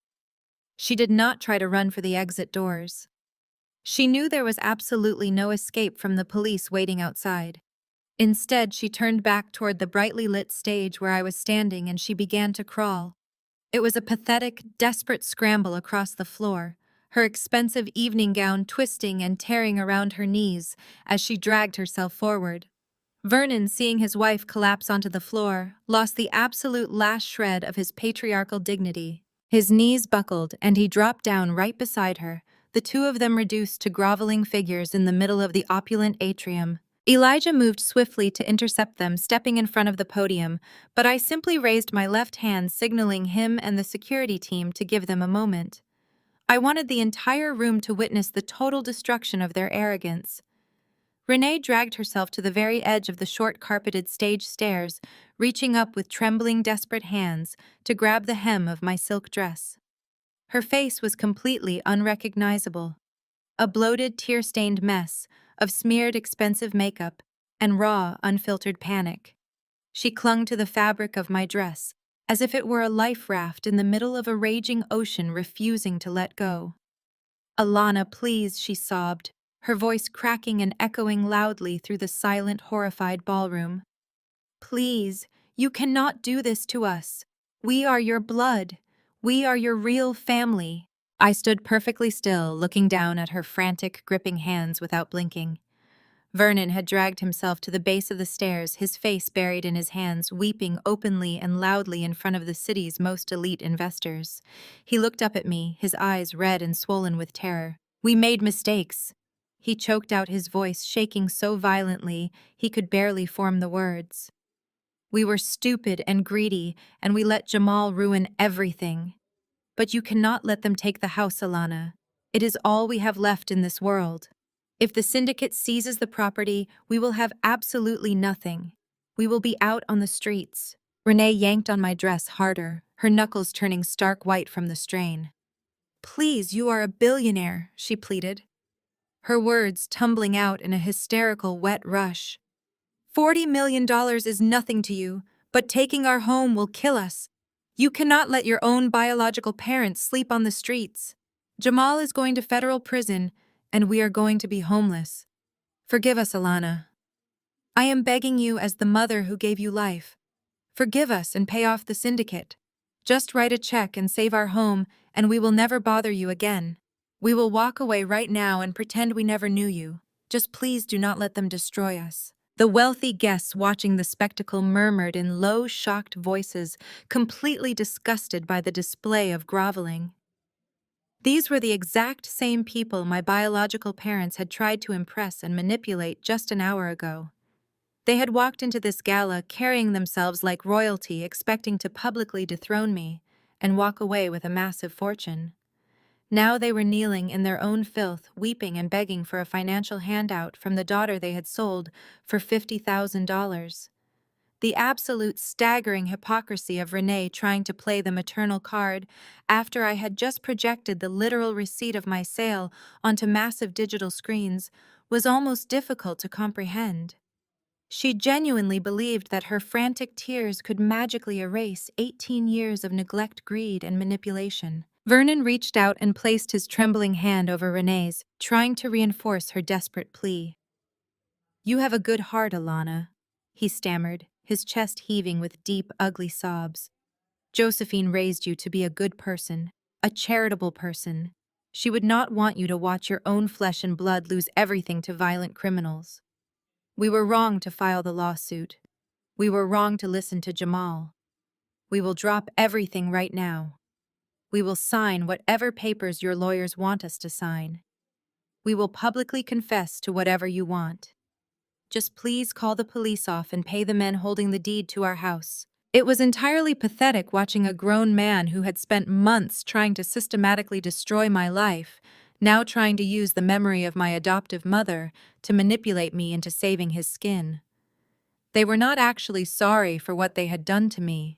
She did not try to run for the exit doors. She knew there was absolutely no escape from the police waiting outside. Instead, she turned back toward the brightly lit stage where I was standing and she began to crawl. It was a pathetic, desperate scramble across the floor, her expensive evening gown twisting and tearing around her knees as she dragged herself forward. Vernon, seeing his wife collapse onto the floor, lost the absolute last shred of his patriarchal dignity. His knees buckled and he dropped down right beside her, the two of them reduced to groveling figures in the middle of the opulent atrium. Elijah moved swiftly to intercept them, stepping in front of the podium, but I simply raised my left hand, signaling him and the security team to give them a moment. I wanted the entire room to witness the total destruction of their arrogance. Renee dragged herself to the very edge of the short carpeted stage stairs, reaching up with trembling, desperate hands to grab the hem of my silk dress. Her face was completely unrecognizable, a bloated, tear-stained mess of smeared, expensive makeup and raw, unfiltered panic. She clung to the fabric of my dress, as if it were a life raft in the middle of a raging ocean refusing to let go. "Alana, please," she sobbed, her voice cracking and echoing loudly through the silent, horrified ballroom. "Please, you cannot do this to us. We are your blood. We are your real family." I stood perfectly still, looking down at her frantic, gripping hands without blinking. Vernon had dragged himself to the base of the stairs, his face buried in his hands, weeping openly and loudly in front of the city's most elite investors. He looked up at me, his eyes red and swollen with terror. "We made mistakes." He choked out, his voice shaking so violently he could barely form the words. "We were stupid and greedy, and we let Jamal ruin everything. But you cannot let them take the house, Alana. It is all we have left in this world. If the syndicate seizes the property, we will have absolutely nothing. We will be out on the streets." Renee yanked on my dress harder, her knuckles turning stark white from the strain. "Please, you are a billionaire," she pleaded, her words tumbling out in a hysterical wet rush. $40 million is nothing to you, but taking our home will kill us. You cannot let your own biological parents sleep on the streets. Jamal is going to federal prison, and we are going to be homeless. Forgive us, Alana. I am begging you as the mother who gave you life. Forgive us and pay off the syndicate. Just write a check and save our home, and we will never bother you again. We will walk away right now and pretend we never knew you. Just please do not let them destroy us." The wealthy guests watching the spectacle murmured in low, shocked voices, completely disgusted by the display of groveling. These were the exact same people my biological parents had tried to impress and manipulate just an hour ago. They had walked into this gala carrying themselves like royalty, expecting to publicly dethrone me and walk away with a massive fortune. Now they were kneeling in their own filth, weeping and begging for a financial handout from the daughter they had sold for $50,000. The absolute staggering hypocrisy of Renee trying to play the maternal card after I had just projected the literal receipt of my sale onto massive digital screens was almost difficult to comprehend. She genuinely believed that her frantic tears could magically erase 18 years of neglect, greed, and manipulation. Vernon reached out and placed his trembling hand over Renee's, trying to reinforce her desperate plea. "You have a good heart, Alana," he stammered, his chest heaving with deep, ugly sobs. "Josephine raised you to be a good person, a charitable person. She would not want you to watch your own flesh and blood lose everything to violent criminals. We were wrong to file the lawsuit. We were wrong to listen to Jamal. We will drop everything right now. We will sign whatever papers your lawyers want us to sign. We will publicly confess to whatever you want. Just please call the police off and pay the men holding the deed to our house." It was entirely pathetic watching a grown man who had spent months trying to systematically destroy my life, now trying to use the memory of my adoptive mother to manipulate me into saving his skin. They were not actually sorry for what they had done to me.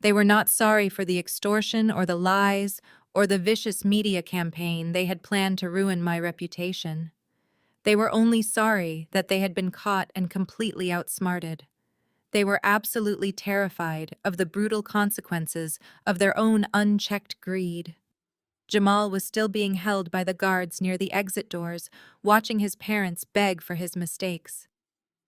They were not sorry for the extortion or the lies or the vicious media campaign they had planned to ruin my reputation. They were only sorry that they had been caught and completely outsmarted. They were absolutely terrified of the brutal consequences of their own unchecked greed. Jamal was still being held by the guards near the exit doors, watching his parents beg for his mistakes.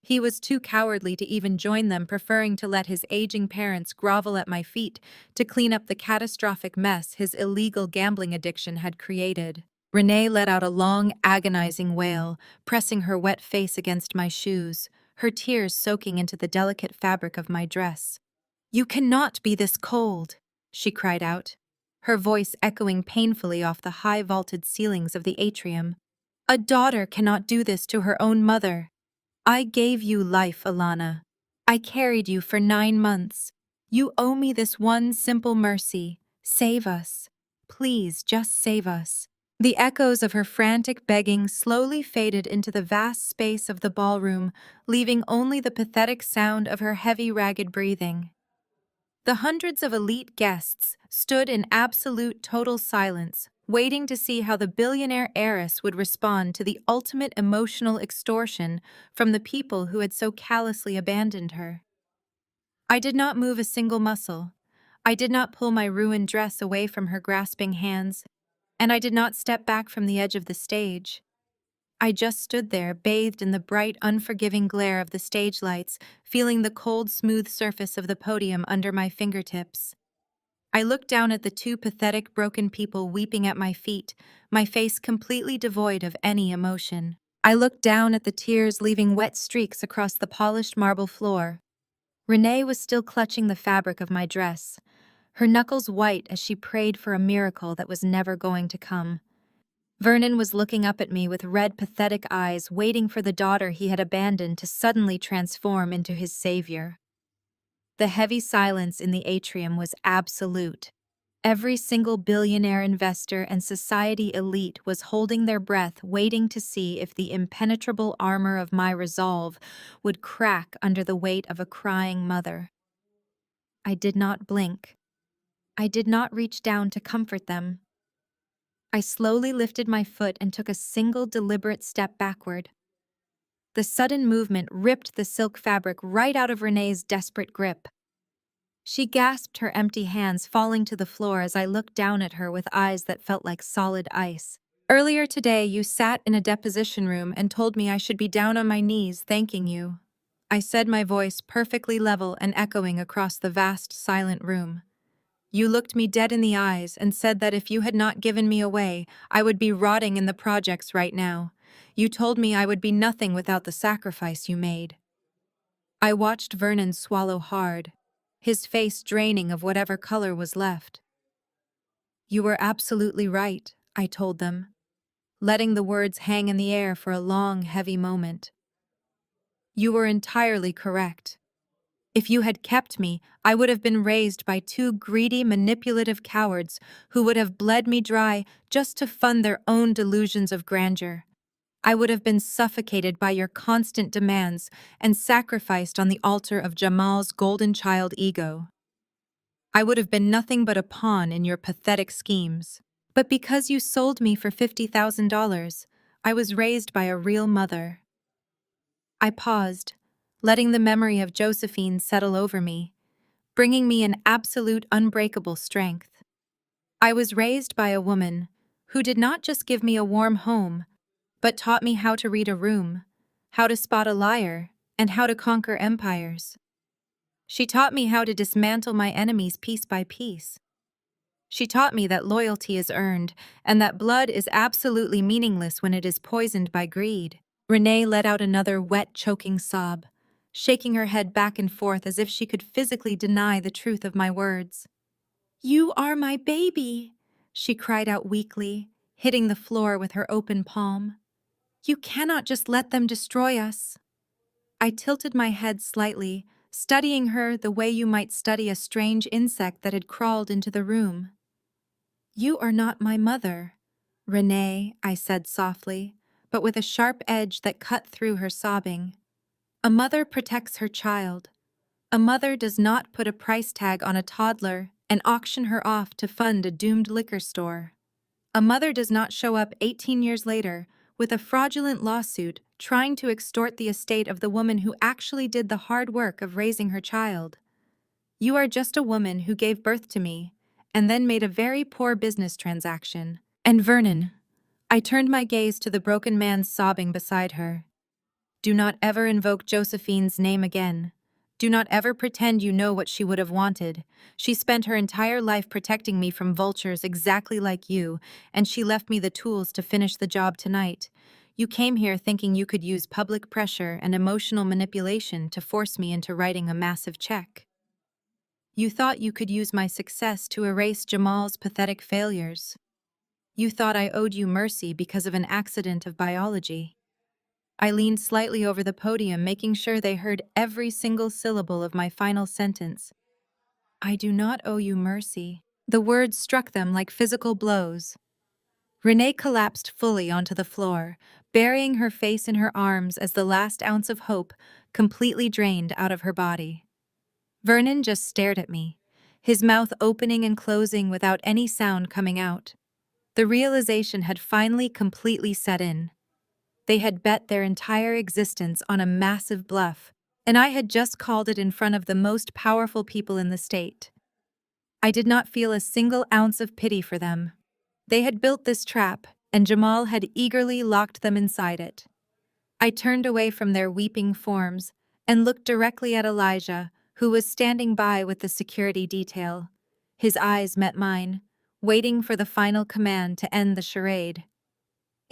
He was too cowardly to even join them, preferring to let his aging parents grovel at my feet to clean up the catastrophic mess his illegal gambling addiction had created. Renee let out a long, agonizing wail, pressing her wet face against my shoes, her tears soaking into the delicate fabric of my dress. "You cannot be this cold," she cried out, her voice echoing painfully off the high vaulted ceilings of the atrium. "A daughter cannot do this to her own mother. I gave you life, Alana. I carried you for 9 months. You owe me this one simple mercy. Save us. Please, just save us." The echoes of her frantic begging slowly faded into the vast space of the ballroom, leaving only the pathetic sound of her heavy, ragged breathing. The hundreds of elite guests stood in absolute total silence, waiting to see how the billionaire heiress would respond to the ultimate emotional extortion from the people who had so callously abandoned her. I did not move a single muscle. I did not pull my ruined dress away from her grasping hands, and I did not step back from the edge of the stage. I just stood there, bathed in the bright, unforgiving glare of the stage lights, feeling the cold, smooth surface of the podium under my fingertips. I looked down at the two pathetic, broken people weeping at my feet, my face completely devoid of any emotion. I looked down at the tears leaving wet streaks across the polished marble floor. Renee was still clutching the fabric of my dress, her knuckles white as she prayed for a miracle that was never going to come. Vernon was looking up at me with red, pathetic eyes, waiting for the daughter he had abandoned to suddenly transform into his savior. The heavy silence in the atrium was absolute. Every single billionaire investor and society elite was holding their breath, waiting to see if the impenetrable armor of my resolve would crack under the weight of a crying mother. I did not blink. I did not reach down to comfort them. I slowly lifted my foot and took a single deliberate step backward. The sudden movement ripped the silk fabric right out of Renee's desperate grip. She gasped, her empty hands falling to the floor as I looked down at her with eyes that felt like solid ice. "Earlier today, you sat in a deposition room and told me I should be down on my knees thanking you," I said, my voice perfectly level and echoing across the vast, silent room. "You looked me dead in the eyes and said that if you had not given me away, I would be rotting in the projects right now. You told me I would be nothing without the sacrifice you made." I watched Vernon swallow hard, his face draining of whatever color was left. "You were absolutely right. I told them, letting the words hang in the air for a long, heavy moment. You were entirely correct. If you had kept me, I would have been raised by two greedy, manipulative cowards who would have bled me dry just to fund their own delusions of grandeur. I would have been suffocated by your constant demands and sacrificed on the altar of Jamal's golden child ego. I would have been nothing but a pawn in your pathetic schemes. But because you sold me for $50,000, I was raised by a real mother. I paused, letting the memory of Josephine settle over me, bringing me an absolute unbreakable strength. I was raised by a woman who did not just give me a warm home, but taught me how to read a room, how to spot a liar, and how to conquer empires. She taught me how to dismantle my enemies piece by piece. She taught me that loyalty is earned and that blood is absolutely meaningless when it is poisoned by greed. Renee let out another wet, choking sob, shaking her head back and forth as if she could physically deny the truth of my words. "You are my baby," she cried out weakly, hitting the floor with her open palm. "You cannot just let them destroy us." I tilted my head slightly, studying her the way you might study a strange insect that had crawled into the room. "You are not my mother, Renee," I said softly, but with a sharp edge that cut through her sobbing. "A mother protects her child. A mother does not put a price tag on a toddler and auction her off to fund a doomed liquor store. A mother does not show up 18 years later with a fraudulent lawsuit trying to extort the estate of the woman who actually did the hard work of raising her child. You are just a woman who gave birth to me and then made a very poor business transaction." And Vernon, I turned my gaze to the broken man sobbing beside her. "Do not ever invoke Josephine's name again. Do not ever pretend you know what she would have wanted. She spent her entire life protecting me from vultures exactly like you, and she left me the tools to finish the job tonight. You came here thinking you could use public pressure and emotional manipulation to force me into writing a massive check. You thought you could use my success to erase Jamal's pathetic failures. You thought I owed you mercy because of an accident of biology." I leaned slightly over the podium, making sure they heard every single syllable of my final sentence. "I do not owe you mercy." The words struck them like physical blows. Renee collapsed fully onto the floor, burying her face in her arms as the last ounce of hope completely drained out of her body. Vernon just stared at me, his mouth opening and closing without any sound coming out. The realization had finally completely set in. They had bet their entire existence on a massive bluff, and I had just called it in front of the most powerful people in the state. I did not feel a single ounce of pity for them. They had built this trap, and Jamal had eagerly locked them inside it. I turned away from their weeping forms and looked directly at Elijah, who was standing by with the security detail. His eyes met mine, waiting for the final command to end the charade.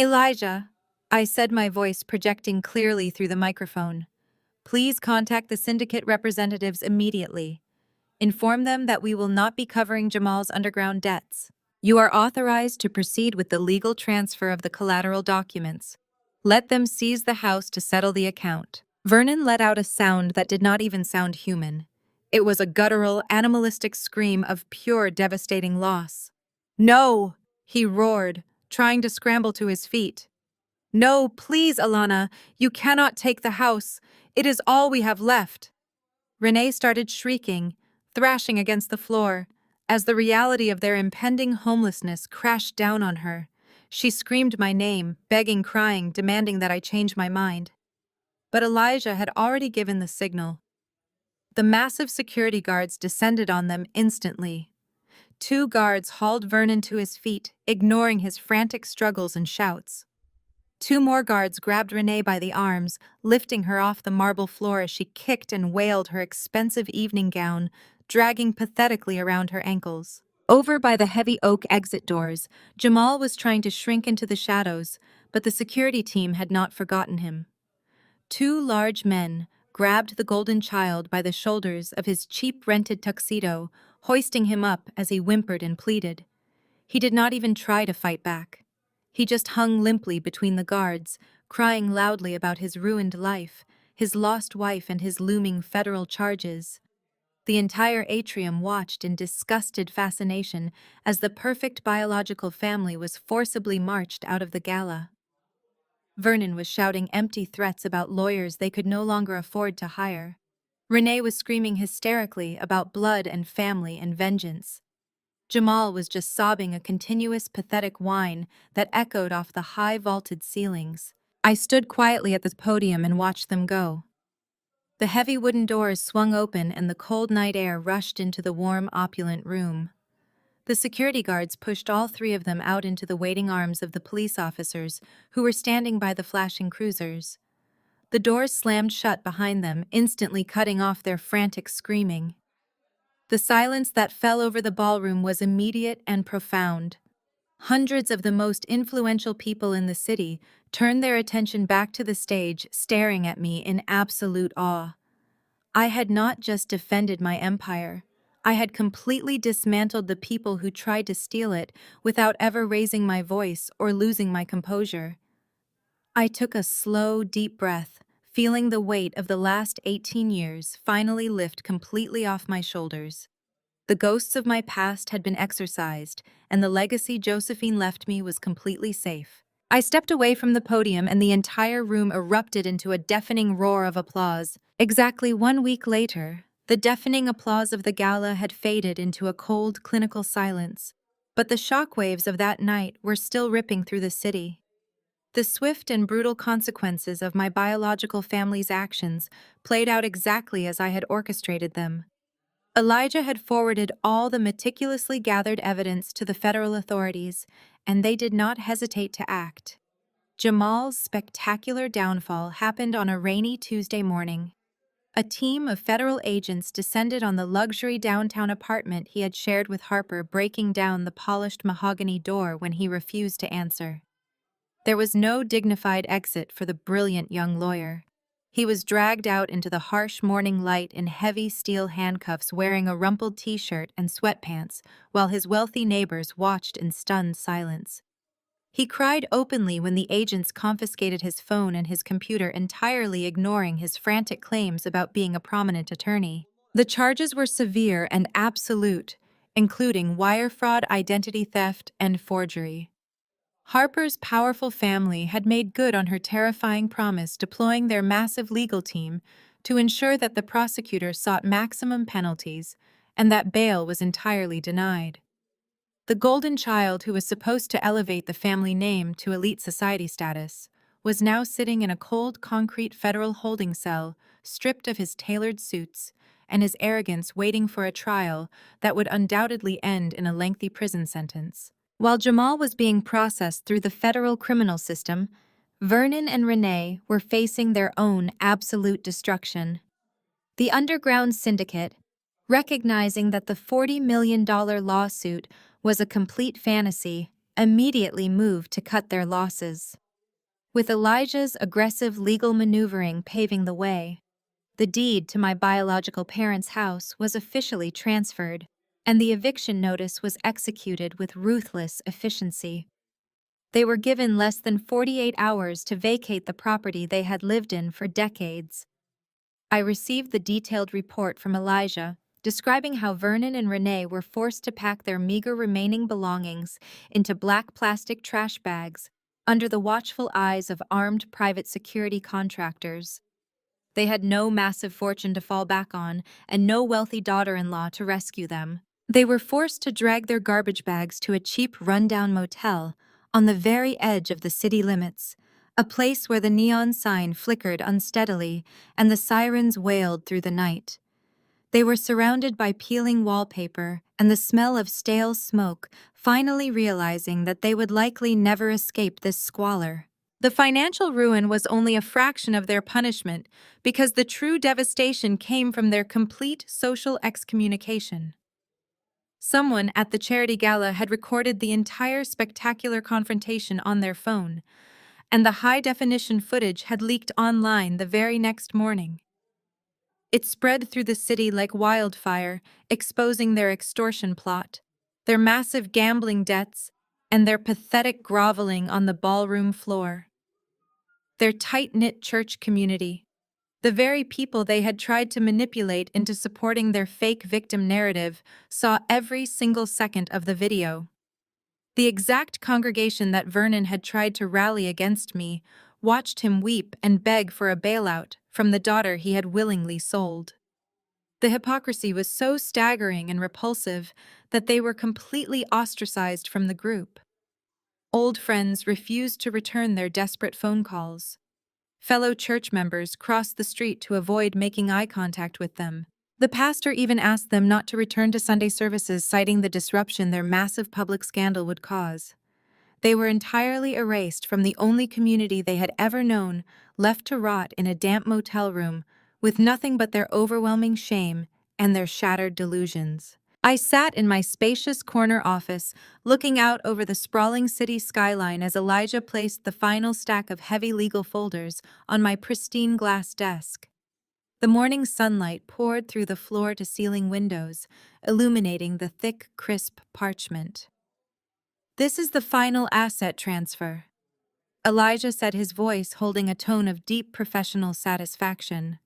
"Elijah," I said, my voice projecting clearly through the microphone, "please contact the syndicate representatives immediately. Inform them that we will not be covering Jamal's underground debts. You are authorized to proceed with the legal transfer of the collateral documents. Let them seize the house to settle the account." Vernon let out a sound that did not even sound human. It was a guttural, animalistic scream of pure, devastating loss. "No!" he roared, trying to scramble to his feet. "No, please, Alana, you cannot take the house. It is all we have left." Renee started shrieking, thrashing against the floor, as the reality of their impending homelessness crashed down on her. She screamed my name, begging, crying, demanding that I change my mind. But Elijah had already given the signal. The massive security guards descended on them instantly. 2 guards hauled Vernon to his feet, ignoring his frantic struggles and shouts. 2 more guards grabbed Renee by the arms, lifting her off the marble floor as she kicked and wailed her expensive evening gown, dragging pathetically around her ankles. Over by the heavy oak exit doors, Jamal was trying to shrink into the shadows, but the security team had not forgotten him. 2 large men grabbed the golden child by the shoulders of his cheap rented tuxedo, hoisting him up as he whimpered and pleaded. He did not even try to fight back. He just hung limply between the guards, crying loudly about his ruined life, his lost wife, and his looming federal charges. The entire atrium watched in disgusted fascination as the perfect biological family was forcibly marched out of the gala. Vernon was shouting empty threats about lawyers they could no longer afford to hire. Renee was screaming hysterically about blood and family and vengeance. Jamal was just sobbing a continuous pathetic whine that echoed off the high vaulted ceilings. I stood quietly at the podium and watched them go. The heavy wooden doors swung open and the cold night air rushed into the warm, opulent room. The security guards pushed all three of them out into the waiting arms of the police officers who were standing by the flashing cruisers. The doors slammed shut behind them, instantly cutting off their frantic screaming. The silence that fell over the ballroom was immediate and profound. Hundreds of the most influential people in the city turned their attention back to the stage, staring at me in absolute awe. I had not just defended my empire. I had completely dismantled the people who tried to steal it without ever raising my voice or losing my composure. I took a slow, deep breath, feeling the weight of the last 18 years finally lift completely off my shoulders. The ghosts of my past had been exorcised, and the legacy Josephine left me was completely safe. I stepped away from the podium and the entire room erupted into a deafening roar of applause. Exactly 1 week later, the deafening applause of the gala had faded into a cold, clinical silence. But the shockwaves of that night were still ripping through the city. The swift and brutal consequences of my biological family's actions played out exactly as I had orchestrated them. Elijah had forwarded all the meticulously gathered evidence to the federal authorities, and they did not hesitate to act. Jamal's spectacular downfall happened on a rainy Tuesday morning. A team of federal agents descended on the luxury downtown apartment he had shared with Harper, breaking down the polished mahogany door when he refused to answer. There was no dignified exit for the brilliant young lawyer. He was dragged out into the harsh morning light in heavy steel handcuffs, wearing a rumpled t-shirt and sweatpants, while his wealthy neighbors watched in stunned silence. He cried openly when the agents confiscated his phone and his computer, entirely ignoring his frantic claims about being a prominent attorney. The charges were severe and absolute, including wire fraud, identity theft, and forgery. Harper's powerful family had made good on her terrifying promise, deploying their massive legal team to ensure that the prosecutor sought maximum penalties and that bail was entirely denied. The golden child, who was supposed to elevate the family name to elite society status, was now sitting in a cold concrete federal holding cell, stripped of his tailored suits and his arrogance, waiting for a trial that would undoubtedly end in a lengthy prison sentence. While Jamal was being processed through the federal criminal system, Vernon and Renee were facing their own absolute destruction. The underground syndicate, recognizing that the $40 million lawsuit was a complete fantasy, immediately moved to cut their losses. With Elijah's aggressive legal maneuvering paving the way, the deed to my biological parents' house was officially transferred, and the eviction notice was executed with ruthless efficiency. They were given less than 48 hours to vacate the property they had lived in for decades. I received the detailed report from Elijah, describing how Vernon and Renee were forced to pack their meager remaining belongings into black plastic trash bags under the watchful eyes of armed private security contractors. They had no massive fortune to fall back on and no wealthy daughter-in-law to rescue them. They were forced to drag their garbage bags to a cheap rundown motel on the very edge of the city limits, a place where the neon sign flickered unsteadily and the sirens wailed through the night. They were surrounded by peeling wallpaper and the smell of stale smoke, finally realizing that they would likely never escape this squalor. The financial ruin was only a fraction of their punishment, because the true devastation came from their complete social excommunication. Someone at the charity gala had recorded the entire spectacular confrontation on their phone, and the high-definition footage had leaked online the very next morning. It spread through the city like wildfire, exposing their extortion plot. their massive gambling debts, and their pathetic groveling on the ballroom floor. Their tight-knit church community, the very people they had tried to manipulate into supporting their fake victim narrative, saw every single second of the video. The exact congregation that Vernon had tried to rally against me watched him weep and beg for a bailout from the daughter he had willingly sold. The hypocrisy was so staggering and repulsive that they were completely ostracized from the group. Old friends refused to return their desperate phone calls. Fellow church members crossed the street to avoid making eye contact with them. The pastor even asked them not to return to Sunday services, citing the disruption their massive public scandal would cause. They were entirely erased from the only community they had ever known, left to rot in a damp motel room, with nothing but their overwhelming shame and their shattered delusions. I sat in my spacious corner office, looking out over the sprawling city skyline as Elijah placed the final stack of heavy legal folders on my pristine glass desk. The morning sunlight poured through the floor-to-ceiling windows, illuminating the thick, crisp parchment. "This is the final asset transfer," Elijah said, his voice holding a tone of deep professional satisfaction.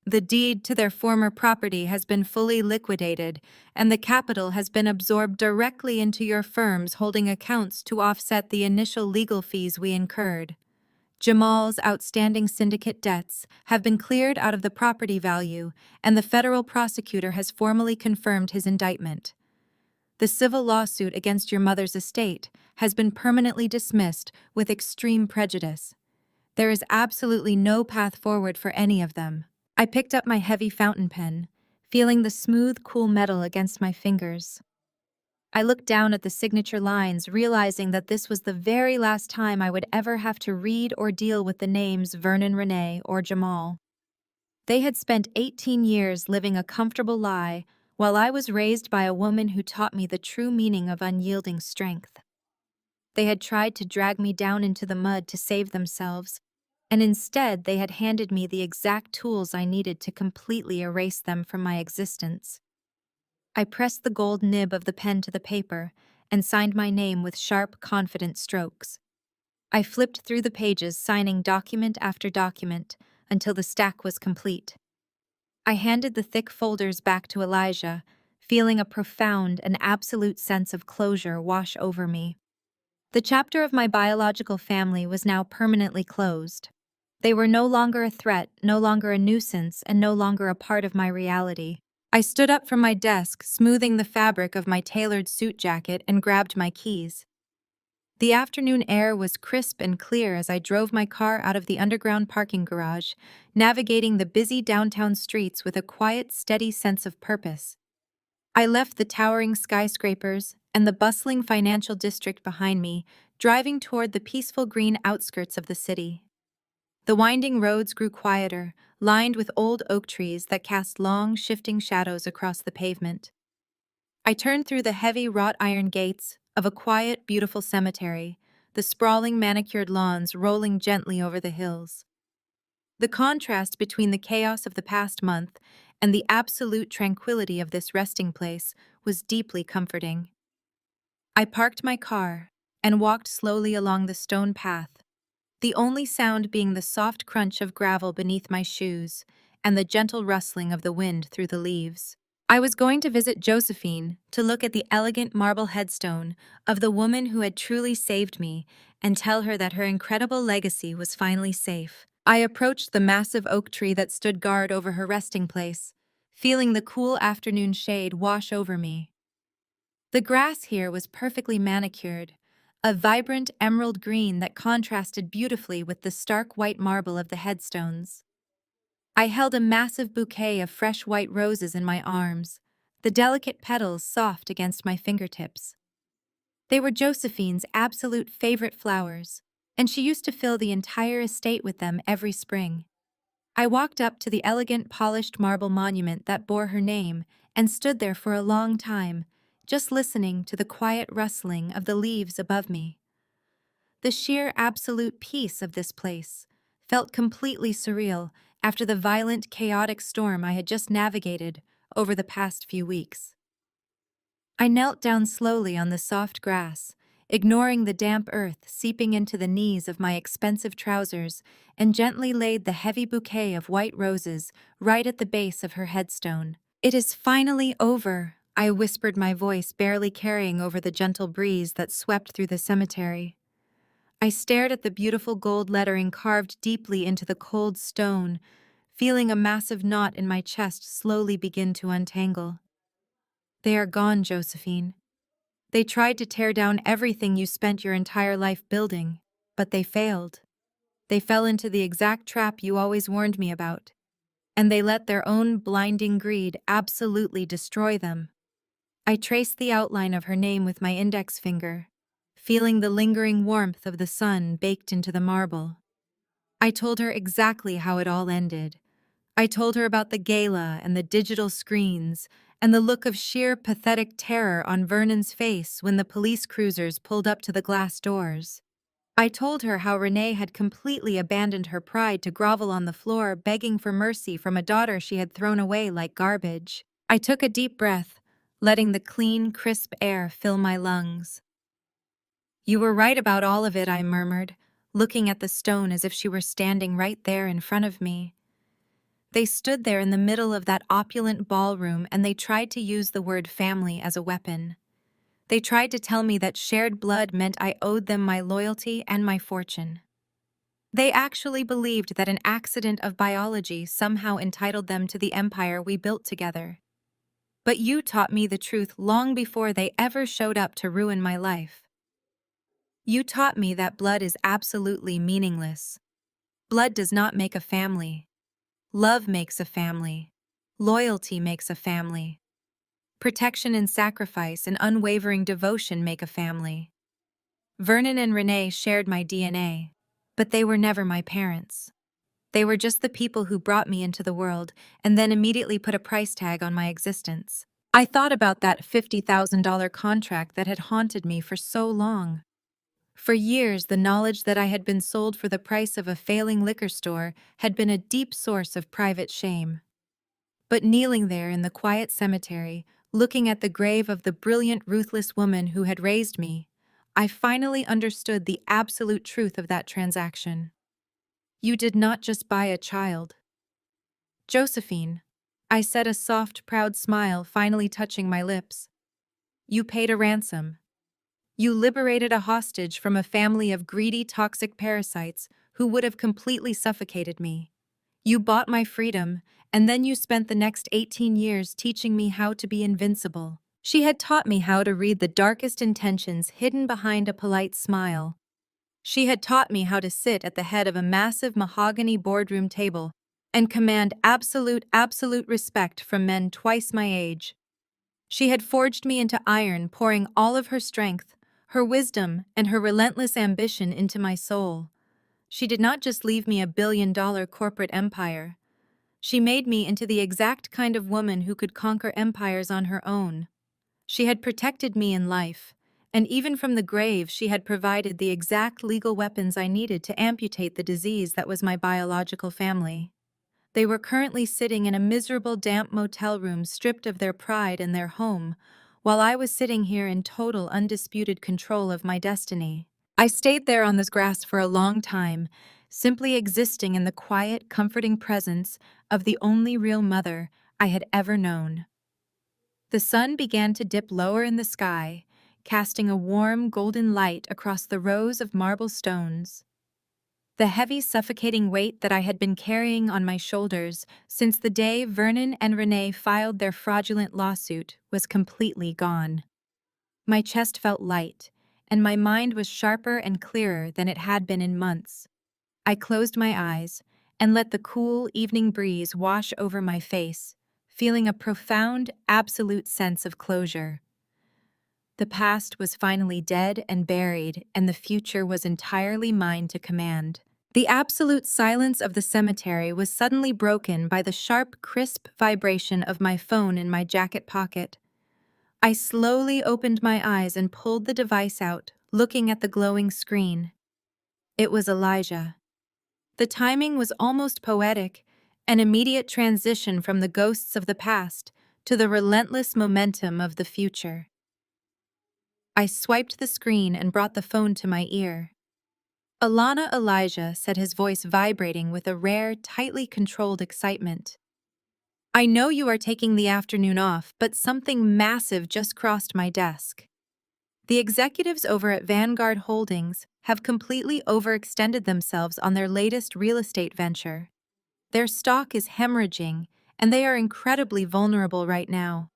"The deed to their former property has been fully liquidated, and the capital has been absorbed directly into your firm's holding accounts to offset the initial legal fees we incurred. Jamal's outstanding syndicate debts have been cleared out of the property value, and the federal prosecutor has formally confirmed his indictment. The civil lawsuit against your mother's estate has been permanently dismissed with extreme prejudice. There is absolutely no path forward for any of them." I picked up my heavy fountain pen, feeling the smooth, cool metal against my fingers. I looked down at the signature lines, realizing that this was the very last time I would ever have to read or deal with the names Vernon Renee or Jamal. They had spent 18 years living a comfortable lie, while I was raised by a woman who taught me the true meaning of unyielding strength. They had tried to drag me down into the mud to save themselves, and instead they had handed me the exact tools I needed to completely erase them from my existence. I pressed the gold nib of the pen to the paper and signed my name with sharp, confident strokes. I flipped through the pages, signing document after document until the stack was complete. I handed the thick folders back to Elijah, feeling a profound and absolute sense of closure wash over me. The chapter of my biological family was now permanently closed. They were no longer a threat, no longer a nuisance, and no longer a part of my reality. I stood up from my desk, smoothing the fabric of my tailored suit jacket, and grabbed my keys. The afternoon air was crisp and clear as I drove my car out of the underground parking garage, navigating the busy downtown streets with a quiet, steady sense of purpose. I left the towering skyscrapers and the bustling financial district behind me, driving toward the peaceful green outskirts of the city. The winding roads grew quieter, lined with old oak trees that cast long, shifting shadows across the pavement. I turned through the heavy wrought iron gates of a quiet, beautiful cemetery, the sprawling manicured lawns rolling gently over the hills. The contrast between the chaos of the past month and the absolute tranquility of this resting place was deeply comforting. I parked my car and walked slowly along the stone path, the only sound being the soft crunch of gravel beneath my shoes and the gentle rustling of the wind through the leaves. I was going to visit Josephine to look at the elegant marble headstone of the woman who had truly saved me and tell her that her incredible legacy was finally safe. I approached the massive oak tree that stood guard over her resting place, feeling the cool afternoon shade wash over me. The grass here was perfectly manicured, a vibrant emerald green that contrasted beautifully with the stark white marble of the headstones. I held a massive bouquet of fresh white roses in my arms, the delicate petals soft against my fingertips. They were Josephine's absolute favorite flowers, and she used to fill the entire estate with them every spring. I walked up to the elegant polished marble monument that bore her name and stood there for a long time, just listening to the quiet rustling of the leaves above me. The sheer absolute peace of this place felt completely surreal after the violent, chaotic storm I had just navigated over the past few weeks. I knelt down slowly on the soft grass, ignoring the damp earth seeping into the knees of my expensive trousers, and gently laid the heavy bouquet of white roses right at the base of her headstone. "It is finally over," I whispered, my voice barely carrying over the gentle breeze that swept through the cemetery. I stared at the beautiful gold lettering carved deeply into the cold stone, feeling a massive knot in my chest slowly begin to untangle. "They are gone, Josephine. They tried to tear down everything you spent your entire life building, but they failed. They fell into the exact trap you always warned me about, and they let their own blinding greed absolutely destroy them." I traced the outline of her name with my index finger, feeling the lingering warmth of the sun baked into the marble. I told her exactly how it all ended. I told her about the gala and the digital screens, and the look of sheer pathetic terror on Vernon's face when the police cruisers pulled up to the glass doors. I told her how Renee had completely abandoned her pride to grovel on the floor begging for mercy from a daughter she had thrown away like garbage. I took a deep breath, letting the clean, crisp air fill my lungs. "You were right about all of it," I murmured, looking at the stone as if she were standing right there in front of me. They stood there in the middle of that opulent ballroom, and they tried to use the word family as a weapon. They tried to tell me that shared blood meant I owed them my loyalty and my fortune. They actually believed that an accident of biology somehow entitled them to the empire we built together. But you taught me the truth long before they ever showed up to ruin my life. You taught me that blood is absolutely meaningless. Blood does not make a family. Love makes a family. Loyalty makes a family. Protection and sacrifice and unwavering devotion make a family. Vernon and Renee shared my DNA, but they were never my parents. They were just the people who brought me into the world and then immediately put a price tag on my existence. I thought about that $50,000 contract that had haunted me for so long. For years, the knowledge that I had been sold for the price of a failing liquor store had been a deep source of private shame. But kneeling there in the quiet cemetery, looking at the grave of the brilliant, ruthless woman who had raised me, I finally understood the absolute truth of that transaction. You did not just buy a child. Josephine, I said, a soft, proud smile finally touching my lips. You paid a ransom. You liberated a hostage from a family of greedy, toxic parasites who would have completely suffocated me. You bought my freedom, and then you spent the next 18 years teaching me how to be invincible. She had taught me how to read the darkest intentions hidden behind a polite smile. She had taught me how to sit at the head of a massive mahogany boardroom table and command absolute respect from men twice my age. She had forged me into iron, pouring all of her strength, her wisdom, and her relentless ambition into my soul. She did not just leave me a billion-dollar corporate empire. She made me into the exact kind of woman who could conquer empires on her own. She had protected me in life, and even from the grave she had provided the exact legal weapons I needed to amputate the disease that was my biological family. They were currently sitting in a miserable, damp motel room stripped of their pride and their home, while I was sitting here in total, undisputed control of my destiny. I stayed there on this grass for a long time, simply existing in the quiet, comforting presence of the only real mother I had ever known. The sun began to dip lower in the sky, casting a warm, golden light across the rows of marble stones. The heavy, suffocating weight that I had been carrying on my shoulders since the day Vernon and Renee filed their fraudulent lawsuit was completely gone. My chest felt light, and my mind was sharper and clearer than it had been in months. I closed my eyes and let the cool evening breeze wash over my face, feeling a profound, absolute sense of closure. The past was finally dead and buried, and the future was entirely mine to command. The absolute silence of the cemetery was suddenly broken by the sharp, crisp vibration of my phone in my jacket pocket. I slowly opened my eyes and pulled the device out, looking at the glowing screen. It was Elijah. The timing was almost poetic, an immediate transition from the ghosts of the past to the relentless momentum of the future. I swiped the screen and brought the phone to my ear. Alana Elijah said, his voice vibrating with a rare, tightly controlled excitement. I know you are taking the afternoon off, but something massive just crossed my desk. The executives over at Vanguard Holdings have completely overextended themselves on their latest real estate venture. Their stock is hemorrhaging, and they are incredibly vulnerable right now.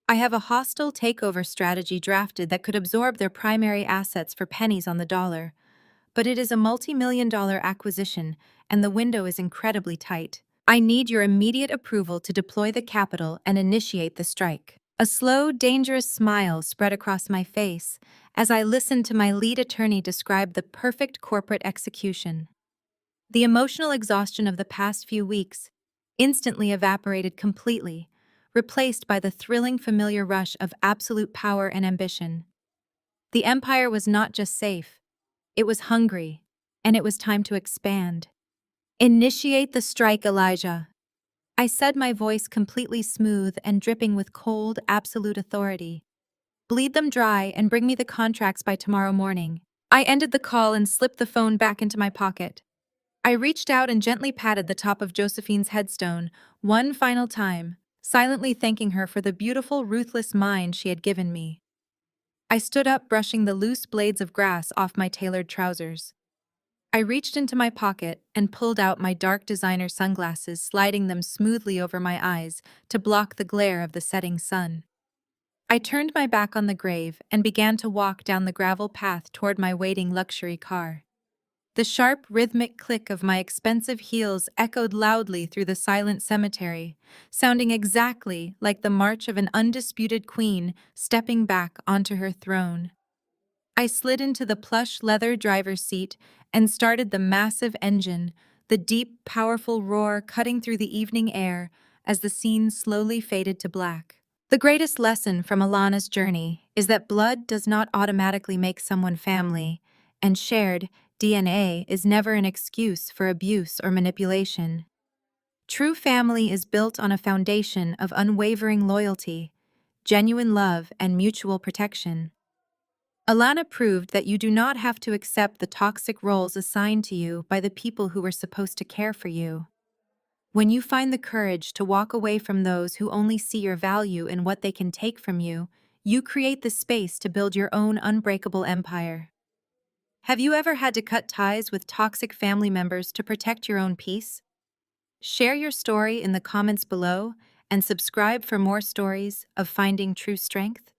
I have a hostile takeover strategy drafted that could absorb their primary assets for pennies on the dollar, but it is a multi-million-dollar acquisition, and the window is incredibly tight. I need your immediate approval to deploy the capital and initiate the strike. A slow, dangerous smile spread across my face as I listened to my lead attorney describe the perfect corporate execution. The emotional exhaustion of the past few weeks instantly evaporated completely, replaced by the thrilling familiar rush of absolute power and ambition. The empire was not just safe, it was hungry, and it was time to expand. Initiate the strike, Elijah. I said, my voice completely smooth and dripping with cold, absolute authority. Bleed them dry and bring me the contracts by tomorrow morning. I ended the call and slipped the phone back into my pocket. I reached out and gently patted the top of Josephine's headstone one final time, silently thanking her for the beautiful, ruthless mind she had given me. I stood up, brushing the loose blades of grass off my tailored trousers. I reached into my pocket and pulled out my dark designer sunglasses, sliding them smoothly over my eyes to block the glare of the setting sun. I turned my back on the grave and began to walk down the gravel path toward my waiting luxury car. The sharp, rhythmic click of my expensive heels echoed loudly through the silent cemetery, sounding exactly like the march of an undisputed queen stepping back onto her throne. I slid into the plush leather driver's seat and started the massive engine, the deep, powerful roar cutting through the evening air as the scene slowly faded to black. The greatest lesson from Alana's journey is that blood does not automatically make someone family, and shared DNA is never an excuse for abuse or manipulation. True family is built on a foundation of unwavering loyalty, genuine love, and mutual protection. Alana proved that you do not have to accept the toxic roles assigned to you by the people who were supposed to care for you. When you find the courage to walk away from those who only see your value in what they can take from you, you create the space to build your own unbreakable empire. Have you ever had to cut ties with toxic family members to protect your own peace? Share your story in the comments below and subscribe for more stories of finding true strength.